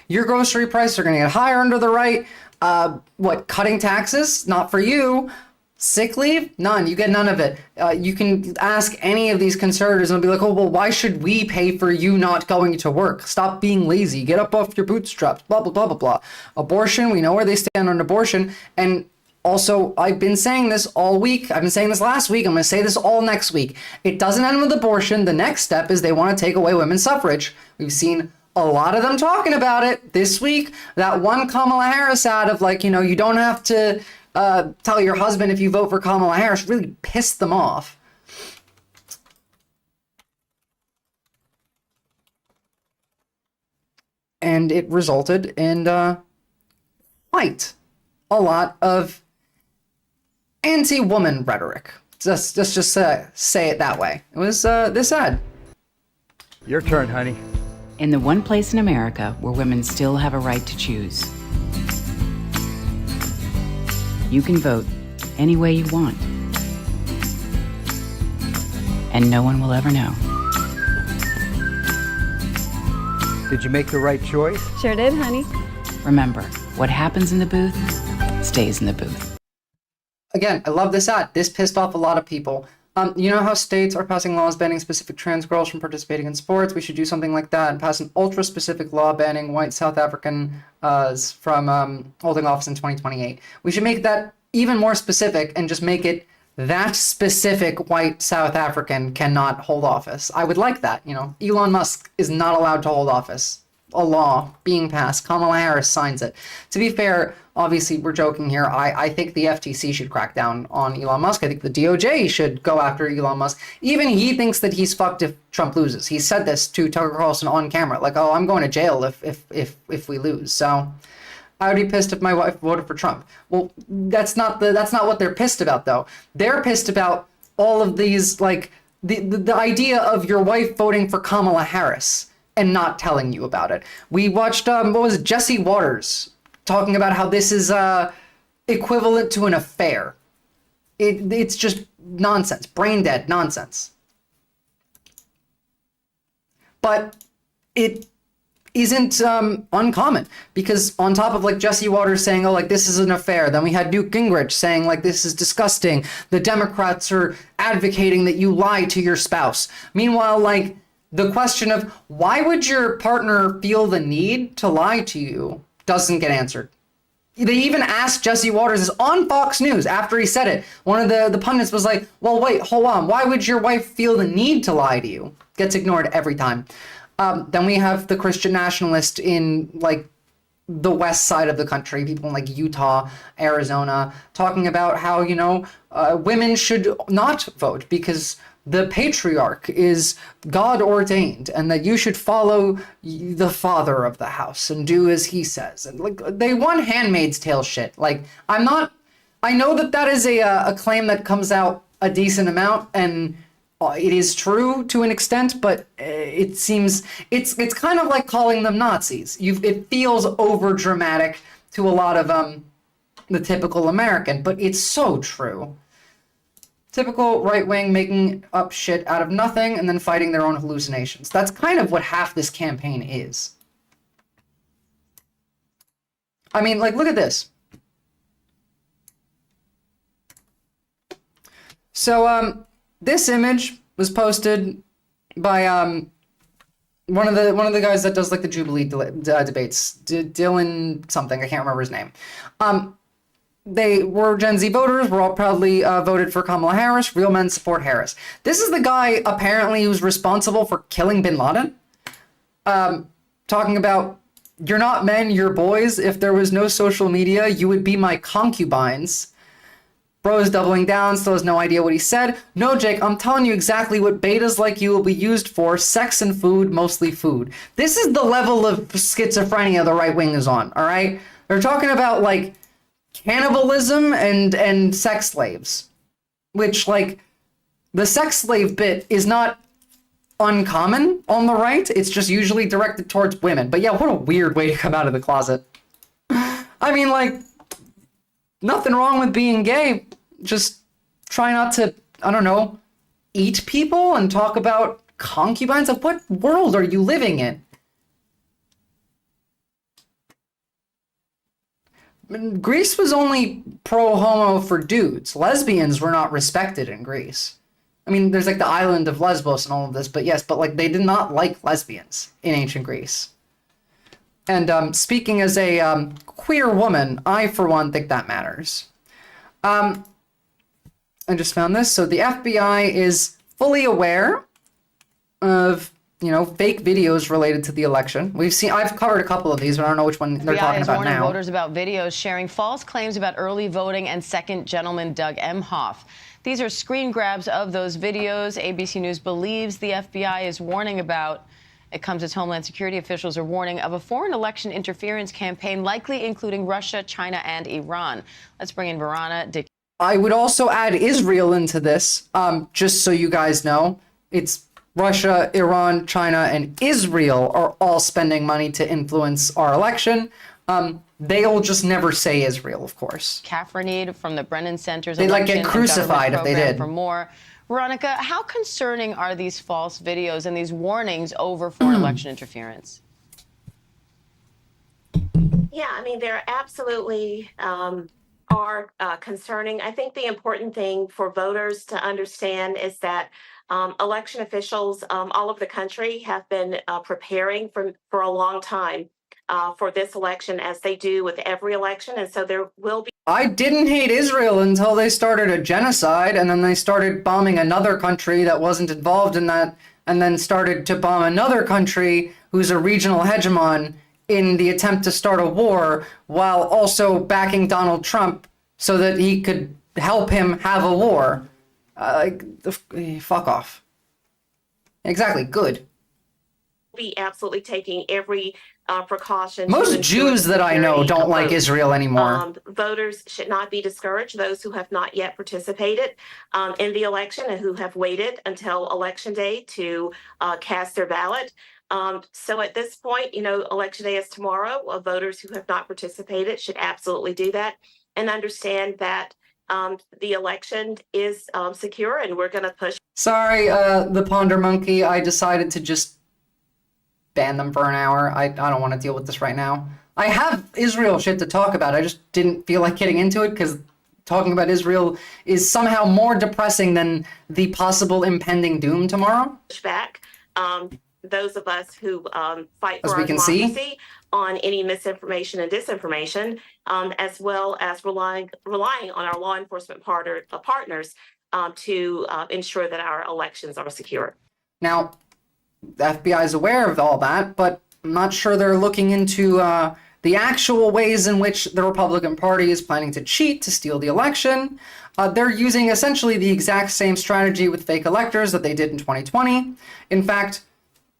Your grocery prices are going to get higher under the right. Cutting taxes? Not for you. Sick leave? None. You get none of it. You can ask any of these conservatives and they'll be like, oh, well, why should we pay for you not going to work? Stop being lazy. Get up off your bootstraps. Blah, blah, blah, blah, blah. Abortion, we know where they stand on abortion. And also, I've been saying this all week. I've been saying this last week. I'm going to say this all next week. It doesn't end with abortion. The next step is they want to take away women's suffrage. We've seen a lot of them talking about it this week. That one Kamala Harris ad of you don't have to tell your husband if you vote for Kamala Harris really pissed them off. and it resulted in quite a lot of anti-woman rhetoric. Let's just say it that way. It was this ad. Your turn, honey. In the one place in America where women still have a right to choose, you can vote any way you want. And no one will ever know. Did you make the right choice? Sure did, honey. Remember, what happens in the booth stays in the booth. Again, I love this ad. This pissed off a lot of people. You know how states are passing laws banning specific trans girls from participating in sports? We should do something like that and pass an ultra-specific law banning white South Africans from holding office in 2028. We should make that even more specific and just make it that specific white South African cannot hold office. I would like that, you know. Elon Musk is not allowed to hold office. A law being passed. Kamala Harris signs it. To be fair, obviously we're joking here. I think the FTC should crack down on Elon Musk. I think the DOJ should go after Elon Musk. Even he thinks that he's fucked if Trump loses. He said this to Tucker Carlson on camera, like, "Oh, I'm going to jail if we lose." So I would be pissed if my wife voted for Trump. Well, that's not what they're pissed about, though. They're pissed about all of these, like the idea of your wife voting for Kamala Harris and not telling you about it. We watched what was it, Jesse Waters talking about how this is equivalent to an affair. It's just nonsense, brain dead nonsense. But it isn't uncommon, because on top of like Jesse Waters saying, oh, like this is an affair, then we had Newt Gingrich saying like this is disgusting. The Democrats are advocating that you lie to your spouse. Meanwhile, like the question of why would your partner feel the need to lie to you doesn't get answered. They even asked Jesse Waters this on Fox News after he said it. One of the pundits was like, well, wait, hold on. Why would your wife feel the need to lie to you? Gets ignored every time. Then we have the Christian nationalist in like the west side of the country, people in like Utah, Arizona, talking about how, you know, women should not vote because the patriarch is God ordained and that you should follow the father of the house and do as he says. And like they want Handmaid's Tale shit. Like I know that is a claim that comes out a decent amount and it is true to an extent, but it seems it's kind of like calling them Nazis. It feels over dramatic to a lot of the typical American, but it's so true. Typical right wing making up shit out of nothing and then fighting their own hallucinations. That's kind of what half this campaign is. I mean, like, look at this. So, this image was posted by one of the guys that does like the Jubilee debates, Dylan something, I can't remember his name. They were Gen Z voters. We're all proudly voted for Kamala Harris. Real men support Harris. This is the guy apparently who's responsible for killing bin Laden. Talking about, you're not men, you're boys. If there was no social media, you would be my concubines. Bro is doubling down, still has no idea what he said. No, Jake, I'm telling you exactly what betas like you will be used for. Sex and food, mostly food. This is the level of schizophrenia the right wing is on, all right? They're talking about, like, cannibalism and sex slaves, which, like, the sex slave bit is not uncommon on the right. It's just usually directed towards women. But yeah, what a weird way to come out of the closet. I mean, like, nothing wrong with being gay. Just try not to, I don't know, eat people and talk about concubines. Like, what world are you living in? Greece was only pro-homo for dudes. Lesbians were not respected in Greece. I mean, there's like the island of Lesbos and all of this, but yes, but like they did not like lesbians in ancient Greece. And speaking as a queer woman, I for one think that matters. I just found this. So the FBI is fully aware of, you know, fake videos related to the election. I've covered a couple of these, but I don't know which one they're talking about now. Voters about videos sharing false claims about early voting and second gentleman Doug Emhoff. These are screen grabs of those videos ABC News believes the FBI is warning about It comes as Homeland Security officials are warning of a foreign election interference campaign, likely including Russia, China, and Iran. Let's bring in Verana. I would also add Israel into this, just so you guys know. It's Russia, Iran, China, and Israel are all spending money to influence our election. They'll just never say Israel, of course. Kaffernede from the Brennan Center's They'd like get crucified if they did. For more. Veronica, how concerning are these false videos and these warnings over foreign election interference? Yeah, I mean, they're absolutely are concerning. I think the important thing for voters to understand is that election officials all over the country have been preparing for a long time for this election, as they do with every election. And so there will be. I didn't hate Israel until they started a genocide, and then they started bombing another country that wasn't involved in that, and then started to bomb another country who's a regional hegemon in the attempt to start a war, while also backing Donald Trump so that he could help him have a war. Fuck off. Exactly, good. Be absolutely taking every precaution. Most Jews that I know don't like Israel anymore. Voters should not be discouraged. Those who have not yet participated in the election and who have waited until election day to cast their ballot. So at this point, election day is tomorrow. Voters who have not participated should absolutely do that and understand that the election is secure, and we're going to push. Sorry, the Ponder Monkey. I decided to just ban them for an hour. I don't want to deal with this right now. I have Israel shit to talk about. I just didn't feel like getting into it because talking about Israel is somehow more depressing than the possible impending doom tomorrow. Back. Those of us who fight for As our we can democracy on any misinformation and disinformation, as well as relying on our law enforcement partners to ensure that our elections are secure. Now, the FBI is aware of all that, but I'm not sure they're looking into the actual ways in which the Republican Party is planning to cheat to steal the election. They're using essentially the exact same strategy with fake electors that they did in 2020. In fact,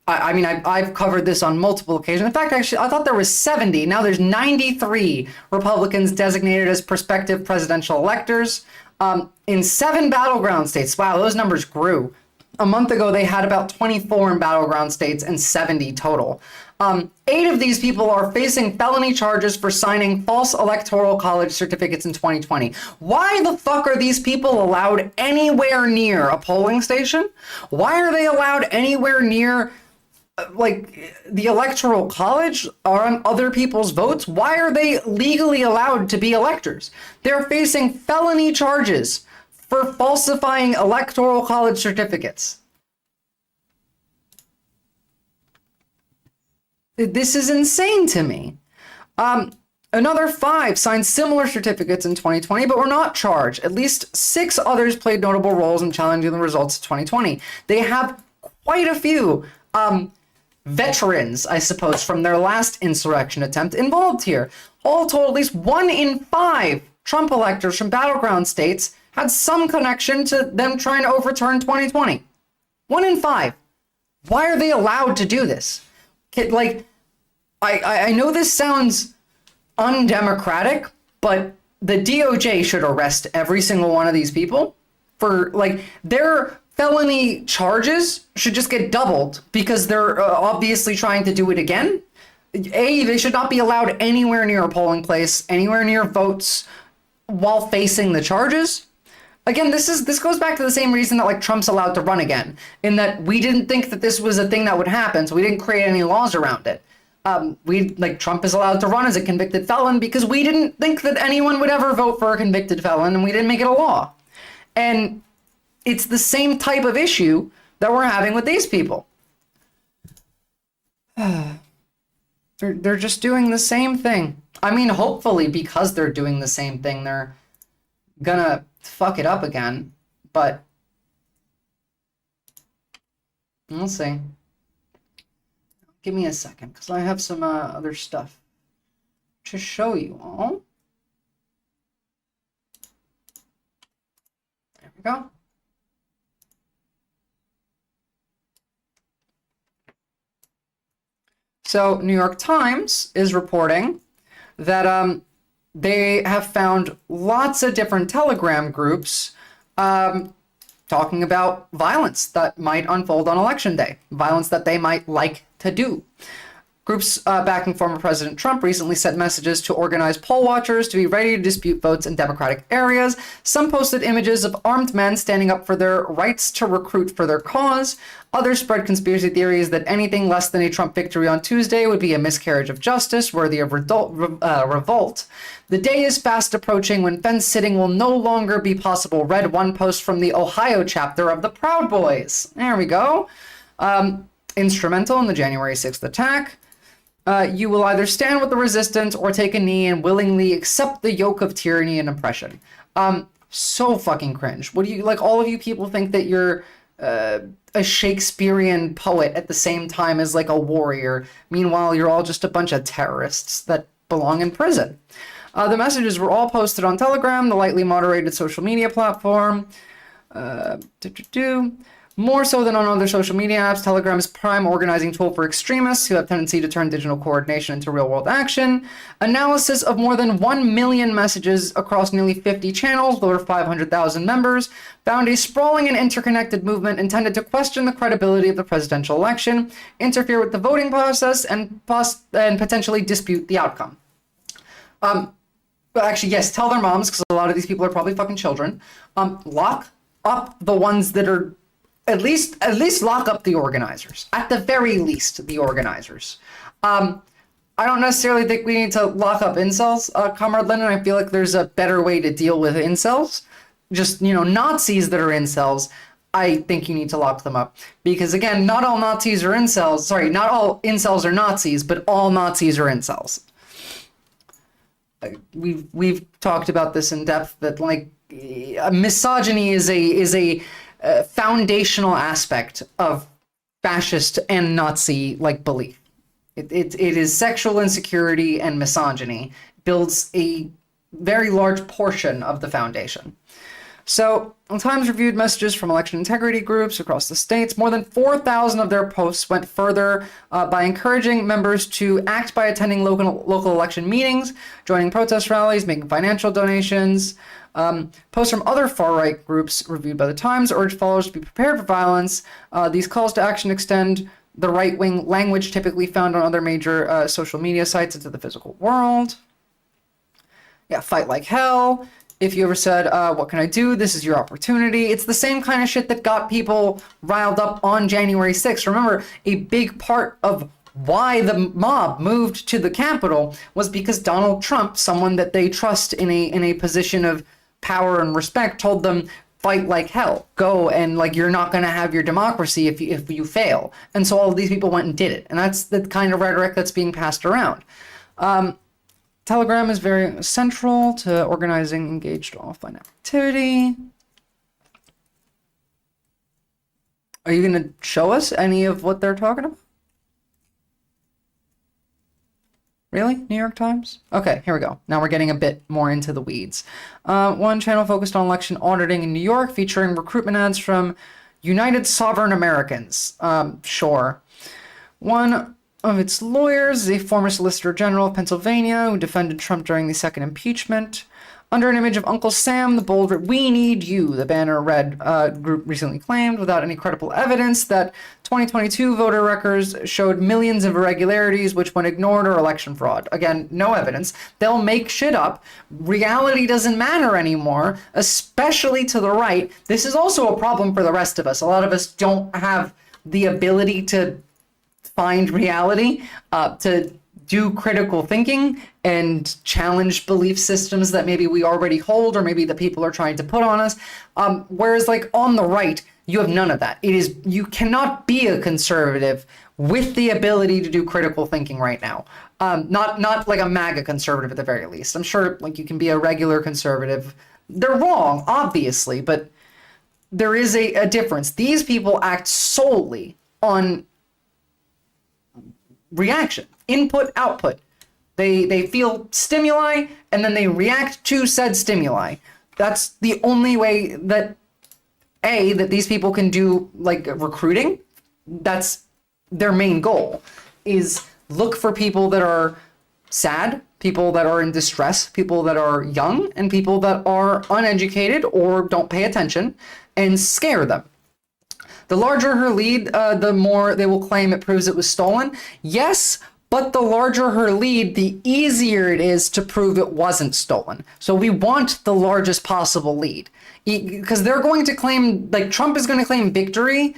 I've covered this on multiple occasions. In fact, actually, I thought there was 70. Now there's 93 Republicans designated as prospective presidential electors in 7 battleground states. Wow, those numbers grew. A month ago, they had about 24 in battleground states and 70 total. 8 of these people are facing felony charges for signing false electoral college certificates in 2020. Why the fuck are these people allowed anywhere near a polling station? Why are they allowed anywhere near the electoral college or on other people's votes? Why are they legally allowed to be electors? They're facing felony charges for falsifying electoral college certificates. This is insane to me. Another 5 signed similar certificates in 2020, but were not charged. At least 6 others played notable roles in challenging the results of 2020. They have quite a few veterans, I suppose, from their last insurrection attempt involved here. All told, at least 1 in 5 Trump electors from battleground states had some connection to them trying to overturn 2020. 1 in 5. Why are they allowed to do this? I know this sounds undemocratic, but the DOJ should arrest every single one of these people for their felony charges should just get doubled because they're obviously trying to do it again. They should not be allowed anywhere near a polling place, anywhere near votes while facing the charges. Again, this goes back to the same reason that Trump's allowed to run again, in that we didn't think that this was a thing that would happen, so we didn't create any laws around it. Trump is allowed to run as a convicted felon because we didn't think that anyone would ever vote for a convicted felon, and we didn't make it a law. And it's the same type of issue that we're having with these people. They're just doing the same thing. I mean, hopefully because they're doing the same thing, they're gonna fuck it up again, but we'll see. Give me a second, because I have some other stuff to show you all. There we go. So New York Times is reporting that they have found lots of different Telegram groups talking about violence that might unfold on election day, violence that they might like to do. Groups backing former President Trump recently sent messages to organized poll watchers to be ready to dispute votes in Democratic areas. Some posted images of armed men standing up for their rights to recruit for their cause. Others spread conspiracy theories that anything less than a Trump victory on Tuesday would be a miscarriage of justice worthy of revolt. The day is fast approaching when fence sitting will no longer be possible, read one post from the Ohio chapter of the Proud Boys. There we go. Instrumental in the January 6th attack. You will either stand with the resistance or take a knee and willingly accept the yoke of tyranny and oppression. So fucking cringe. What do you, like, all of you people think that you're a Shakespearean poet at the same time as like a warrior. Meanwhile, you're all just a bunch of terrorists that belong in prison. The messages were all posted on Telegram, the lightly moderated social media platform. More so than on other social media apps, Telegram is a prime organizing tool for extremists who have tendency to turn digital coordination into real-world action. Analysis of more than 1 million messages across nearly 50 channels, over 500,000 members, found a sprawling and interconnected movement intended to question the credibility of the presidential election, interfere with the voting process, and potentially dispute the outcome. But actually, yes, tell their moms, because a lot of these people are probably fucking children. Lock up the ones that are at least lock up the organizers. At the very least, the organizers. I don't necessarily think we need to lock up incels, Comrade Lennon. I feel like there's a better way to deal with incels. Just, Nazis that are incels, I think you need to lock them up. Because again, not all Nazis are incels. Sorry, not all incels are Nazis, but all Nazis are incels. We've talked about this in depth, that like misogyny is a foundational aspect of fascist and Nazi like belief. It is sexual insecurity, and misogyny builds a very large portion of the foundation. So, Times reviewed messages from election integrity groups across the states. More than 4,000 of their posts went further by encouraging members to act by attending local election meetings, joining protest rallies, making financial donations. Posts from other far-right groups reviewed by the Times urged followers to be prepared for violence. These calls to action extend the right-wing language typically found on other major social media sites into the physical world. Yeah, fight like hell. If you ever said, what can I do? This is your opportunity. It's the same kind of shit that got people riled up on January 6th. Remember, a big part of why the mob moved to the Capitol was because Donald Trump, someone that they trust in a position of power and respect, told them, fight like hell. Go, and like, you're not going to have your democracy if you fail. And so all of these people went and did it. And that's the kind of rhetoric that's being passed around. Telegram is very central to organizing engaged offline activity. Are you going to show us any of what they're talking about? Really? New York Times? Okay, here we go. Now we're getting a bit more into the weeds. One channel focused on election auditing in New York, featuring recruitment ads from United Sovereign Americans. Sure. One of its lawyers is a former Solicitor General of Pennsylvania who defended Trump during the second impeachment. Under an image of Uncle Sam, the bold "We Need You," the banner read, group recently claimed, without any credible evidence, that 2022 voter records showed millions of irregularities which, when ignored, are election fraud. Again, no evidence. They'll make shit up. Reality doesn't matter anymore, especially to the right. This is also a problem for the rest of us. A lot of us don't have the ability to find reality, to do critical thinking and challenge belief systems that maybe we already hold, or maybe that people are trying to put on us. Whereas like on the right, you have none of that. You cannot be a conservative with the ability to do critical thinking right now. Not like a MAGA conservative at the very least. I'm sure like you can be a regular conservative. They're wrong, obviously, but there is a difference. These people act solely on reaction, input, output. They feel stimuli and then they react to said stimuli. That's the only way that these people can do like recruiting. That's their main goal, is look for people that are sad, people that are in distress, people that are young, and people that are uneducated or don't pay attention, and scare them. The larger her lead, the more they will claim it proves it was stolen. Yes, but the larger her lead, the easier it is to prove it wasn't stolen. So we want the largest possible lead. Because they're going to claim, like Trump is going to claim victory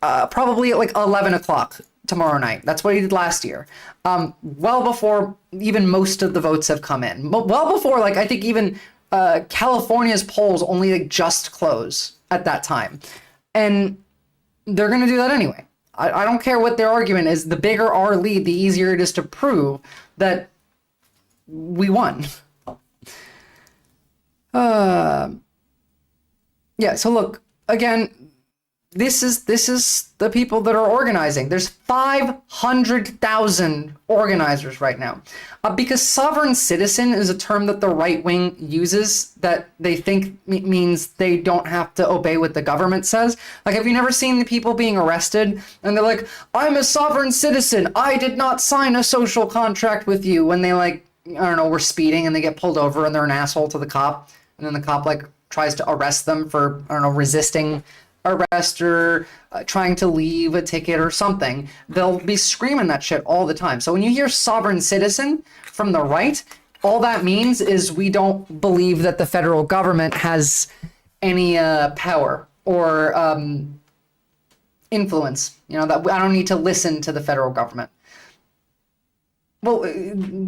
probably at like 11 o'clock tomorrow night. That's what he did last year. Well before even most of the votes have come in. Well before, like, I think even California's polls only like just close at that time. And they're going to do that anyway. I don't care what their argument is. The bigger our lead, the easier it is to prove that we won. Yeah, so look, again, this is the people that are organizing. There's 500,000 organizers right now. Because sovereign citizen is a term that the right wing uses that they think means they don't have to obey what the government says. Like, have you never seen the people being arrested and they're like, I'm a sovereign citizen, I did not sign a social contract with you, when they, like, I don't know, were speeding and they get pulled over and they're an asshole to the cop, and then the cop like tries to arrest them for, I don't know, resisting arrest or trying to leave a ticket or something. They'll be screaming that shit all the time. So when you hear sovereign citizen from the right, all that means is we don't believe that the federal government has any power or influence. You know, that I don't need to listen to the federal government. Well,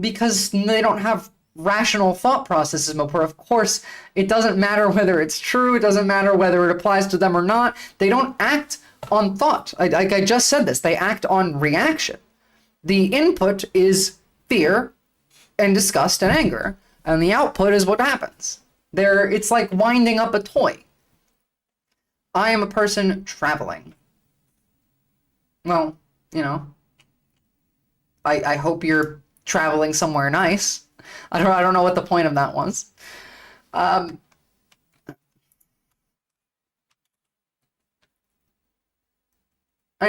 because they don't have rational thought processes, Mopur. Of course, it doesn't matter whether it's true. It doesn't matter whether it applies to them or not. They don't act on thought. I just said this. They act on reaction. The input is fear and disgust and anger, and the output is what happens. It's like winding up a toy. I am a person traveling. Well, you know, I hope you're traveling somewhere nice. I don't know what the point of that was. I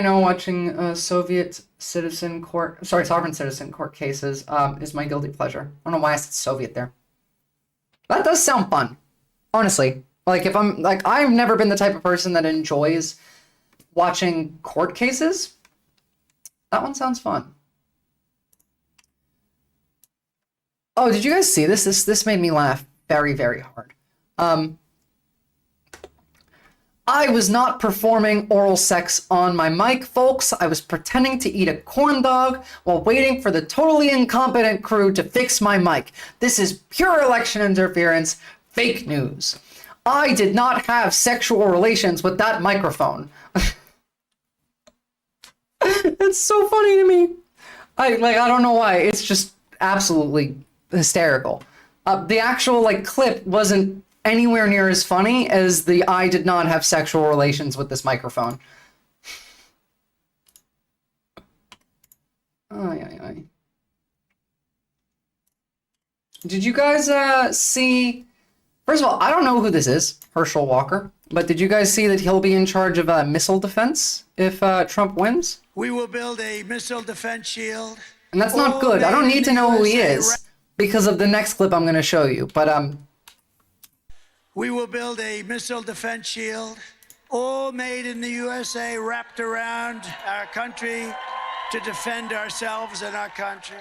know watching sovereign citizen court cases is my guilty pleasure. I don't know why I said Soviet there. That does sound fun, honestly. Like, if I'm like, I've never been the type of person that enjoys watching court cases. That one sounds fun. Oh, did you guys see this? This made me laugh very, very hard. I was not performing oral sex on my mic, folks. I was pretending to eat a corn dog while waiting for the totally incompetent crew to fix my mic. This is pure election interference, fake news. I did not have sexual relations with that microphone. It's so funny to me. I don't know why. It's just absolutely hysterical. The actual clip wasn't anywhere near as funny as the I did not have sexual relations with this microphone. Ay. Did you guys see? First of all, I don't know who this is, Herschel Walker, but did you guys see that he'll be in charge of missile defense if Trump wins? We will build a missile defense shield. And that's not good. I don't need to know who he is because of the next clip I'm going to show you. But we will build a missile defense shield, all made in the USA, wrapped around our country to defend ourselves and our country.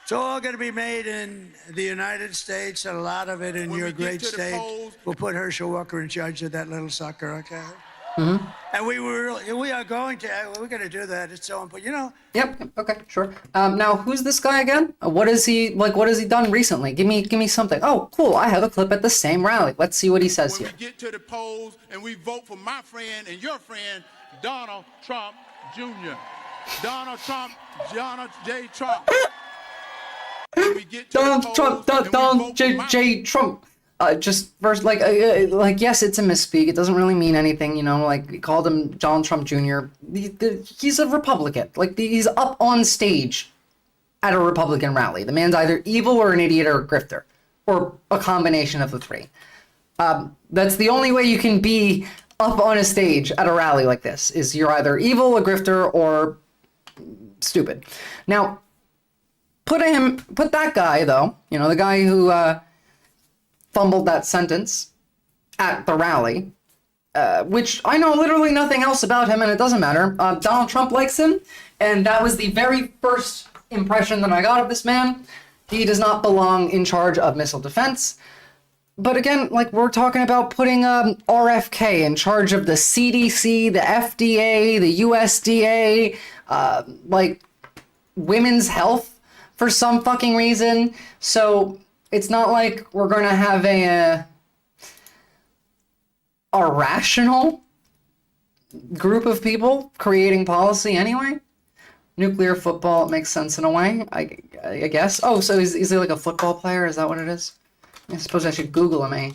It's all going to be made in the United States, and a lot of it in your great state. We'll put Herschel Walker in charge of that little sucker, okay? Mm-hmm. And we're going to do that. It's so important, you know. Yep. Okay. Sure. Now, who's this guy again? What has he done recently? Give me something. Oh, cool. I have a clip at the same rally. Let's see what he says here. When we get to the polls and we vote for my friend and your friend, Donald Trump Jr. Donald J. Trump. Donald J. Trump. Just first, yes, it's a misspeak. It doesn't really mean anything, you know. Like, he called him Donald Trump Jr. He's a Republican. He's up on stage at a Republican rally. The man's either evil or an idiot or a grifter, or a combination of the three. That's the only way you can be up on a stage at a rally like this. Is you're either evil, a grifter, or stupid. Now, put that guy, though, you know, the guy who fumbled that sentence at the rally, which I know literally nothing else about him, and it doesn't matter. Donald Trump likes him, and that was the very first impression that I got of this man. He does not belong in charge of missile defense. But again, like, we're talking about putting RFK in charge of the CDC, the FDA, the USDA, like, women's health for some fucking reason. So it's not like we're going to have a rational group of people creating policy anyway. Nuclear football, it makes sense in a way, I guess. Oh, so is he like a football player? Is that what it is? I suppose I should Google him,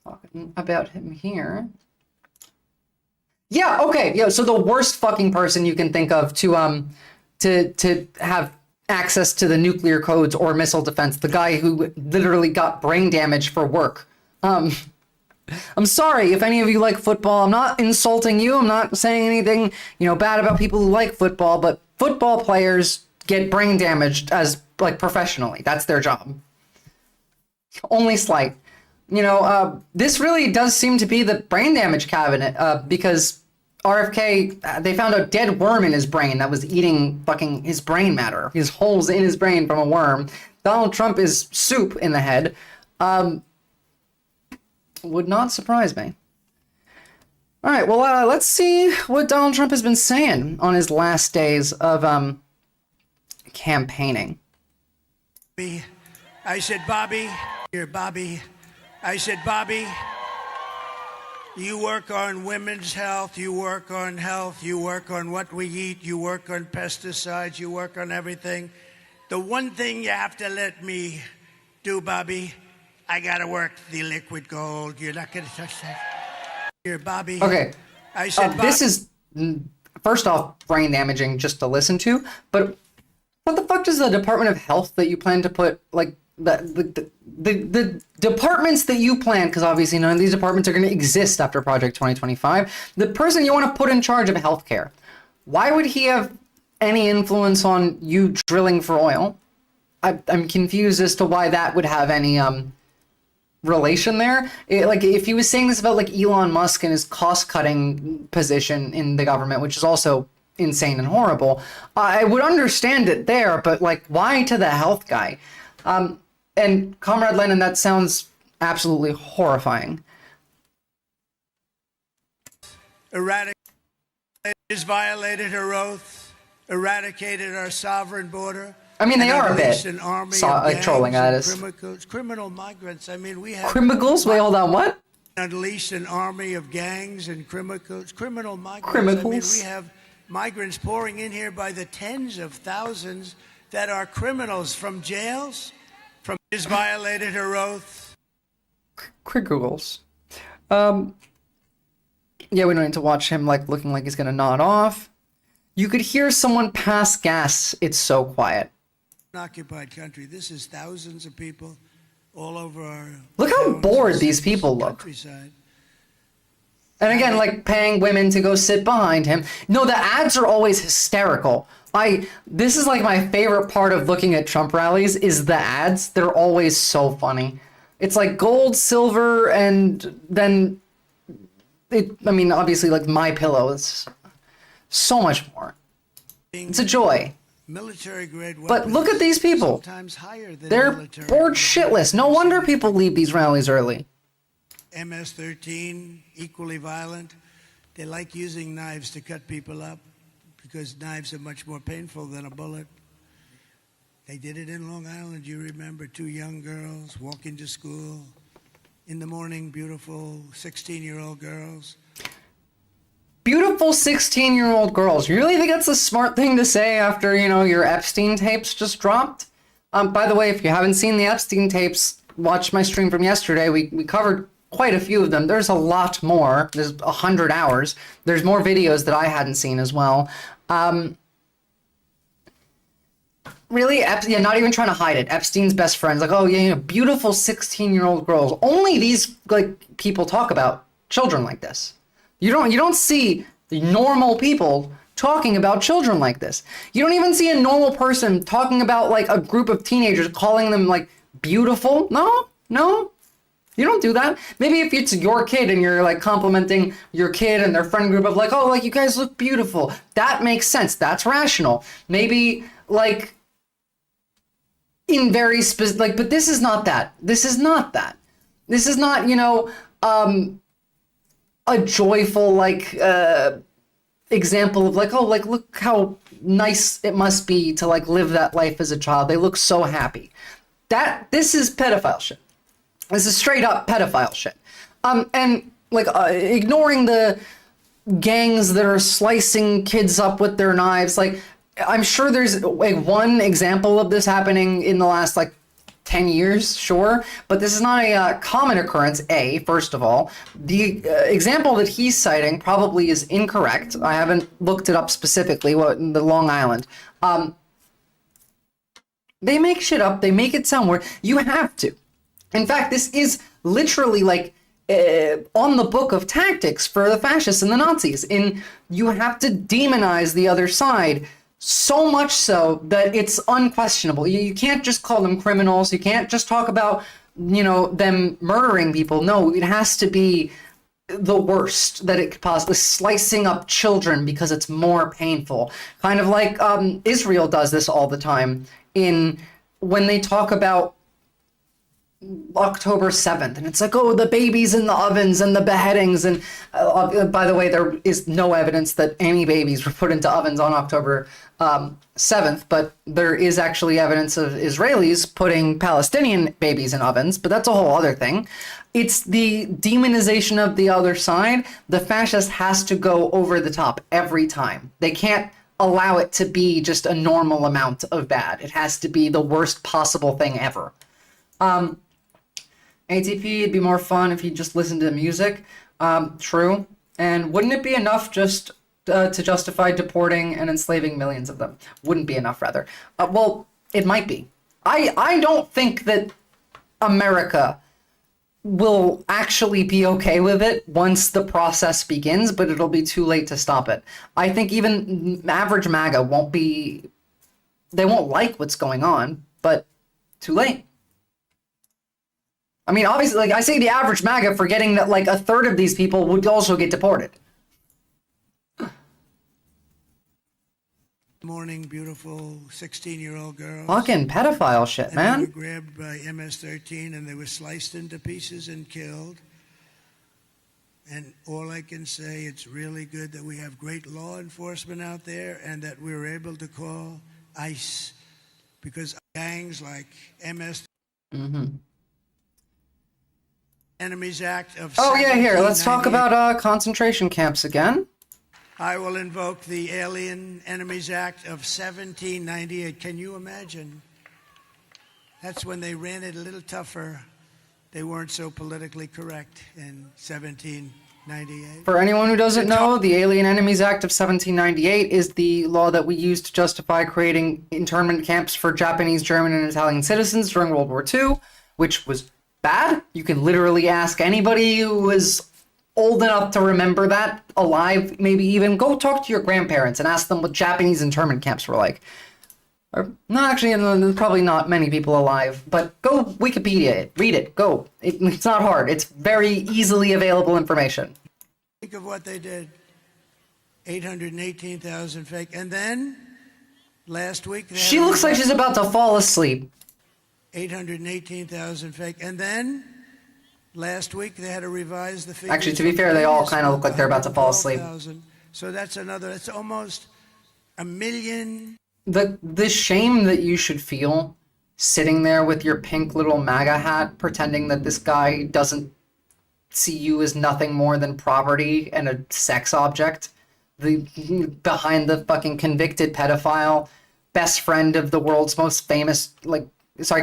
talking about him here. Yeah, okay. Yeah, so the worst fucking person you can think of to have access to the nuclear codes or missile defense, the guy who literally got brain damage for work. I'm sorry if any of you like football. I'm not insulting you. I'm not saying anything, you know, bad about people who like football, but football players get brain damaged as, like, professionally. That's their job. Only slight. You know, this really does seem to be the brain damage cabinet, because RFK, they found a dead worm in his brain that was eating fucking his brain matter. His holes in his brain from a worm. Donald Trump is soup in the head. Would not surprise me. All right, well, let's see what Donald Trump has been saying on his last days of campaigning. I said, Bobby, here, Bobby. I said, Bobby, you work on women's health, you work on health, you work on what we eat, you work on pesticides, you work on everything. The one thing you have to let me do, Bobby, I gotta work the liquid gold. You're not gonna touch that. Here, Bobby. Okay. I said, this is, first off, brain damaging just to listen to, but what the fuck does the Department of Health that you plan to put, like, the departments that you plan, because obviously none of these departments are going to exist after Project 2025, the person you want to put in charge of healthcare, why would he have any influence on you drilling for oil? I'm confused as to why that would have any relation there. Like, if he was saying this about, like, Elon Musk and his cost-cutting position in the government, which is also insane and horrible, I would understand it there, but, like, why to the health guy? And Comrade Lennon, that sounds absolutely horrifying. Has violated her oath, eradicated our sovereign border. I mean, they are a bit trolling at us. Criminal migrants. I mean, we have criminals. Wait, hold on. What? Unleashed an army of gangs and criminal migrants. Criminals. I mean, we have migrants pouring in here by the tens of thousands that are criminals from jails. Has violated her oath. Criminals. Yeah, we don't need to watch him, like, looking like he's gonna nod off. You could hear someone pass gas. It's so quiet. An occupied country. This is thousands of people all over our. Look how bored these people look. And again, like, paying women to go sit behind him. No, the ads are always hysterical. This is, like, my favorite part of looking at Trump rallies is the ads. They're always so funny. It's like gold, silver, and then I mean, obviously, like, My Pillow is so much more. It's a joy. But look at these people. They're bored shitless. No wonder people leave these rallies early. MS-13, equally violent. They like using knives to cut people up because knives are much more painful than a bullet. They did it in Long Island, you remember, 2 young girls walking to school in the morning, beautiful 16-year-old girls. Beautiful 16-year-old girls. You really think that's a smart thing to say after, you know, your Epstein tapes just dropped? By the way, if you haven't seen the Epstein tapes, watch my stream from yesterday. We covered quite a few of them. There's a lot more. There's 100 hours. There's more videos that I hadn't seen as well. Really, yeah, not even trying to hide it. Epstein's best friends, like, oh yeah, you know, beautiful 16-year-old girls. Only these, like, people talk about children like this. You don't see the normal people talking about children like this. You don't even see a normal person talking about like a group of teenagers, calling them like beautiful. No, you don't do that. Maybe if it's your kid and you're like complimenting your kid and their friend group of like, oh, like you guys look beautiful. That makes sense. That's rational. Maybe like in very specific, like, but this is not that. This is not that. This is not, you know, a joyful like example of like, oh, like look how nice it must be to like live that life as a child. They look so happy. This is pedophile shit. This is straight up pedophile shit. And like ignoring the gangs that are slicing kids up with their knives. Like, I'm sure there's like one example of this happening in the last like 10 years, sure, but this is not a common occurrence, first of all. The example that he's citing probably is incorrect. I haven't looked it up specifically, in the Long Island. They make shit up, they make it sound weird. You have to. In fact, this is literally like on the book of tactics for the fascists and the Nazis. You have to demonize the other side so much so that it's unquestionable. You can't just call them criminals. You can't just talk about, you know, them murdering people. No, it has to be the worst that it could possibly, slicing up children because it's more painful. Kind of like Israel does this all the time when they talk about October 7th, and it's like, oh, the babies in the ovens and the beheadings, and by the way, there is no evidence that any babies were put into ovens on October 7th, but there is actually evidence of Israelis putting Palestinian babies in ovens, but that's a whole other thing. It's the demonization of the other side. The fascist has to go over the top every time. They can't allow it to be just a normal amount of bad. It has to be the worst possible thing ever. ATP, it'd be more fun if you just listened to music. True. And wouldn't it be enough just to justify deporting and enslaving millions of them? Wouldn't be enough, rather. Well, it might be. I don't think that America will actually be okay with it once the process begins, but it'll be too late to stop it. I think even average MAGA they won't like what's going on, but too late. I mean, obviously, like I say the average MAGA, forgetting that like a third of these people would also get deported. Morning, beautiful 16-year-old girls. Fucking pedophile shit, man. They were grabbed by MS-13 and they were sliced into pieces and killed. And all I can say, it's really good that we have great law enforcement out there and that we were able to call ICE, because gangs like MS. Enemies Act of. Oh yeah, here. Let's talk about concentration camps again. I will invoke the Alien Enemies Act of 1798. Can you imagine? That's when they ran it a little tougher. They weren't so politically correct in 1798. For anyone who doesn't know, the Alien Enemies Act of 1798 is the law that we used to justify creating internment camps for Japanese, German, and Italian citizens during World War II, which was bad. You can literally ask anybody who was old enough to remember that, alive, maybe even go talk to your grandparents and ask them what Japanese internment camps were like. Or, no, actually, there's probably not many people alive, but go Wikipedia it, read it, go. It's not hard. It's very easily available information. Think of what they did. 818,000 fake. And then, last week... She looks like she's about to fall asleep. 818,000 fake. And then, last week, they had to revise the figures. Actually, to be fair, they all kind of look like they're about to fall asleep. So that's it's almost 1 million. The shame that you should feel sitting there with your pink little MAGA hat, pretending that this guy doesn't see you as nothing more than property and a sex object. Behind the fucking convicted pedophile, best friend of the world's most famous,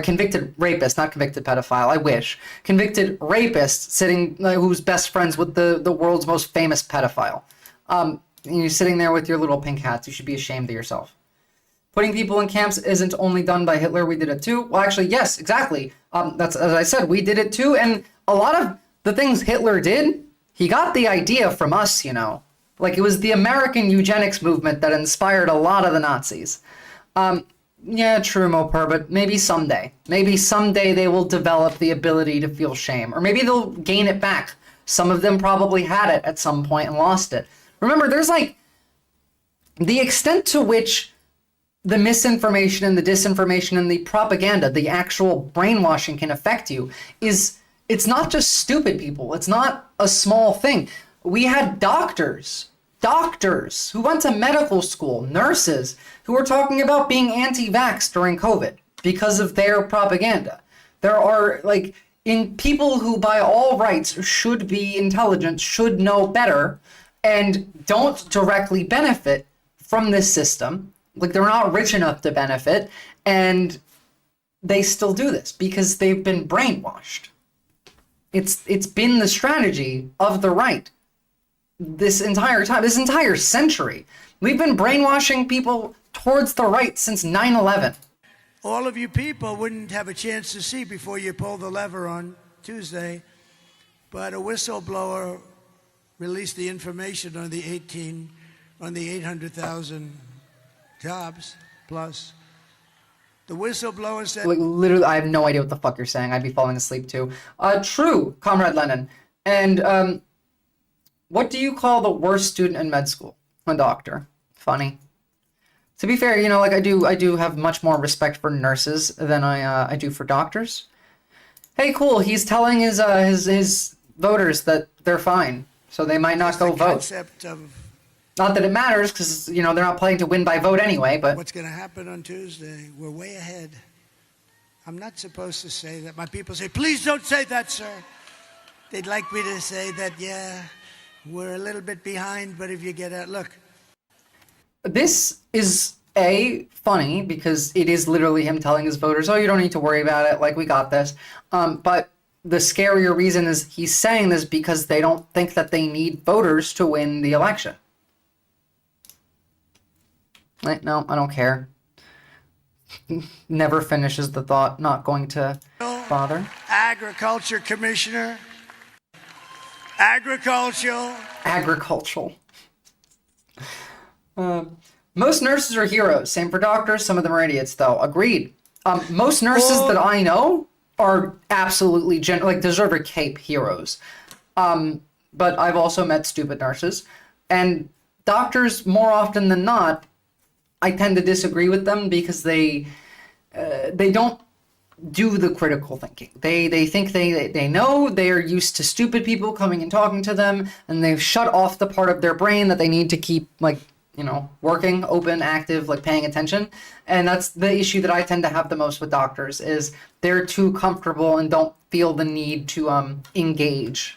convicted rapist, not convicted pedophile, I wish. Convicted rapist sitting, who's best friends with the world's most famous pedophile. And you're sitting there with your little pink hats. You should be ashamed of yourself. Putting people in camps isn't only done by Hitler, we did it too. Well, actually, yes, exactly. That's, as I said, we did it too. And a lot of the things Hitler did, he got the idea from us, you know. Like, it was the American eugenics movement that inspired a lot of the Nazis. Yeah, true, Mopur, but maybe someday. Maybe someday they will develop the ability to feel shame. Or maybe they'll gain it back. Some of them probably had it at some point and lost it. Remember, there's like the extent to which the misinformation and the disinformation and the propaganda, the actual brainwashing can affect you it's not just stupid people. It's not a small thing. We had doctors who went to medical school, nurses who were talking about being anti-vax during COVID because of their propaganda. There are people who by all rights should be intelligent, should know better, and don't directly benefit from this system. Like, they're not rich enough to benefit, and they still do this because they've been brainwashed. It's been the strategy of the right this entire time, this entire century. We've been brainwashing people towards the right since 9/11. All of you people wouldn't have a chance to see before you pull the lever on Tuesday, but a whistleblower released the information on the 800,000 jobs plus. The whistleblower said... Like, literally, I have no idea what the fuck you're saying. I'd be falling asleep too. True, Comrade Lennon. And what do you call the worst student in med school? A doctor. Funny. To be fair, you know, like, I do have much more respect for nurses than I do for doctors. Hey, cool. He's telling his voters that they're fine, so they might not go vote. Not that it matters, because, you know, they're not planning to win by vote anyway, but... What's going to happen on Tuesday? We're way ahead. I'm not supposed to say that. My people say, please don't say that, sir. They'd like me to say that, yeah, we're a little bit behind, but if you get out... Look. This is, funny, because it is literally him telling his voters, oh, you don't need to worry about it, like, we got this. But the scarier reason is he's saying this because they don't think that they need voters to win the election. Like, no, I don't care. Never finishes the thought, not going to bother. Agriculture Commissioner. Agricultural. Most nurses are heroes. Same for doctors. Some of them are idiots, though. Agreed. Most nurses that I know are absolutely deserve a cape heroes. But I've also met stupid nurses. And doctors, more often than not, I tend to disagree with them because they don't do the critical thinking. They think they know, they're used to stupid people coming and talking to them, and they've shut off the part of their brain that they need to keep, like, you know, working, open, active, like paying attention. And that's the issue that I tend to have the most with doctors, is they're too comfortable and don't feel the need to engage.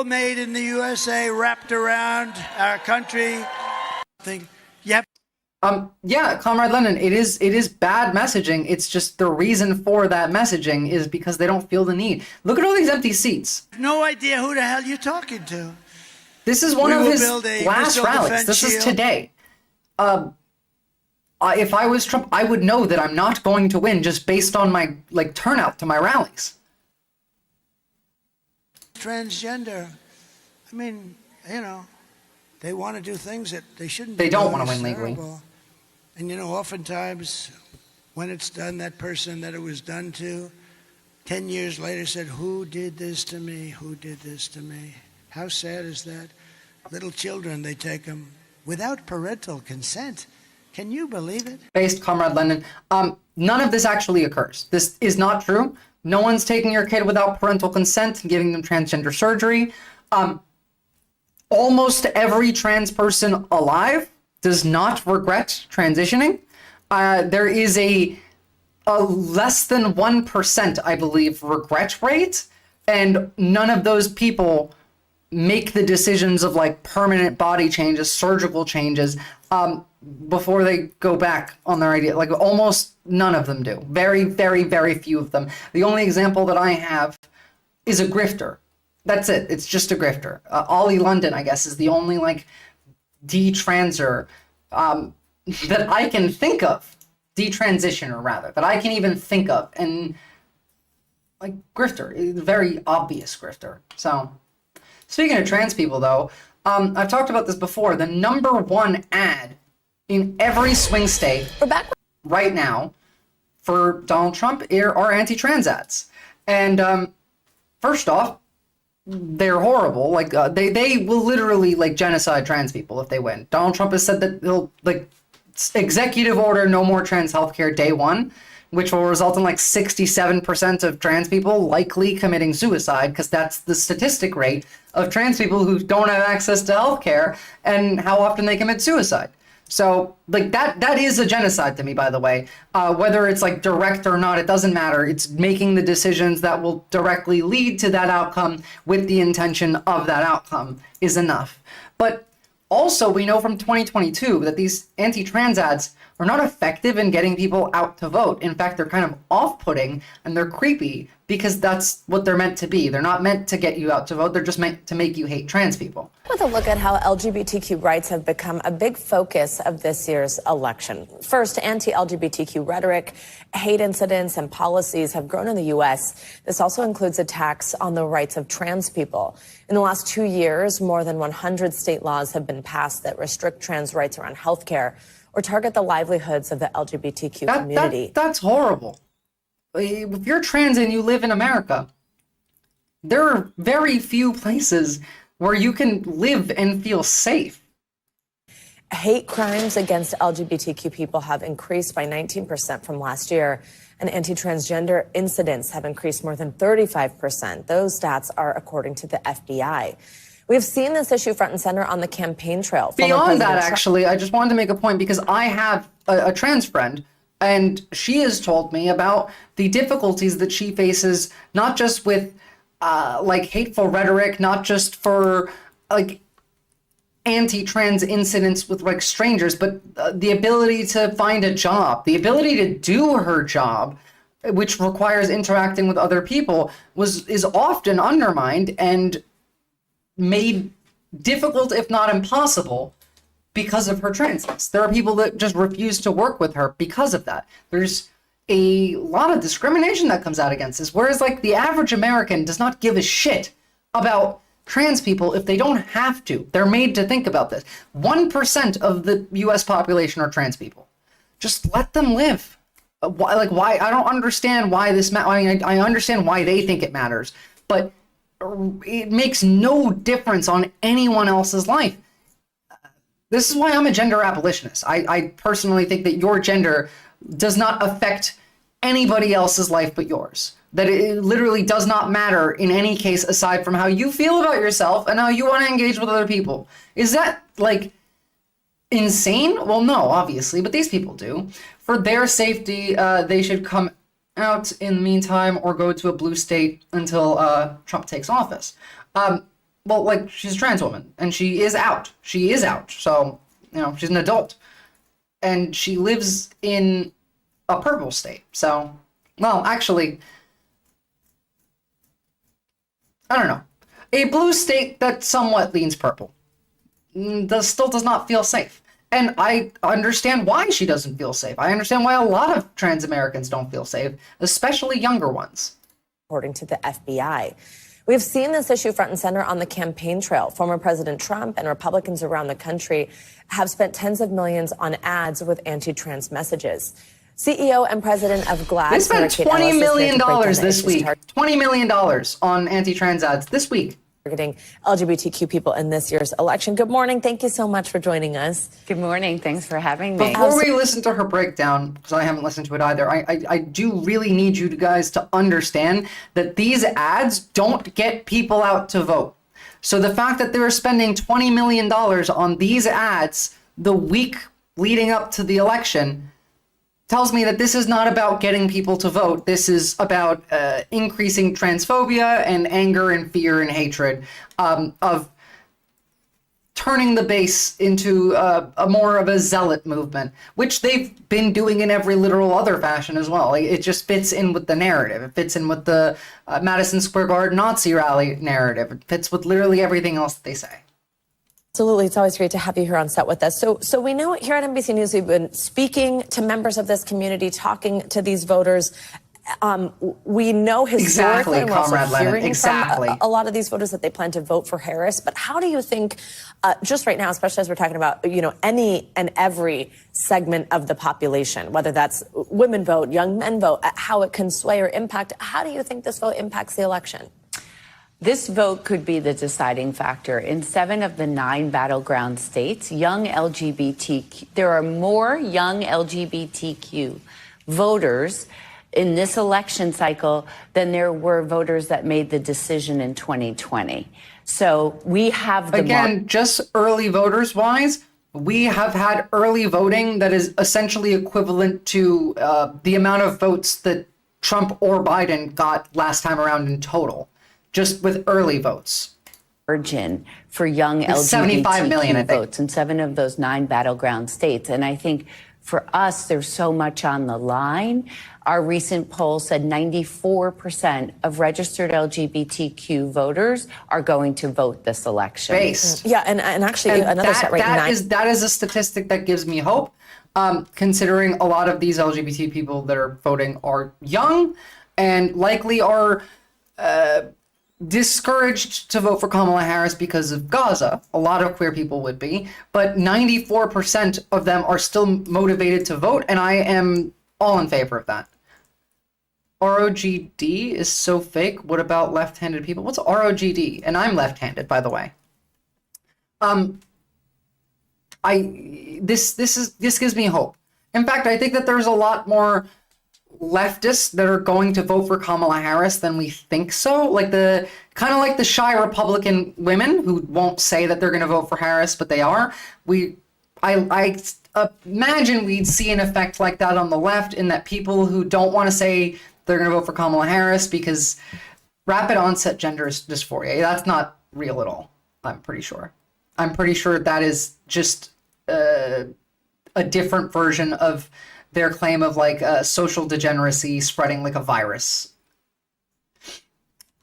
Made in the USA, wrapped around our country. Yeah, Comrade Lennon, it is bad messaging. It's just the reason for that messaging is because they don't feel the need. Look at all these empty seats. No idea who the hell you're talking to. This is one of his last rallies. This is today. If I was Trump, I would know that I'm not going to win just based on my turnout to my rallies. Transgender. I mean, you know, they want to do things that they shouldn't. They don't want to win legally. And you know, oftentimes when it's done, that person that it was done to, 10 years later said, who did this to me? Who did this to me? How sad is that? Little children, they take them without parental consent. Can you believe it? Based, Comrade Lennon. None of this actually occurs. This is not true. No one's taking your kid without parental consent and giving them transgender surgery. Almost every trans person alive does not regret transitioning. There is a less than 1%, I believe, regret rate, and none of those people make the decisions of like permanent body changes, surgical changes, before they go back on their idea. Like, almost none of them do. Very, very, very few of them. The only example that I have is a grifter. That's it. It's just a grifter. Ollie London, I guess, is the only like detranser that I can think of, detransitioner rather, that I can even think of, and like grifter, very obvious grifter. So Speaking of trans people, though, I've talked about this before. The #1 ad in every swing state right now for Donald Trump are anti-trans ads. And first off, they're horrible. Like they will literally like genocide trans people if they win. Donald Trump has said that he'll like executive order no more trans healthcare day one, which will result in like 67% of trans people likely committing suicide, because that's the statistic rate of trans people who don't have access to healthcare and how often they commit suicide. So like that is a genocide to me, by the way. Whether it's like direct or not, it doesn't matter. It's making the decisions that will directly lead to that outcome with the intention of that outcome is enough. But also, we know from 2022 that these anti-trans ads are not effective in getting people out to vote. In fact, they're kind of off-putting and they're creepy because that's what they're meant to be. They're not meant to get you out to vote. They're just meant to make you hate trans people. With a look at how LGBTQ rights have become a big focus of this year's election. First, anti-LGBTQ rhetoric, hate incidents, and policies have grown in the U.S. This also includes attacks on the rights of trans people. In the last 2 years, more than 100 state laws have been passed that restrict trans rights around healthcare or target the livelihoods of the LGBTQ community. That's horrible. If you're trans and you live in America, there are very few places where you can live and feel safe. Hate crimes against LGBTQ people have increased by 19% from last year, and anti-transgender incidents have increased more than 35%. Those stats are according to the FBI. We've seen this issue front and center on the campaign trail. Beyond that, actually, I just wanted to make a point because I have a trans friend, and she has told me about the difficulties that she faces, not just with like hateful rhetoric, not just for like anti-trans incidents with like strangers, but the ability to find a job, the ability to do her job, which requires interacting with other people, is often undermined and made difficult, if not impossible, because of her transness. There are people that just refuse to work with her because of that. There's a lot of discrimination that comes out against this, whereas like the average American does not give a shit about trans people if they don't have to. They're made to think about this. 1% of the US population are trans people. Just let them live. Why? I don't understand why this matters. I understand why they think it matters, but it makes no difference on anyone else's life. This is why I'm a gender abolitionist. I personally think that your gender does not affect anybody else's life but yours. That it literally does not matter in any case aside from how you feel about yourself and how you want to engage with other people. Is that like insane? Well, no, obviously, but these people do. For their safety, they should come out in the meantime or go to a blue state until Trump takes office. Well, like, she's a trans woman and she is out. She is out. So, you know, she's an adult. And she lives in a purple state. So, well, actually, I don't know. A blue state that somewhat leans purple still does not feel safe. And I understand why she doesn't feel safe. I understand why a lot of trans Americans don't feel safe, especially younger ones. According to the FBI. We've seen this issue front and center on the campaign trail. Former President Trump and Republicans around the country have spent tens of millions on ads with anti-trans messages. CEO and president of GLAAD. They spent $20 million this week. $20 million on anti-trans ads this week. Targeting LGBTQ people in this year's election. Good morning. Thank you so much for joining us. Good morning. Thanks for having me. Before we listen to her breakdown, because I haven't listened to it either, I do really need you guys to understand that these ads don't get people out to vote. So the fact that they're spending $20 million on these ads the week leading up to the election tells me that this is not about getting people to vote. This is about increasing transphobia and anger and fear and hatred, of turning the base into a more of a zealot movement, which they've been doing in every literal other fashion as well. It just fits in with the narrative. It fits in with the Madison Square Garden Nazi rally narrative. It fits with literally everything else that they say. Absolutely. It's always great to have you here on set with us. So we know here at NBC News, we've been speaking to members of this community, talking to these voters. We know historically, Exactly, and we're also Comrade Lennon, hearing exactly. from a lot of these voters that they plan to vote for Harris. But how do you think, just right now, especially as we're talking about, any and every segment of the population, whether that's women vote, young men vote, how it can sway or impact? How do you think this vote impacts the election? This vote could be the deciding factor. In 7 of the 9 battleground states, there are more young LGBTQ voters in this election cycle than there were voters that made the decision in 2020. So we have the Again, just early voters wise, we have had early voting that is essentially equivalent to the amount of votes that Trump or Biden got last time around in total, just with early votes. Margin for young It's 75 million, I LGBTQ think. votes in 7 of those 9 battleground states. And I think for us, there's so much on the line. Our recent poll said 94% of registered LGBTQ voters are going to vote this election. Based. Yeah, and actually another stat right now. That is a statistic that gives me hope, considering a lot of these LGBT people that are voting are young and likely are discouraged to vote for Kamala Harris because of Gaza. A lot of queer people would be, but 94% of them are still motivated to vote, and I am all in favor of that. ROGD is so fake. What about left-handed people? What's ROGD? And I'm left-handed, by the way. This gives me hope. In fact, I think that there's a lot more leftists that are going to vote for Kamala Harris than we think so. Like the shy Republican women who won't say that they're going to vote for Harris, but they are. I imagine we'd see an effect like that on the left, in that people who don't want to say they're going to vote for Kamala Harris because rapid onset gender dysphoria, that's not real at all. I'm pretty sure that is just a different version of their claim of social degeneracy spreading like a virus.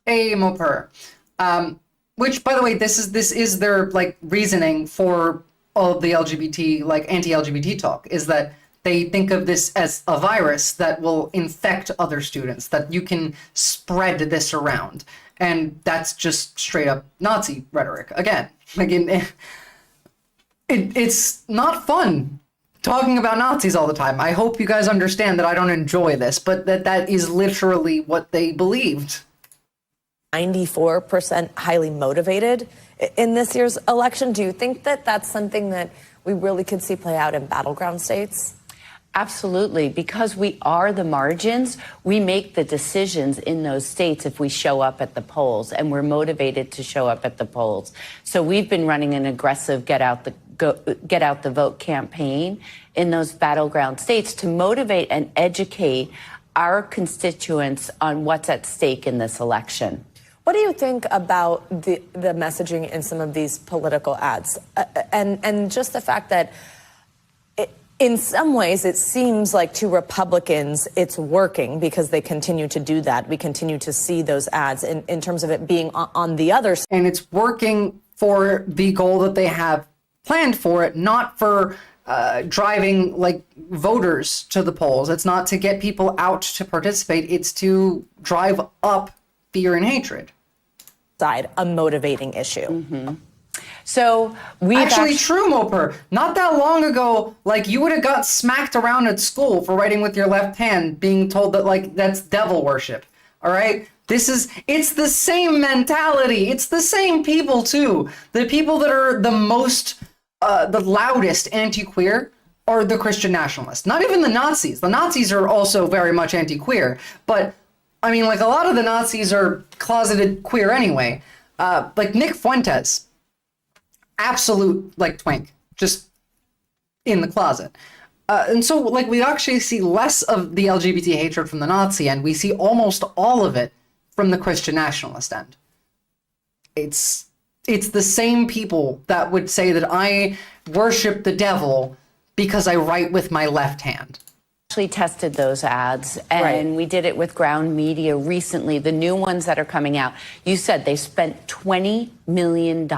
Moper. Which, by the way, this is their reasoning for all of the LGBT, anti-LGBT talk, is that they think of this as a virus that will infect other students, that you can spread this around. And that's just straight up Nazi rhetoric. Again, it's not fun talking about Nazis all the time. I hope you guys understand that I don't enjoy this, but that is literally what they believed. 94% highly motivated in this year's election. Do you think that that's something that we really could see play out in battleground states? Absolutely. Because we are the margins, we make the decisions in those states if we show up at the polls, and we're motivated to show up at the polls. So we've been running an aggressive get out the vote campaign in those battleground states to motivate and educate our constituents on what's at stake in this election. What do you think about the messaging in some of these political ads, and just the fact that in some ways it seems like to Republicans it's working because they continue to do that. We continue to see those ads in terms of it being on the other side. And it's working for the goal that they have planned for it, not for driving voters to the polls. It's not to get people out to participate. It's to drive up fear and hatred. A motivating issue. Mm-hmm. So we true, Moper. Not that long ago, you would have got smacked around at school for writing with your left hand, being told that that's devil worship. All right. It's the same mentality. It's the same people too. The people that are the most, the loudest anti-queer are the Christian nationalists. Not even the Nazis. The Nazis are also very much anti-queer, but a lot of the Nazis are closeted queer anyway. Nick Fuentes, absolute twink, just in the closet. And so we actually see less of the LGBT hatred from the Nazi end. We see almost all of it from the Christian nationalist end. It's the same people that would say that I worship the devil because I write with my left hand. Actually tested those ads, and we did it with Ground Media recently, the new ones that are coming out. You said they spent $20 million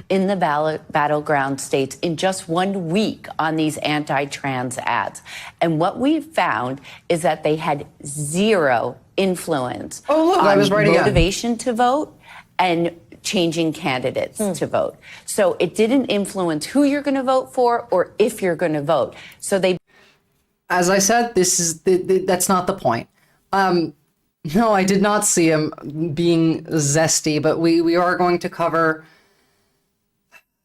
in the battleground states in just 1 week on these anti-trans ads. And what we found is that they had zero influence on motivation to vote and changing candidates to vote. So it didn't influence who you're going to vote for or if you're going to vote. So they... As I said, that's not the point. No, I did not see him being zesty, but we are going to cover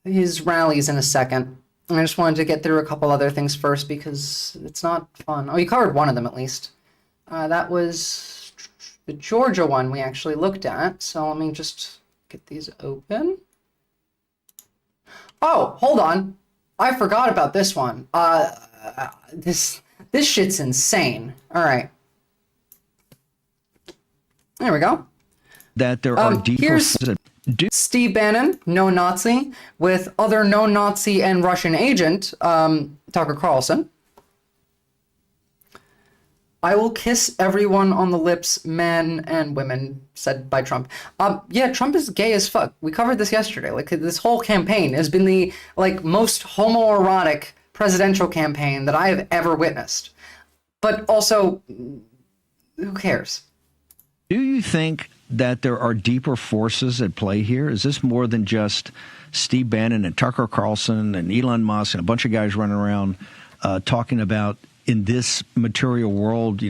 his rallies in a second. I just wanted to get through a couple other things first because it's not fun. Oh, you covered one of them at least. That was the Georgia one we actually looked at. So let me just get these open. Oh, hold on. I forgot about this one. This shit's insane. All right. There we go. That there are here's Steve Bannon, known Nazi, with other known Nazi and Russian agent, Tucker Carlson. I will kiss everyone on the lips, men and women, said by Trump. Yeah, Trump is gay as fuck. We covered this yesterday. Like, this whole campaign has been the, most homoerotic presidential campaign that I have ever witnessed. But also, who cares? Do you think that there are deeper forces at play here? Is this more than just Steve Bannon and Tucker Carlson and Elon Musk and a bunch of guys running around talking about in this material world,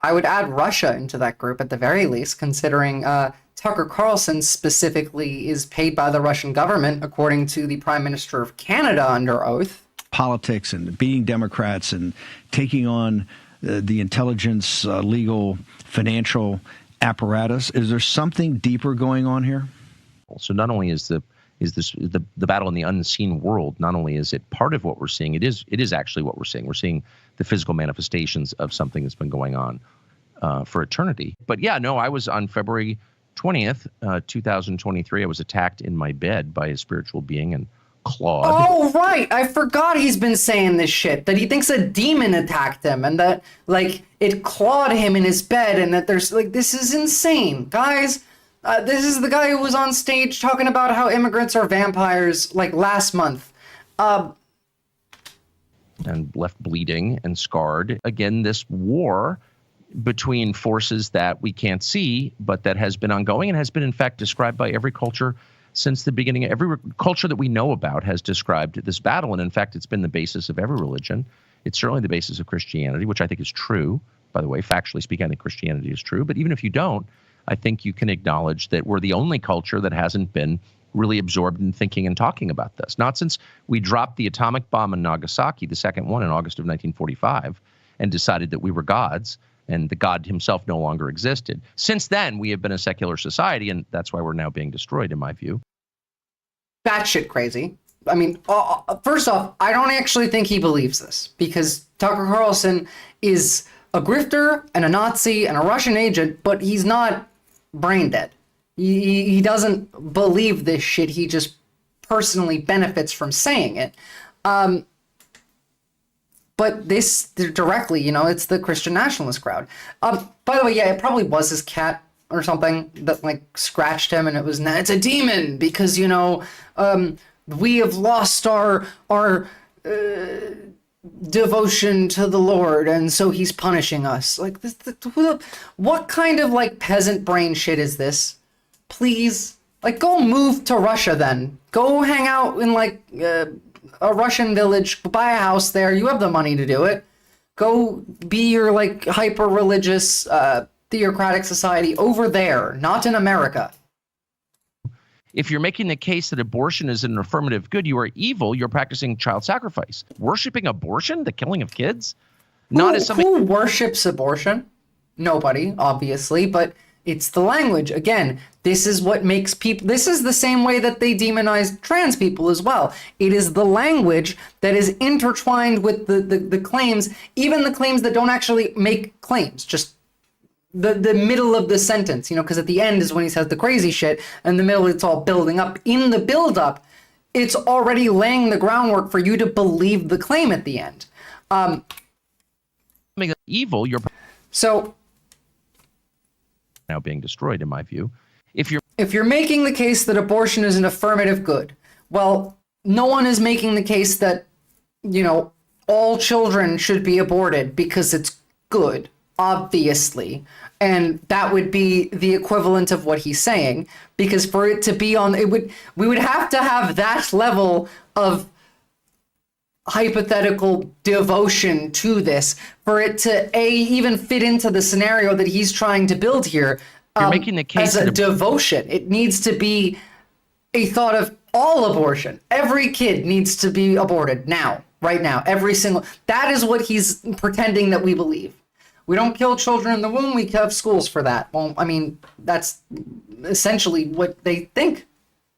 I would add Russia into that group at the very least, considering Tucker Carlson specifically is paid by the Russian government, according to the Prime Minister of Canada under oath. Politics and beating Democrats and taking on the intelligence, legal, financial apparatus. Is there something deeper going on here? So not only is the battle in the unseen world, not only is it part of what we're seeing, it is actually what we're seeing. We're seeing the physical manifestations of something that's been going on for eternity. But yeah, no, I was on February 20th, 2023. I was attacked in my bed by a spiritual being and clawed. Oh, right. I forgot he's been saying this shit, that he thinks a demon attacked him and that, it clawed him in his bed and that there's, this is insane. Guys, this is the guy who was on stage talking about how immigrants are vampires, last month. And left bleeding and scarred. Again, this war between forces that we can't see, but that has been ongoing and has been, in fact, described by every culture since the beginning. Every culture that we know about has described this battle. And in fact, it's been the basis of every religion. It's certainly the basis of Christianity, which I think is true. By the way, factually speaking, I think Christianity is true. But even if you don't, I think you can acknowledge that we're the only culture that hasn't been really absorbed in thinking and talking about this. Not since we dropped the atomic bomb in Nagasaki, the second one in August of 1945, and decided that we were gods and the God himself no longer existed. Since then, we have been a secular society, and that's why we're now being destroyed, in my view. Batshit crazy. I mean, first off, I don't actually think he believes this, because Tucker Carlson is a grifter and a Nazi and a Russian agent, but he's not brain dead. He doesn't believe this shit. He just personally benefits from saying it. But this directly, it's the Christian nationalist crowd. By the way, yeah, it probably was his cat or something that scratched him, and it's a demon because we have lost our devotion to the Lord, and so he's punishing us. What kind of peasant brain shit is this? Please, go move to Russia then. Go hang out in a Russian village, buy a house there. You have the money to do it. Go be your hyper religious theocratic society over there, not in America. If you're making the case that abortion is an affirmative good, you are evil. You're practicing child sacrifice. Worshipping abortion, the killing of kids? Who worships abortion? Nobody, obviously, but it's the language. Again, this is what makes people... This is the same way that they demonize trans people as well. It is the language that is intertwined with the claims, even the claims that don't actually make claims, just the middle of the sentence, because at the end is when he says the crazy shit, and the middle it's all building up. In the build-up, it's already laying the groundwork for you to believe the claim at the end. evil, you're now being destroyed, in my view. If you're making the case that abortion is an affirmative good, well, no one is making the case that, all children should be aborted because it's good, obviously. And that would be the equivalent of what he's saying, because for it to be we would have to have that level of hypothetical devotion to this for it to even fit into the scenario that he's trying to build here. You're making the case as a devotion. It needs to be a thought of all abortion. Every kid needs to be aborted now, right now. That is what he's pretending that we believe. We don't kill children in the womb. We have schools for that. Well, I mean, that's essentially what they think.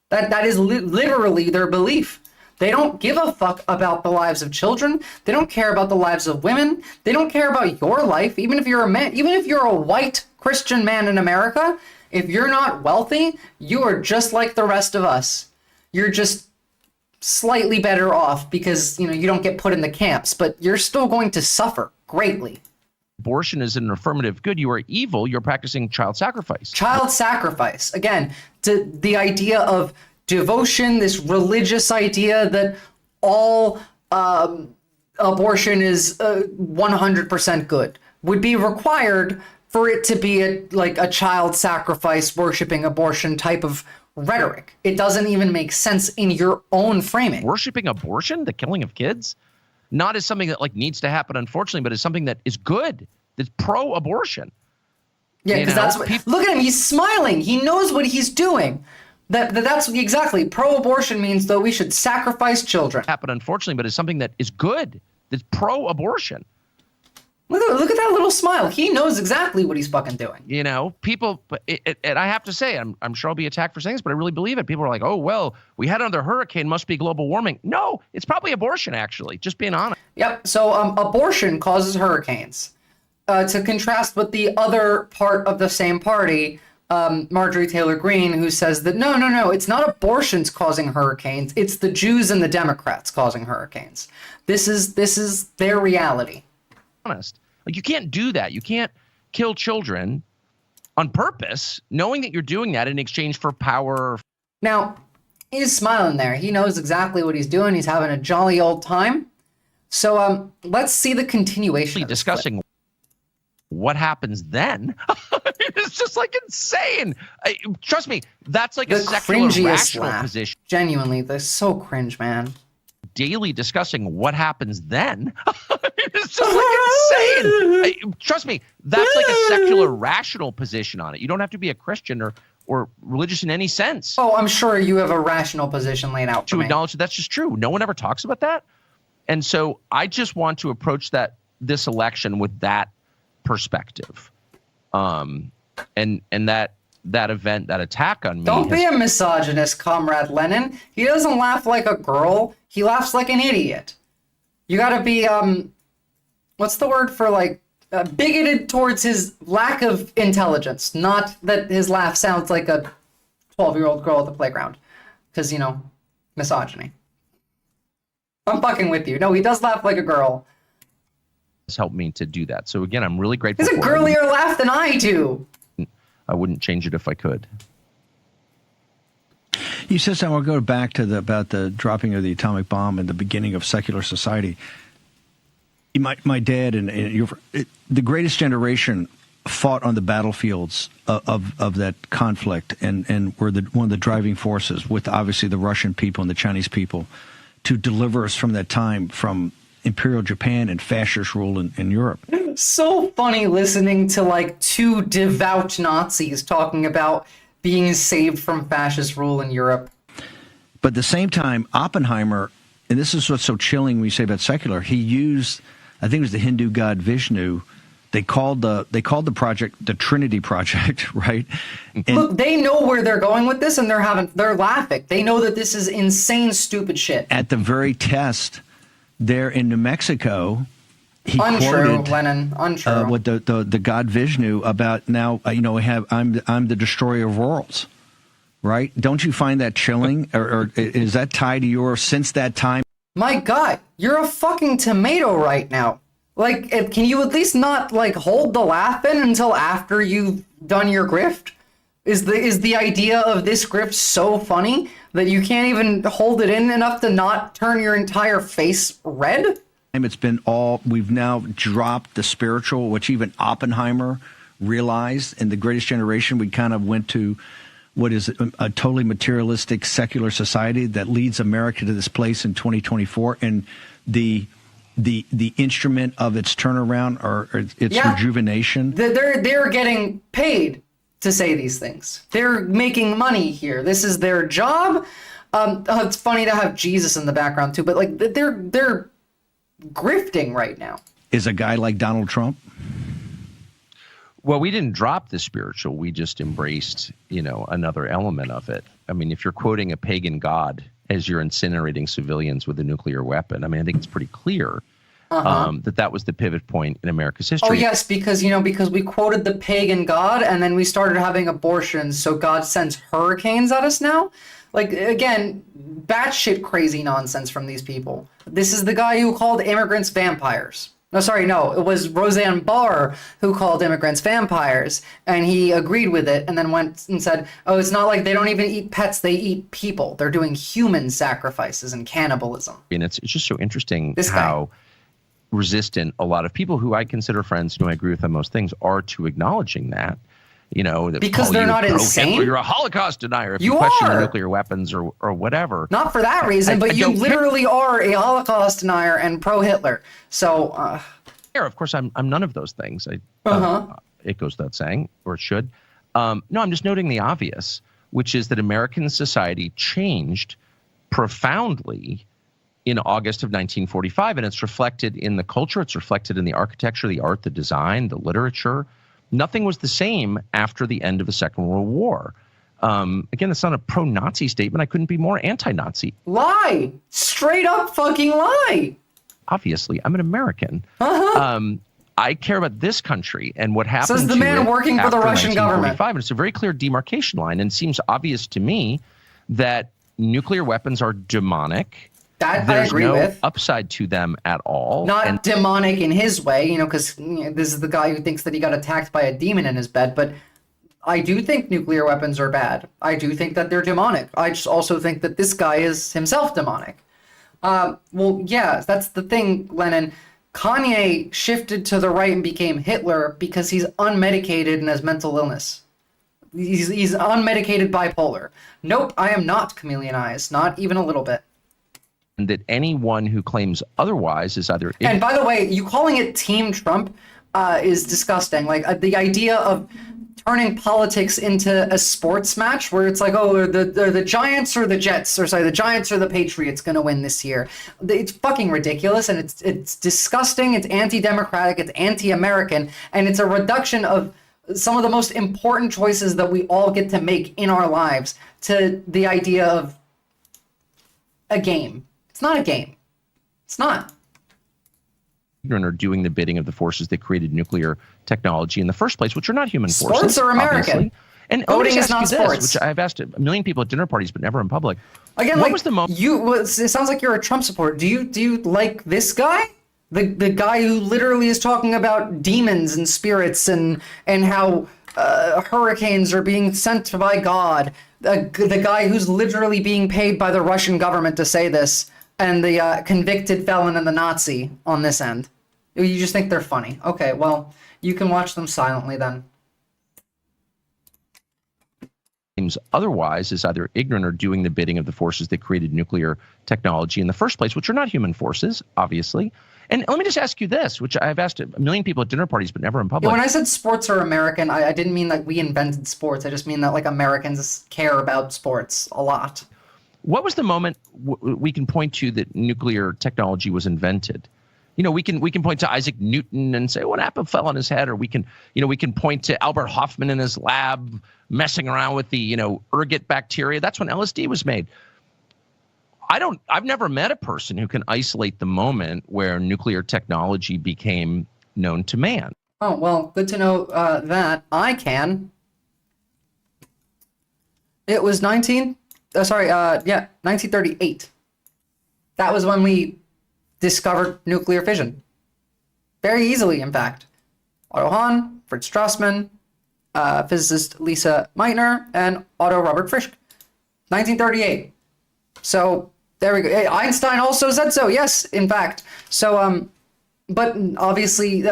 That is literally their belief. They don't give a fuck about the lives of children. They don't care about the lives of women. They don't care about your life. Even if you're a man, even if you're a white Christian man in America, if you're not wealthy, you are just like the rest of us. You're just slightly better off because, you don't get put in the camps, but you're still going to suffer greatly. Abortion is an affirmative good. You are evil. You're practicing child sacrifice. Child sacrifice. Again, the idea of devotion, this religious idea that all abortion is 100% good, would be required for it to be a child sacrifice, worshiping abortion type of rhetoric. It doesn't even make sense in your own framing. Worshiping abortion, the killing of kids, not as something that needs to happen, unfortunately, but as something that is good, that's pro-abortion. Yeah, because that's what. Look at him. He's smiling. He knows what he's doing. That's exactly pro-abortion means, though, we should sacrifice children. Happen, unfortunately, but it's something that is good. That's pro-abortion. Look at that little smile. He knows exactly what he's fucking doing. People, and I have to say, I'm sure I'll be attacked for saying this, but I really believe it. People are like, oh, well, we had another hurricane, must be global warming. No, it's probably abortion, actually, just being honest. Yep, so abortion causes hurricanes. To contrast with the other part of the same party, Marjorie Taylor Greene, who says that no, it's not abortions causing hurricanes, it's the Jews and the Democrats causing hurricanes. This is their reality. Honest, you can't do that. You can't kill children on purpose, knowing that you're doing that in exchange for power. Now, he's smiling there. He knows exactly what he's doing. He's having a jolly old time. So let's see the continuation. Discussing what happens then. It's just insane. Trust me, that's a secular rational position. Genuinely, they're so cringe, man. Daily discussing what happens then. It's just insane. Trust me, that's a secular rational position on it. You don't have to be a Christian or religious in any sense. Oh, I'm sure you have a rational position laid out to acknowledge that that's just true. No one ever talks about that. And so I just want to approach this election with that perspective. And that event, that attack on me. Don't be a misogynist, Comrade Lenin. He doesn't laugh like a girl. He laughs like an idiot. You gotta be, what's the word for bigoted towards his lack of intelligence. Not that his laugh sounds like a 12-year-old girl at the playground. Because, misogyny. I'm fucking with you. No, he does laugh like a girl. It's helped me to do that. So again, I'm really grateful. It's a girlier laugh than I do. I wouldn't change it if I could. You said something. I'll go back to about the dropping of the atomic bomb and the beginning of secular society. My dad and the greatest generation fought on the battlefields of that conflict and were one of the driving forces with obviously the Russian people and the Chinese people to deliver us from that time from Imperial Japan and fascist rule in Europe. So funny listening to two devout Nazis talking about being saved from fascist rule in Europe. But at the same time, Oppenheimer, and this is what's so chilling when you say about secular, he used, I think it was the Hindu god Vishnu. They called the project the Trinity Project, right? And look, they know where they're going with this, and they're laughing. They know that this is insane, stupid shit. At the very test there in New Mexico, he untrue, quoted Lenin. Untrue. What the god Vishnu about now. I'm the destroyer of worlds, right? Don't you find that chilling, or is that tied to your since that time? My God, you're a fucking tomato right now. Like, can you at least not like hold the laugh in until after you've done your grift? Is the idea of this grift so funny that you can't even hold it in enough to not turn your entire face red? It's been we've now dropped the spiritual, which even Oppenheimer realized in The Greatest Generation. We kind of went to what is a totally materialistic secular society that leads America to this place in 2024. And the instrument of its turnaround or its rejuvenation. They're getting paid to say these things. They're making money here. This is their job. It's funny to have Jesus in the background too, but like they're grifting right now. Is a guy like Donald Trump? Well, we didn't drop the spiritual. We just embraced, another element of it. I mean, if you're quoting a pagan god as you're incinerating civilians with a nuclear weapon, I mean, I think it's pretty clear that was the pivot point in America's history. Oh, yes, because we quoted the pagan god and then we started having abortions, so God sends hurricanes at us now? Like, again, batshit crazy nonsense from these people. This is the guy who called immigrants vampires. No, it was Roseanne Barr who called immigrants vampires, and he agreed with it and then went and said, oh, it's not like they don't even eat pets, they eat people. They're doing human sacrifices and cannibalism. And it's just so interesting how resistant a lot of people who I consider friends, who I agree with on most things, are to acknowledging that. That because they're not insane. You're a Holocaust denier if you are. question the nuclear weapons or whatever. Not for that reason, but you literally are a Holocaust denier and pro-Hitler. So, of course, I'm none of those things. It goes without saying, or it should. No, I'm just noting the obvious, which is that American society changed profoundly in August of 1945, and it's reflected in the culture. It's reflected in the architecture, the art, the design, the literature. Nothing was the same after the end of the Second World War. Again, that's not a pro-Nazi statement. I couldn't be more anti-Nazi. Lie. Straight up fucking lie. Obviously, I'm an American. I care about this country and what happened Says the to man it working for the Russian government. And it's a very clear demarcation line, and it seems obvious to me that nuclear weapons are demonic. That I agree with. There's no upside to them at all. Not demonic in his way, because this is the guy who thinks that he got attacked by a demon in his bed, but I do think nuclear weapons are bad. I do think that they're demonic. I just also think that this guy is himself demonic. Well, yeah, that's the thing, Lennon. Kanye shifted to the right and became Hitler because he's unmedicated and has mental illness. He's unmedicated bipolar. Nope, I am not chameleon eyes, not even a little bit. And that anyone who claims otherwise is either... And by the way, you calling it Team Trump is disgusting. Like the idea of turning politics into a sports match where it's like, oh, the Giants or the Jets, or sorry, the Giants or the Patriots going to win this year. It's fucking ridiculous, and it's disgusting. It's anti-democratic. It's anti-American, and it's a reduction of some of the most important choices that we all get to make in our lives to the idea of a game. It's not a game. It's not. Are doing the bidding of the forces that created nuclear technology in the first place, which are not human forces. Sports are American. Obviously. And voting is not sports. Which I've asked a million people at dinner parties, but never in public. Again, what was the moment? It sounds like you're a Trump supporter. Do you like this guy? The guy who literally is talking about demons and spirits and how hurricanes are being sent by God. The guy who's literally being paid by the Russian government to say this, and the convicted felon and the Nazi on this end. You just think they're funny. Okay, well, you can watch them silently then. Otherwise is either ignorant or doing the bidding of the forces that created nuclear technology in the first place, which are not human forces, obviously. And let me just ask you this, which I've asked a million people at dinner parties, but never in public. Yeah, when I said sports are American, I didn't mean that we invented sports. I just mean that like Americans care about sports a lot. What was the moment we can point to that nuclear technology was invented? We can point to Isaac Newton and say, what apple fell on his head? Or we can point to Albert Hoffman in his lab messing around with the, ergot bacteria. That's when LSD was made. I've never met a person who can isolate the moment where nuclear technology became known to man. Oh, well, good to know that. I can. It was 1938. That was when we discovered nuclear fission. Very easily, in fact. Otto Hahn, Fritz Strassmann, physicist Lisa Meitner, and Otto Robert Frisch. 1938. So there we go. Hey, Einstein also said so. Yes, in fact. So, but obviously,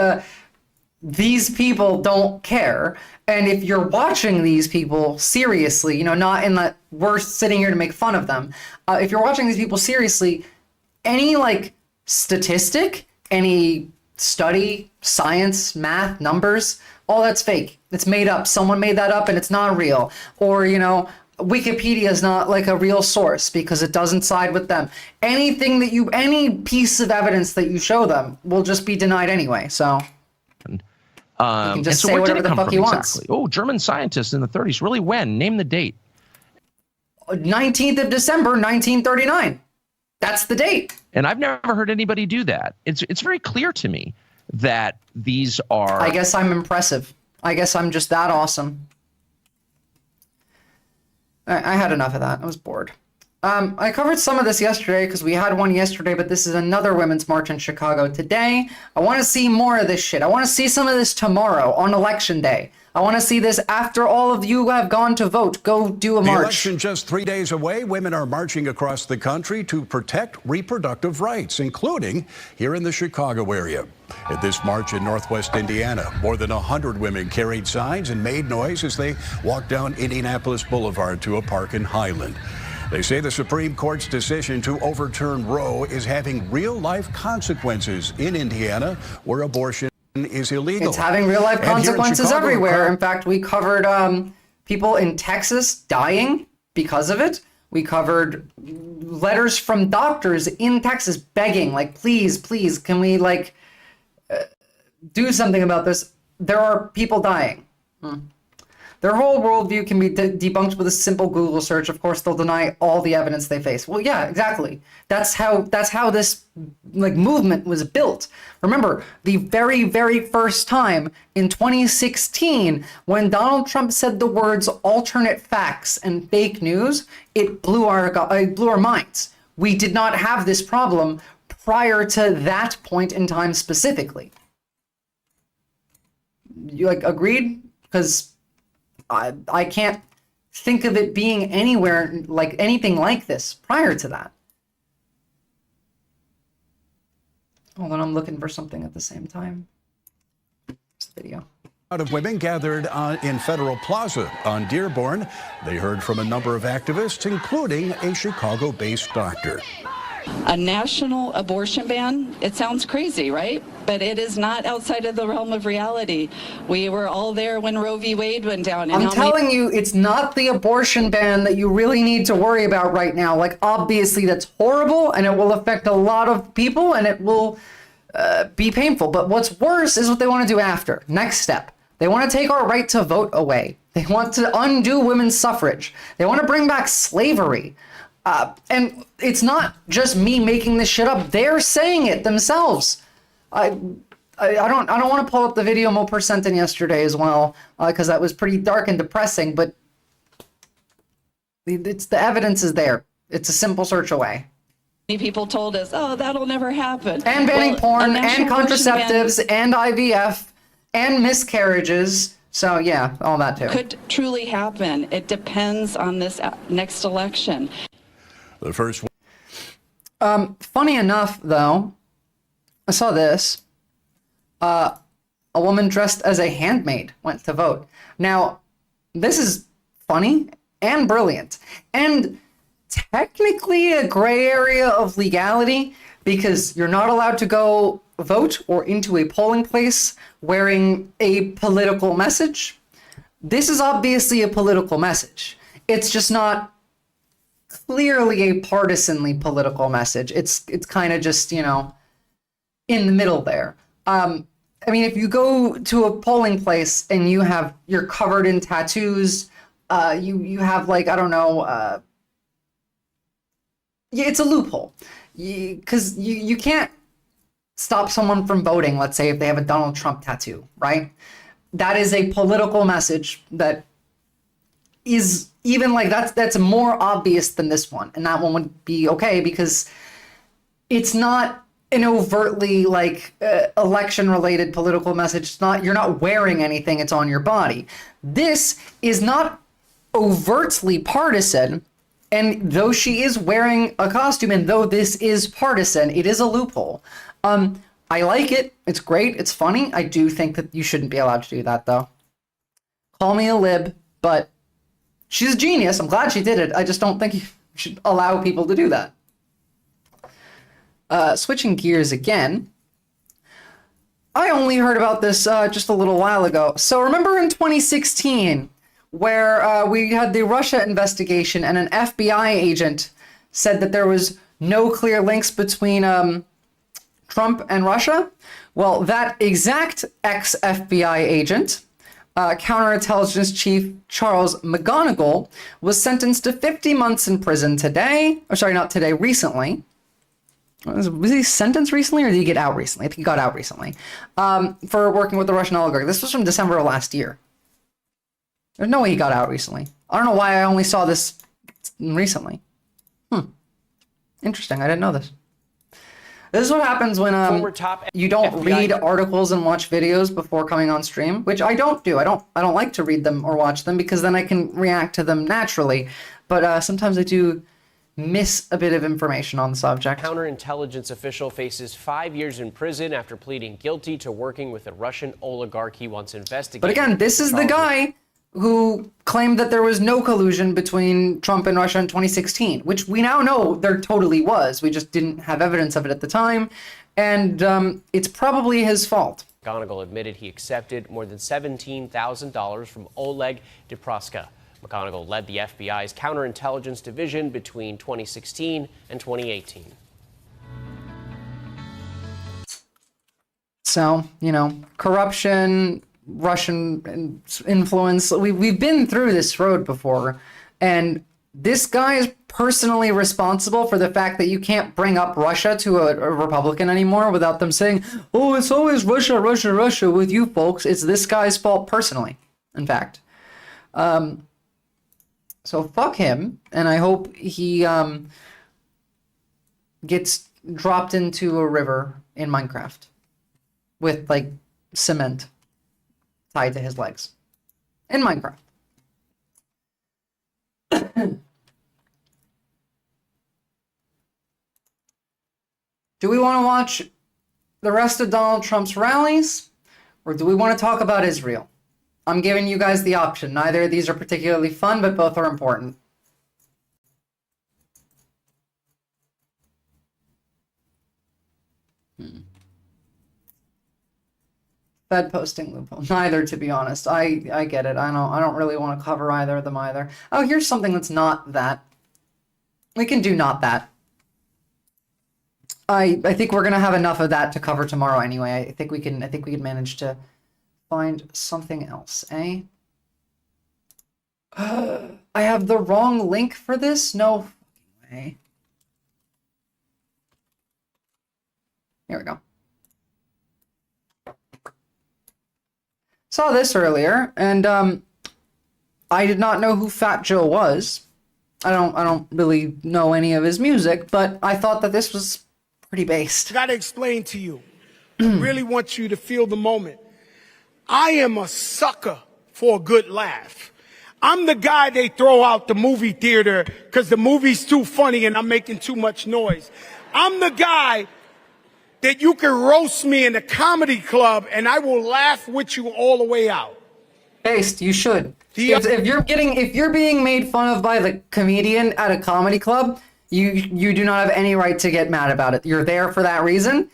these people don't care. And if you're watching these people seriously, you know, not in that we're sitting here to make fun of them. If you're watching these people seriously, any like statistic, any study, science, math, numbers, all that's fake. It's made up. Someone made that up and it's not real. Or, you know, Wikipedia is not like a real source because it doesn't side with them. Anything that any piece of evidence that you show them will just be denied anyway. So you can just say whatever the fuck he wants. Exactly? Oh, German scientists in the 30s. Really when? Name the date. 19th of December, 1939. That's the date. And I've never heard anybody do that. It's very clear to me that these are... I guess I'm impressive. I guess I'm just that awesome. I had enough of that. I was bored. I covered some of this yesterday because we had one yesterday, but this is another women's march in Chicago today. I want to see more of this shit. I want to see some of this tomorrow on Election Day. I want to see this after all of you have gone to vote. Go do a march. The election just 3 days away. Women are marching across the country to protect reproductive rights, including here in the Chicago area. At this march in Northwest Indiana, more than 100 women carried signs and made noise as they walked down Indianapolis Boulevard to a park in Highland. They say the Supreme Court's decision to overturn Roe is having real-life consequences in Indiana, where abortion is illegal. It's having real-life consequences everywhere. In fact, we covered people in Texas dying because of it. We covered letters from doctors in Texas begging, like, please, please, can we, like, do something about this? There are people dying. Their whole worldview can be debunked with a simple Google search. Of course, they'll deny all the evidence they face. Well, yeah, exactly. That's how this like movement was built. Remember, the very, very first time in 2016, when Donald Trump said the words alternate facts and fake news, it blew our minds. We did not have this problem prior to that point in time specifically. You like agreed? Because I can't think of it being anywhere like anything like this prior to that. Hold on, I'm looking for something at the same time. This video. A lot of women gathered in Federal Plaza on Dearborn. They heard from a number of activists, including a Chicago-based doctor. A national abortion ban, it sounds crazy, right? But it is not outside of the realm of reality. We were all there when Roe v. Wade went down. And I'm telling you, it's not the abortion ban that you really need to worry about right now. Like, obviously, that's horrible, and it will affect a lot of people, and it will be painful. But what's worse is what they want to do after. Next step. They want to take our right to vote away. They want to undo women's suffrage. They want to bring back slavery. And it's not just me making this shit up. They're saying it themselves. I don't want to pull up the video more percent than yesterday as well, because that was pretty dark and depressing. But the evidence is there. It's a simple search away. Many people told us, "Oh, that'll never happen." And banning porn, and contraceptives, and IVF, and miscarriages. So yeah, all that too. Could truly happen. It depends on this next election. The first one. Funny enough, though, I saw this. A woman dressed as a handmaid went to vote. Now, this is funny and brilliant, and technically a gray area of legality, because you're not allowed to go vote or into a polling place wearing a political message. This is obviously a political message. It's just not clearly a partisanly political message. It's kind of just, you know, in the middle there. I mean, if you go to a polling place and you're covered in tattoos, you have, like, I don't know, it's a loophole, because you can't stop someone from voting, let's say, if they have a Donald Trump tattoo, right? That is a political message that is even like that's more obvious than this one, and that one would be okay because it's not an overtly like election-related political message. It's not, you're not wearing anything, it's on your body. This is not overtly partisan, and though she is wearing a costume, and though this is partisan, it is a loophole. I like it. It's great. It's funny. I do think that you shouldn't be allowed to do that, though. Call me a lib, but she's a genius. I'm glad she did it. I just don't think you should allow people to do that. Switching gears again, I only heard about this just a little while ago. So remember in 2016, where we had the Russia investigation and an FBI agent said that there was no clear links between Trump and Russia? Well, that exact ex-FBI agent, counterintelligence chief Charles McGonigal, was sentenced to 50 months in prison today. Or sorry, not today, recently. Was he sentenced recently, or did he get out recently? I think he got out recently for working with the Russian oligarch. This was from December of last year. There's no way he got out recently. I don't know why I only saw this recently. Interesting. I didn't know this. This is what happens when you don't read articles and watch videos before coming on stream, which I don't do. I don't like to read them or watch them because then I can react to them naturally. But sometimes I do miss a bit of information on the subject. Counterintelligence official faces 5 years in prison after pleading guilty to working with a Russian oligarch he once investigated. But again, this is the guy who claimed that there was no collusion between Trump and Russia in 2016, which we now know there totally was. We just didn't have evidence of it at the time, and it's probably his fault. McGonigal admitted he accepted more than $17,000 from Oleg Depruska. McGonigal led the FBI's counterintelligence division between 2016 and 2018. So, you know, corruption, Russian influence, we've been through this road before, and this guy is personally responsible for the fact that you can't bring up Russia to a Republican anymore without them saying, oh, it's always Russia, Russia, Russia with you folks. It's this guy's fault personally, in fact. So fuck him, and I hope he gets dropped into a river in Minecraft with, like, cement tied to his legs in Minecraft. Do we want to watch the rest of Donald Trump's rallies, or do we want to talk about Israel? I'm giving you guys the option. Neither of these are particularly fun, but both are important. Fed posting loophole. Neither, to be honest. I get it. I don't really want to cover either of them either. Oh, here's something that's not that. We can do not that. I think we're gonna have enough of that to cover tomorrow anyway. I think we can manage to find something else, eh? I have the wrong link for this? No way. Here we go. Saw this earlier, and I did not know who Fat Joe was. I don't really know any of his music, but I thought that this was pretty based. I gotta explain to you. I really want you to feel the moment. I am a sucker for a good laugh. I'm the guy they throw out the movie theater because the movie's too funny and I'm making too much noise. I'm the guy that you can roast me in a comedy club and I will laugh with you all the way out. Based, you should. If you're being made fun of by the comedian at a comedy club, you do not have any right to get mad about it. You're there for that reason.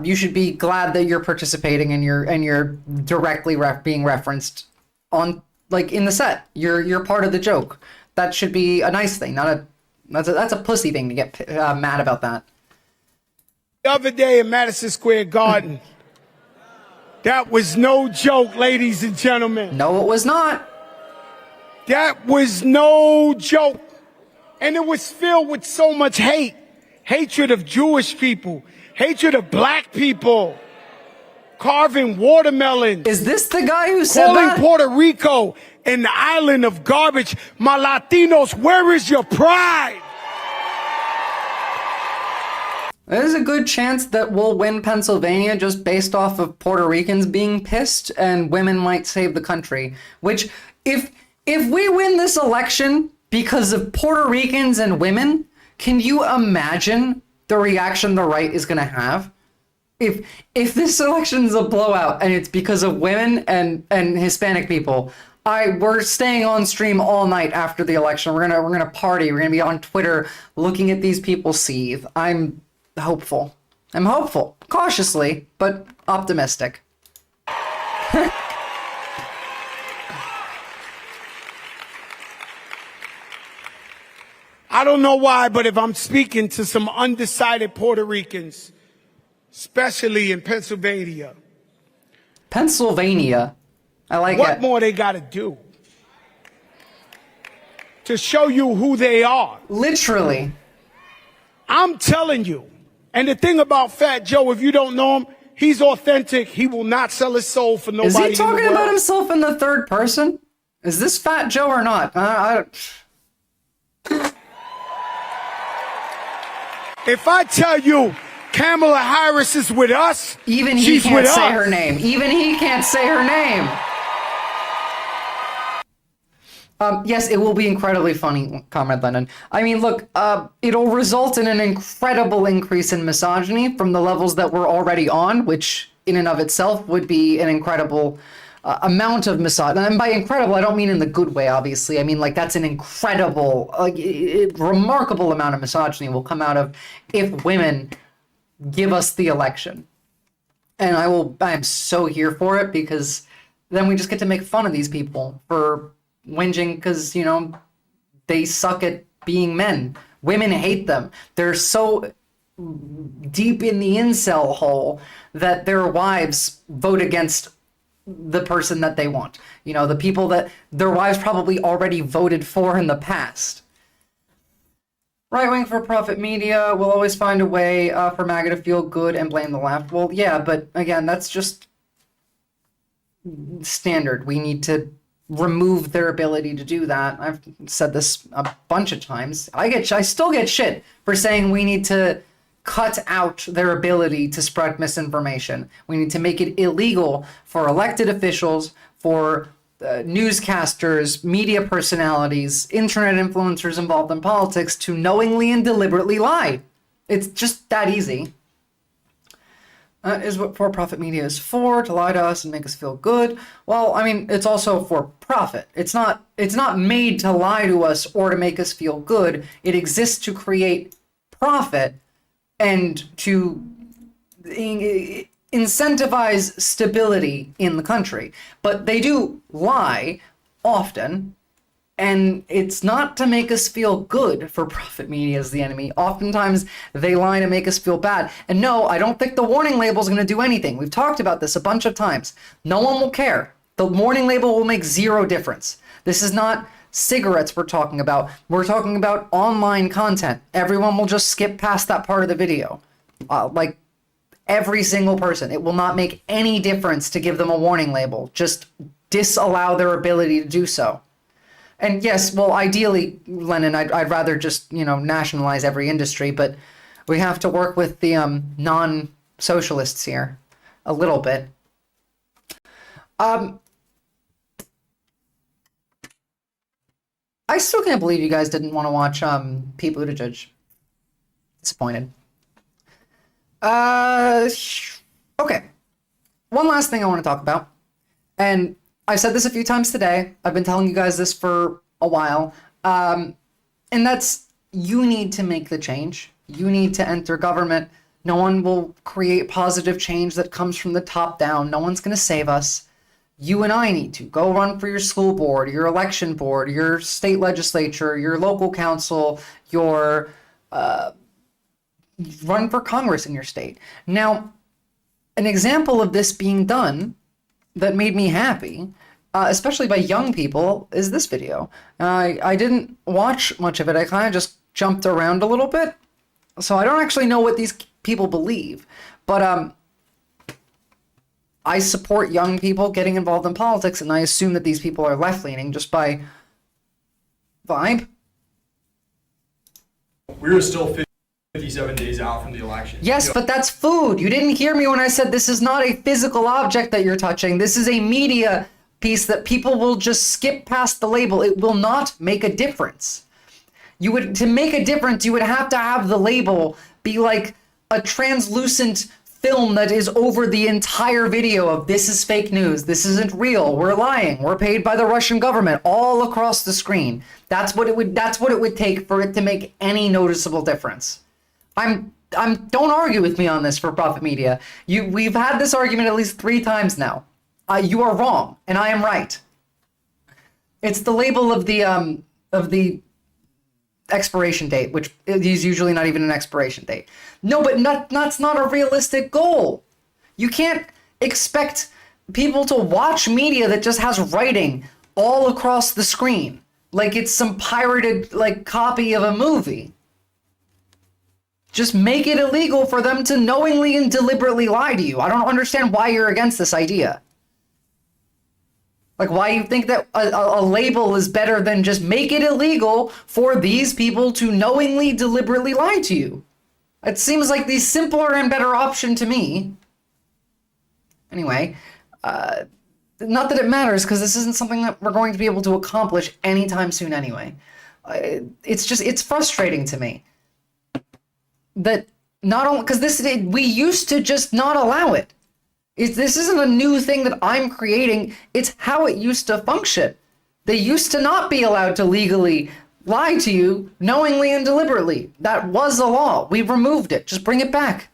You should be glad that you're participating and you're directly being referenced on, like, in the set. You're part of the joke. That should be a nice thing, that's a pussy thing to get mad about that. The other day in Madison Square Garden, that was no joke, ladies and gentlemen. No, it was not. That was no joke. And it was filled with so much hate. Hatred of Jewish people. Hatred of black people. Carving watermelons. Is this the guy who said that? Calling Puerto Rico an island of garbage. My Latinos, where is your pride? There's a good chance that we'll win Pennsylvania just based off of Puerto Ricans being pissed, and women might save the country. Which, if we win this election because of Puerto Ricans and women, can you imagine the reaction the right is going to have? If this election's a blowout and it's because of women and Hispanic people, we're staying on stream all night after the election. We're gonna party. We're gonna be on Twitter looking at these people seethe. I'm hopeful. I'm hopeful, cautiously, but optimistic. I don't know why, but if I'm speaking to some undecided Puerto Ricans, especially in Pennsylvania. Pennsylvania? I like what it. What more they got to do to show you who they are? Literally. I'm telling you. And the thing about Fat Joe, if you don't know him, he's authentic. He will not sell his soul for nobody. Is he talking about himself in the third person? Is this Fat Joe or not? If I tell you Kamala Harris is with us, even he can't say her name. Even he can't say her name. Yes, it will be incredibly funny, Comrade Lennon. I mean, look, it'll result in an incredible increase in misogyny from the levels that we're already on, which in and of itself would be an incredible amount of misogyny. And by incredible, I don't mean in the good way, obviously. I mean, like, that's an incredible, remarkable amount of misogyny will come out of if women give us the election. And I am so here for it, because then we just get to make fun of these people for whinging because, you know, they suck at being men. Women hate them. They're so deep in the incel hole that their wives vote against the person that they want. You know, the people that their wives probably already voted for in the past. Right-wing for-profit media will always find a way for MAGA to feel good and blame the left. Well, yeah, but again, that's just standard. We need to remove their ability to do that. I've said this a bunch of times. I still get shit for saying we need to cut out their ability to spread misinformation. We need to make it illegal for elected officials, for newscasters, media personalities, internet influencers involved in politics to knowingly and deliberately lie. It's just that easy. That is what for-profit media is for, to lie to us and make us feel good. Well, I mean, it's also for profit. It's not made to lie to us or to make us feel good. It exists to create profit and to incentivize stability in the country. But they do lie often, and it's not to make us feel good. For profit media is the enemy. Oftentimes they lie to make us feel bad. And no, I don't think the warning label is going to do anything. We've talked about this a bunch of times. No one will care. The warning label will make zero difference. This is not cigarettes we're talking about. We're talking about online content. Everyone will just skip past that part of the video. Like every single person. It will not make any difference to give them a warning label. Just disallow their ability to do so. And yes, well, ideally, Lennon, I'd rather just, you know, nationalize every industry, but we have to work with the non-socialists here a little bit. I still can't believe you guys didn't want to watch Pete Buttigieg. Disappointed. Okay. One last thing I want to talk about, and I've said this a few times today. I've been telling you guys this for a while. And that's, you need to make the change. You need to enter government. No one will create positive change that comes from the top down. No one's going to save us. You and I need to go run for your school board, your election board, your state legislature, your local council, your run for Congress in your state. Now, an example of this being done that made me happy, especially by young people, is this video. I didn't watch much of it. I kind of just jumped around a little bit. So I don't actually know what these people believe. But I support young people getting involved in politics, and I assume that these people are left-leaning just by vibe. We're still 57 days out from the election. Yes, but that's food. You didn't hear me when I said this is not a physical object that you're touching. This is a media piece that people will just skip past the label. It will not make a difference. To make a difference, you would have to have the label be like a translucent film that is over the entire video of this is fake news, this isn't real, we're lying, we're paid by the Russian government, all across the screen. That's what it would take for it to make any noticeable difference. Don't argue with me on this, for profit media. We've had this argument at least 3 times now. You are wrong, and I am right. It's the label of the expiration date, which is usually not even an expiration date. No, but that's not a realistic goal. You can't expect people to watch media that just has writing all across the screen, like it's some pirated copy of a movie. Just make it illegal for them to knowingly and deliberately lie to you. I don't understand why you're against this idea. Like, why you think that a label is better than just make it illegal for these people to knowingly, deliberately lie to you? It seems like the simpler and better option to me. Anyway, not that it matters, because this isn't something that we're going to be able to accomplish anytime soon anyway. It's frustrating to me that not only, because we used to just not allow it. This isn't a new thing that I'm creating. It's how it used to function. They used to not be allowed to legally lie to you knowingly and deliberately. That was the law. We removed it. Just bring it back.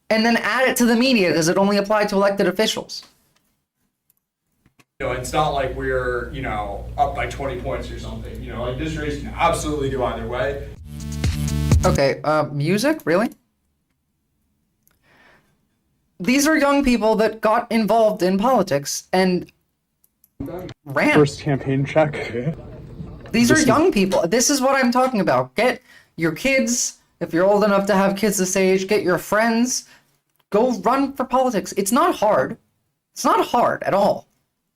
And then add it to the media, because it only applied to elected officials. It's not like we're, up by 20 points or something. This race can absolutely go either way. Okay, music? Really? These are young people that got involved in politics and ran. First campaign check. These are young people. This is what I'm talking about. Get your kids, if you're old enough to have kids this age, get your friends, go run for politics. It's not hard. It's not hard at all.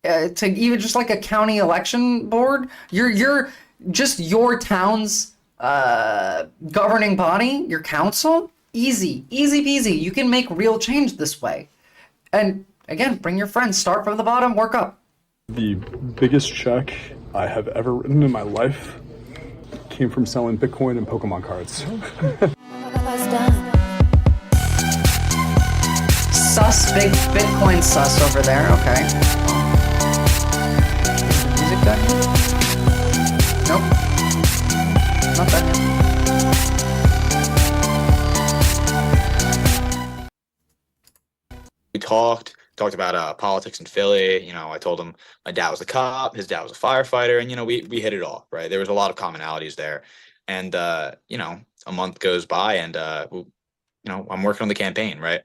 To even just like a county election board, you're just your town's governing body, your council. Easy peasy. You can make real change this way. And again, bring your friends. Start from the bottom, work up. The biggest check I have ever written in my life came from selling Bitcoin and Pokemon cards. Sus, big Bitcoin sus over there. Okay. Music done? Nope. Not done yet. We talked about politics in Philly. I told him my dad was a cop, his dad was a firefighter, and we hit it off, right? There was a lot of commonalities there. And a month goes by, and I'm working on the campaign, right?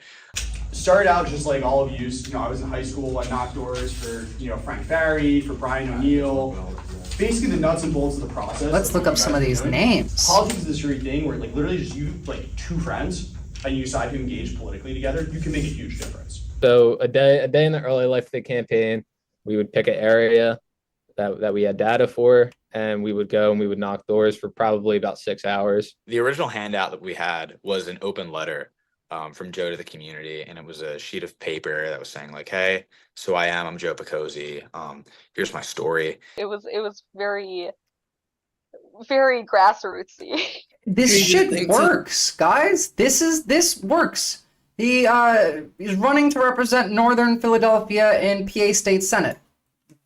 Started out just like all of you. I was in high school. I knocked doors for Frank Barry, for Brian O'Neill. Basically, the nuts and bolts of the process. Let's look up some of these names. Politics is this weird thing where literally just you two friends and you decide to engage politically together, you can make a huge difference. So a day in the early life of the campaign, we would pick an area that we had data for, and we would go and we would knock doors for probably about 6 hours. The original handout that we had was an open letter from Joe to the community, and it was a sheet of paper that was saying hey, so I'm Joe Picozzi. Here's my story. It was very, very grassrootsy. This shit works, guys. This works. He is running to represent Northern Philadelphia in PA State Senate.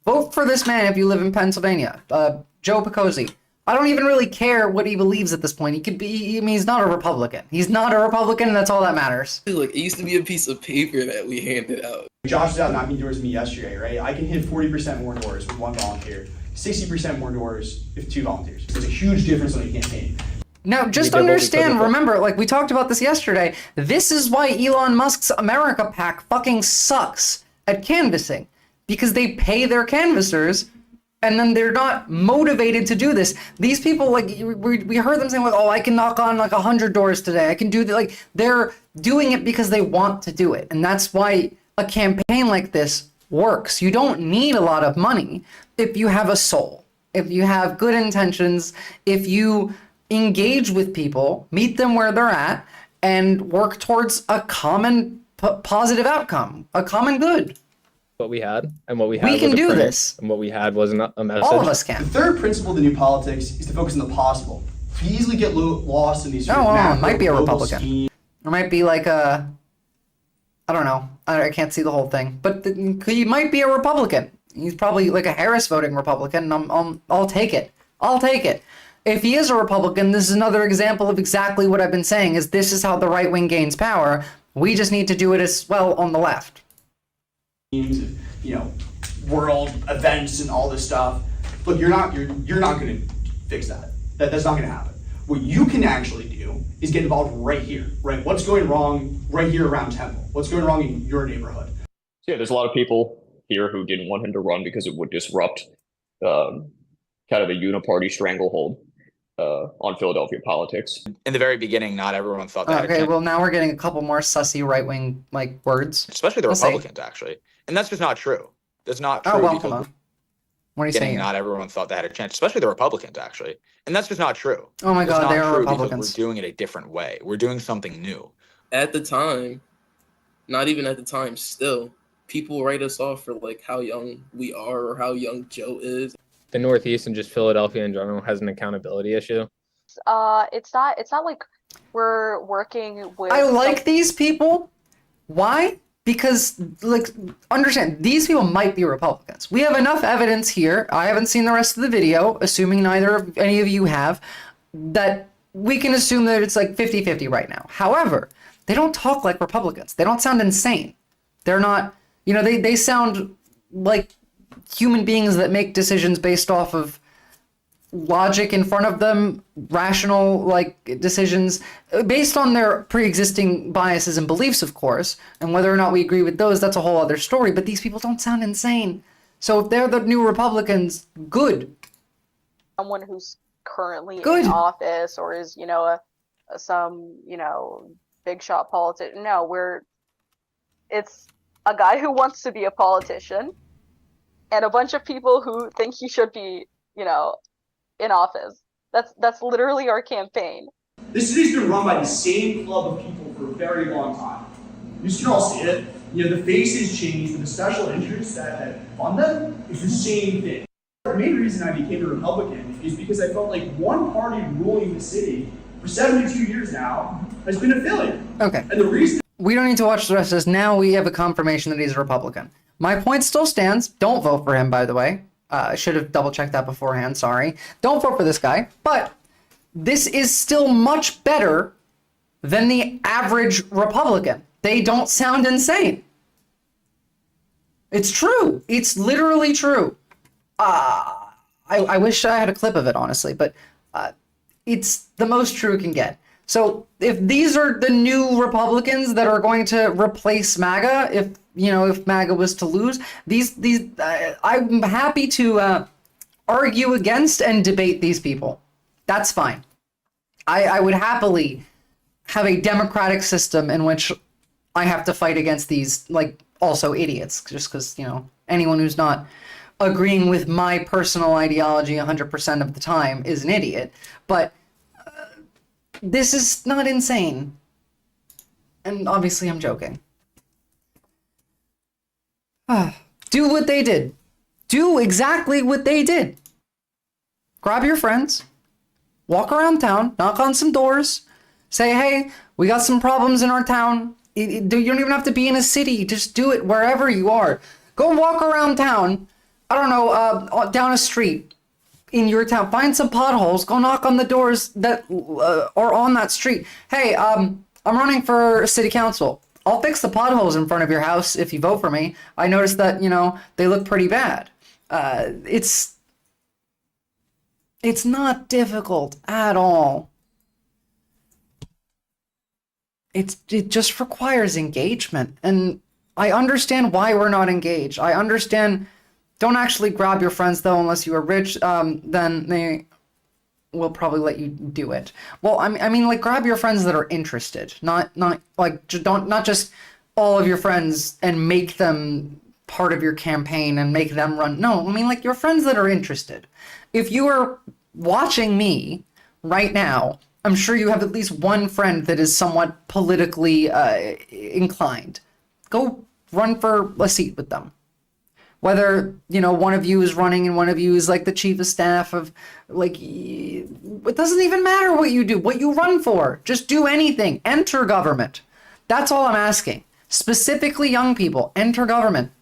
Vote for this man if you live in Pennsylvania. Joe Picozzi. I don't even really care what he believes at this point. He could be, he's not a Republican. He's not a Republican, and that's all that matters. Look, it used to be a piece of paper that we handed out. Josh was out knocking doors with me yesterday, right? I can hit 40% more doors with one volunteer, 60% more doors with 2 volunteers. There's a huge difference on a campaign. Now, just understand, remember, we talked about this yesterday, this is why Elon Musk's America PAC fucking sucks at canvassing. Because they pay their canvassers, and then they're not motivated to do this. These people, we heard them saying, I can knock on 100 doors today. I can do that. They're doing it because they want to do it. And that's why a campaign like this works. You don't need a lot of money if you have a soul, if you have good intentions, if you engage with people, meet them where they're at, and work towards a common positive outcome, a common good. What we had, and what we had We was can a do prank, this. and what we had was a message. All of us can. The third principle of the new politics is to focus on the possible. We easily get lost in these. No, it might be a global Republican. schemes. It might be like a, I don't know. I can't see the whole thing, but he might be a Republican. He's probably like a Harris voting Republican. And I'll take it. I'll take it. If he is a Republican, this is another example of exactly what I've been saying. Is this is how the right wing gains power? We just need to do it as well on the left. World events and all this stuff. Look, you're not going to fix that. That's not going to happen. What you can actually do is get involved right here, right? What's going wrong right here around Temple? What's going wrong in your neighborhood? Yeah, there's a lot of people here who didn't want him to run because it would disrupt kind of a uniparty stranglehold on Philadelphia politics. In the very beginning, not everyone thought that. Okay, well now we're getting a couple more sussy right wing words, especially the We'll see. Republicans, actually, and that's just not true. That's not true. Oh well, because hold on. What are you saying? Not everyone thought they had a chance, especially the Republicans, actually, and that's just not true. Oh my It's God, not they are true Republicans. because we're doing it a different way. We're doing something new. At the time, not even at the time, still, people write us off for like how young we are or how young Joe is. The Northeast and just Philadelphia in general has an accountability issue. It's not like we're working with. I like these people. Why? Because, like, understand, these people might be Republicans. We have enough evidence here. I haven't seen the rest of the video, assuming neither of any of you have, that we can assume that it's like 50-50 right now. However, they don't talk like Republicans. They don't sound insane. They're not, they sound like human beings that make decisions based off of logic in front of them, rational decisions based on their pre-existing biases and beliefs, of course, and whether or not we agree with those, that's a whole other story. But these people don't sound insane. So if they're the new Republicans, good. Someone who's currently Good. in office or is some big shot politician. No, it's a guy who wants to be a politician and a bunch of people who think he should be in office. That's literally our campaign. This city's been run by the same club of people for a very long time. You can all see it. The faces changed, but the special interests that fund them is the same thing. The main reason I became a Republican is because I felt like one party ruling the city for 72 years now has been a failure. Okay. And the reason We don't need to watch the rest of this. Now we have a confirmation that he's a Republican. My point still stands. Don't vote for him, by the way. I should have double-checked that beforehand, sorry. Don't vote for this guy, but this is still much better than the average Republican. They don't sound insane. It's true. It's literally true. I wish I had a clip of it, honestly, but it's the most true it can get. So if these are the new Republicans that are going to replace MAGA, if MAGA was to lose, I'm happy to argue against and debate these people. That's fine. I would happily have a democratic system in which I have to fight against these, also idiots, just because, anyone who's not agreeing with my personal ideology 100% of the time is an idiot. But this is not insane. And obviously I'm joking. Do what they did. Do exactly what they did. Grab your friends, walk around town, knock on some doors, say, hey, we got some problems in our town. You don't even have to be in a city. Just do it wherever you are. Go walk around town, I don't know, down a street in your town. Find some potholes. Go knock on the doors that are on that street. Hey, I'm running for city council. I'll fix the potholes in front of your house if you vote for me. I noticed that, they look pretty bad. It's not difficult at all. It just requires engagement. And I understand why we're not engaged. I understand. Don't actually grab your friends, though, unless you are rich. Then they will probably let you do it. Well, I mean, grab your friends that are interested. Not just all of your friends and make them part of your campaign and make them run. No, I mean, your friends that are interested. If you are watching me right now, I'm sure you have at least one friend that is somewhat politically inclined. Go run for a seat with them. Whether, one of you is running and one of you is like the chief of staff of, like, it doesn't even matter what you do, what you run for. Just do anything. Enter government. That's all I'm asking. Specifically young people, enter government.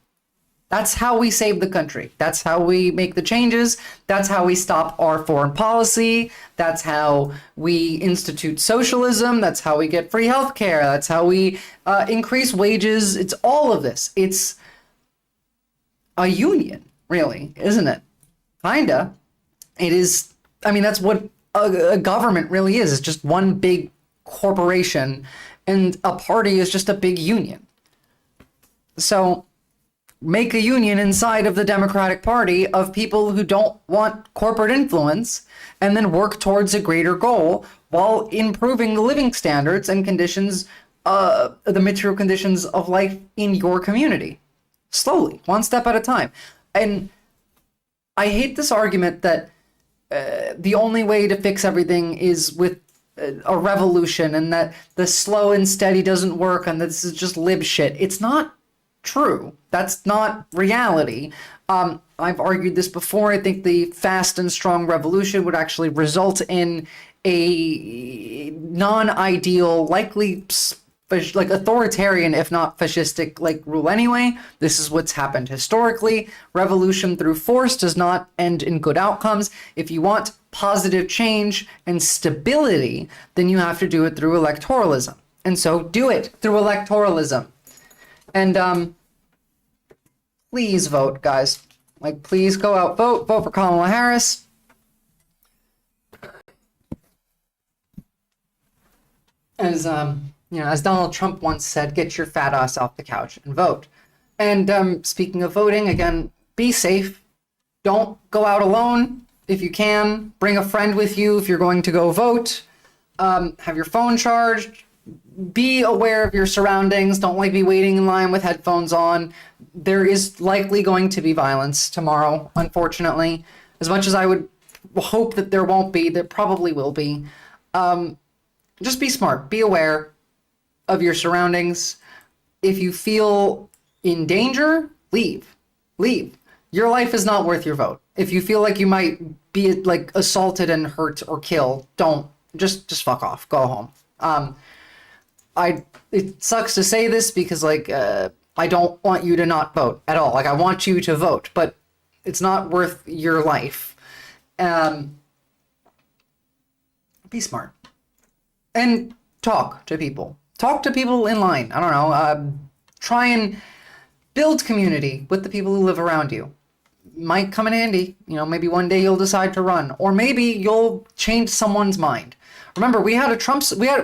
That's how we save the country. That's how we make the changes. That's how we stop our foreign policy. That's how we institute socialism. That's how we get free healthcare. That's how we increase wages. It's all of this. It's a union, really, isn't it? Kinda. It is. I mean, that's what a government really is. It's just one big corporation, and a party is just a big union. So make a union inside of the Democratic Party of people who don't want corporate influence, and then work towards a greater goal while improving the living standards and conditions, the material conditions of life in your community. Slowly, one step at a time. And I hate this argument that the only way to fix everything is with a revolution, and that the slow and steady doesn't work, and that this is just lib shit. It's not true. That's not reality. I've argued this before. I think the fast and strong revolution would actually result in a non-ideal, likely like authoritarian, if not fascistic, like rule anyway. This is what's happened historically. Revolution through force does not end in good outcomes. If you want positive change and stability, then you have to do it through electoralism. And so do it through electoralism. And please vote, guys. Like, please go out, vote for Kamala Harris. As Donald Trump once said, get your fat ass off the couch and vote. And speaking of voting, again, be safe. Don't go out alone if you can. Bring a friend with you if you're going to go vote. Have your phone charged. Be aware of your surroundings. Don't be waiting in line with headphones on. There is likely going to be violence tomorrow, unfortunately. As much as I would hope that there won't be, there probably will be. Just be smart. Be aware of your surroundings. If you feel in danger, leave. Leave. Your life is not worth your vote. If you feel like you might be assaulted and hurt or killed, don't. Just fuck off. Go home. It sucks to say this because I don't want you to not vote at all. I want you to vote, but it's not worth your life. Be smart. And talk to people. Talk to people in line. I don't know. Try and build community with the people who live around you. Might come in handy. Maybe one day you'll decide to run, or maybe you'll change someone's mind. Remember, we had not a Trump supporter.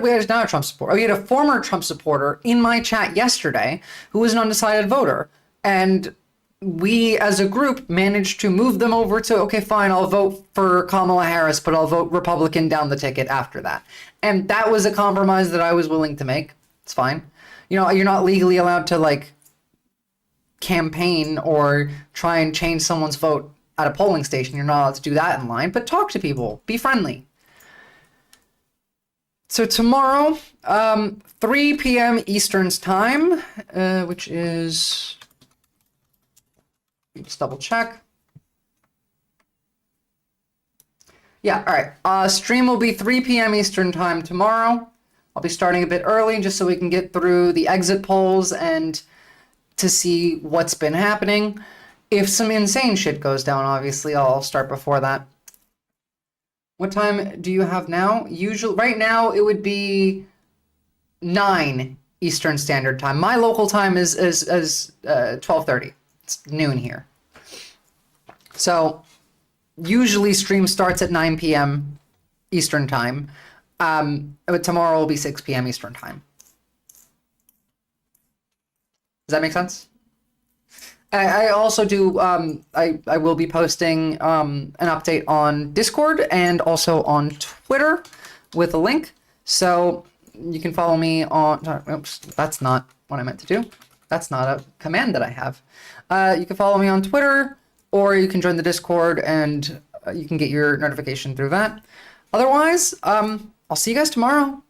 We had a former Trump supporter in my chat yesterday who was an undecided voter, and we as a group managed to move them over to, okay, fine, I'll vote for Kamala Harris, but I'll vote Republican down the ticket after that. And that was a compromise that I was willing to make. It's fine. You're not legally allowed to campaign or try and change someone's vote at a polling station. You're not allowed to do that in line, but talk to people, be friendly. So tomorrow, 3 p.m. Eastern time, which is, let's double check. Yeah, all right. Stream will be 3 p.m. Eastern time tomorrow. I'll be starting a bit early just so we can get through the exit polls and to see what's been happening. If some insane shit goes down, obviously, I'll start before that. What time do you have now? Right now, it would be 9 Eastern Standard Time. My local time is 12:30. It's noon here. So usually stream starts at 9 p.m. Eastern Time. But tomorrow will be 6 p.m. Eastern Time. Does that make sense? I also do, I will be posting an update on Discord and also on Twitter with a link. So you can follow me on, oops, that's not what I meant to do. That's not a command that I have. You can follow me on Twitter, or you can join the Discord and you can get your notification through that. Otherwise, I'll see you guys tomorrow.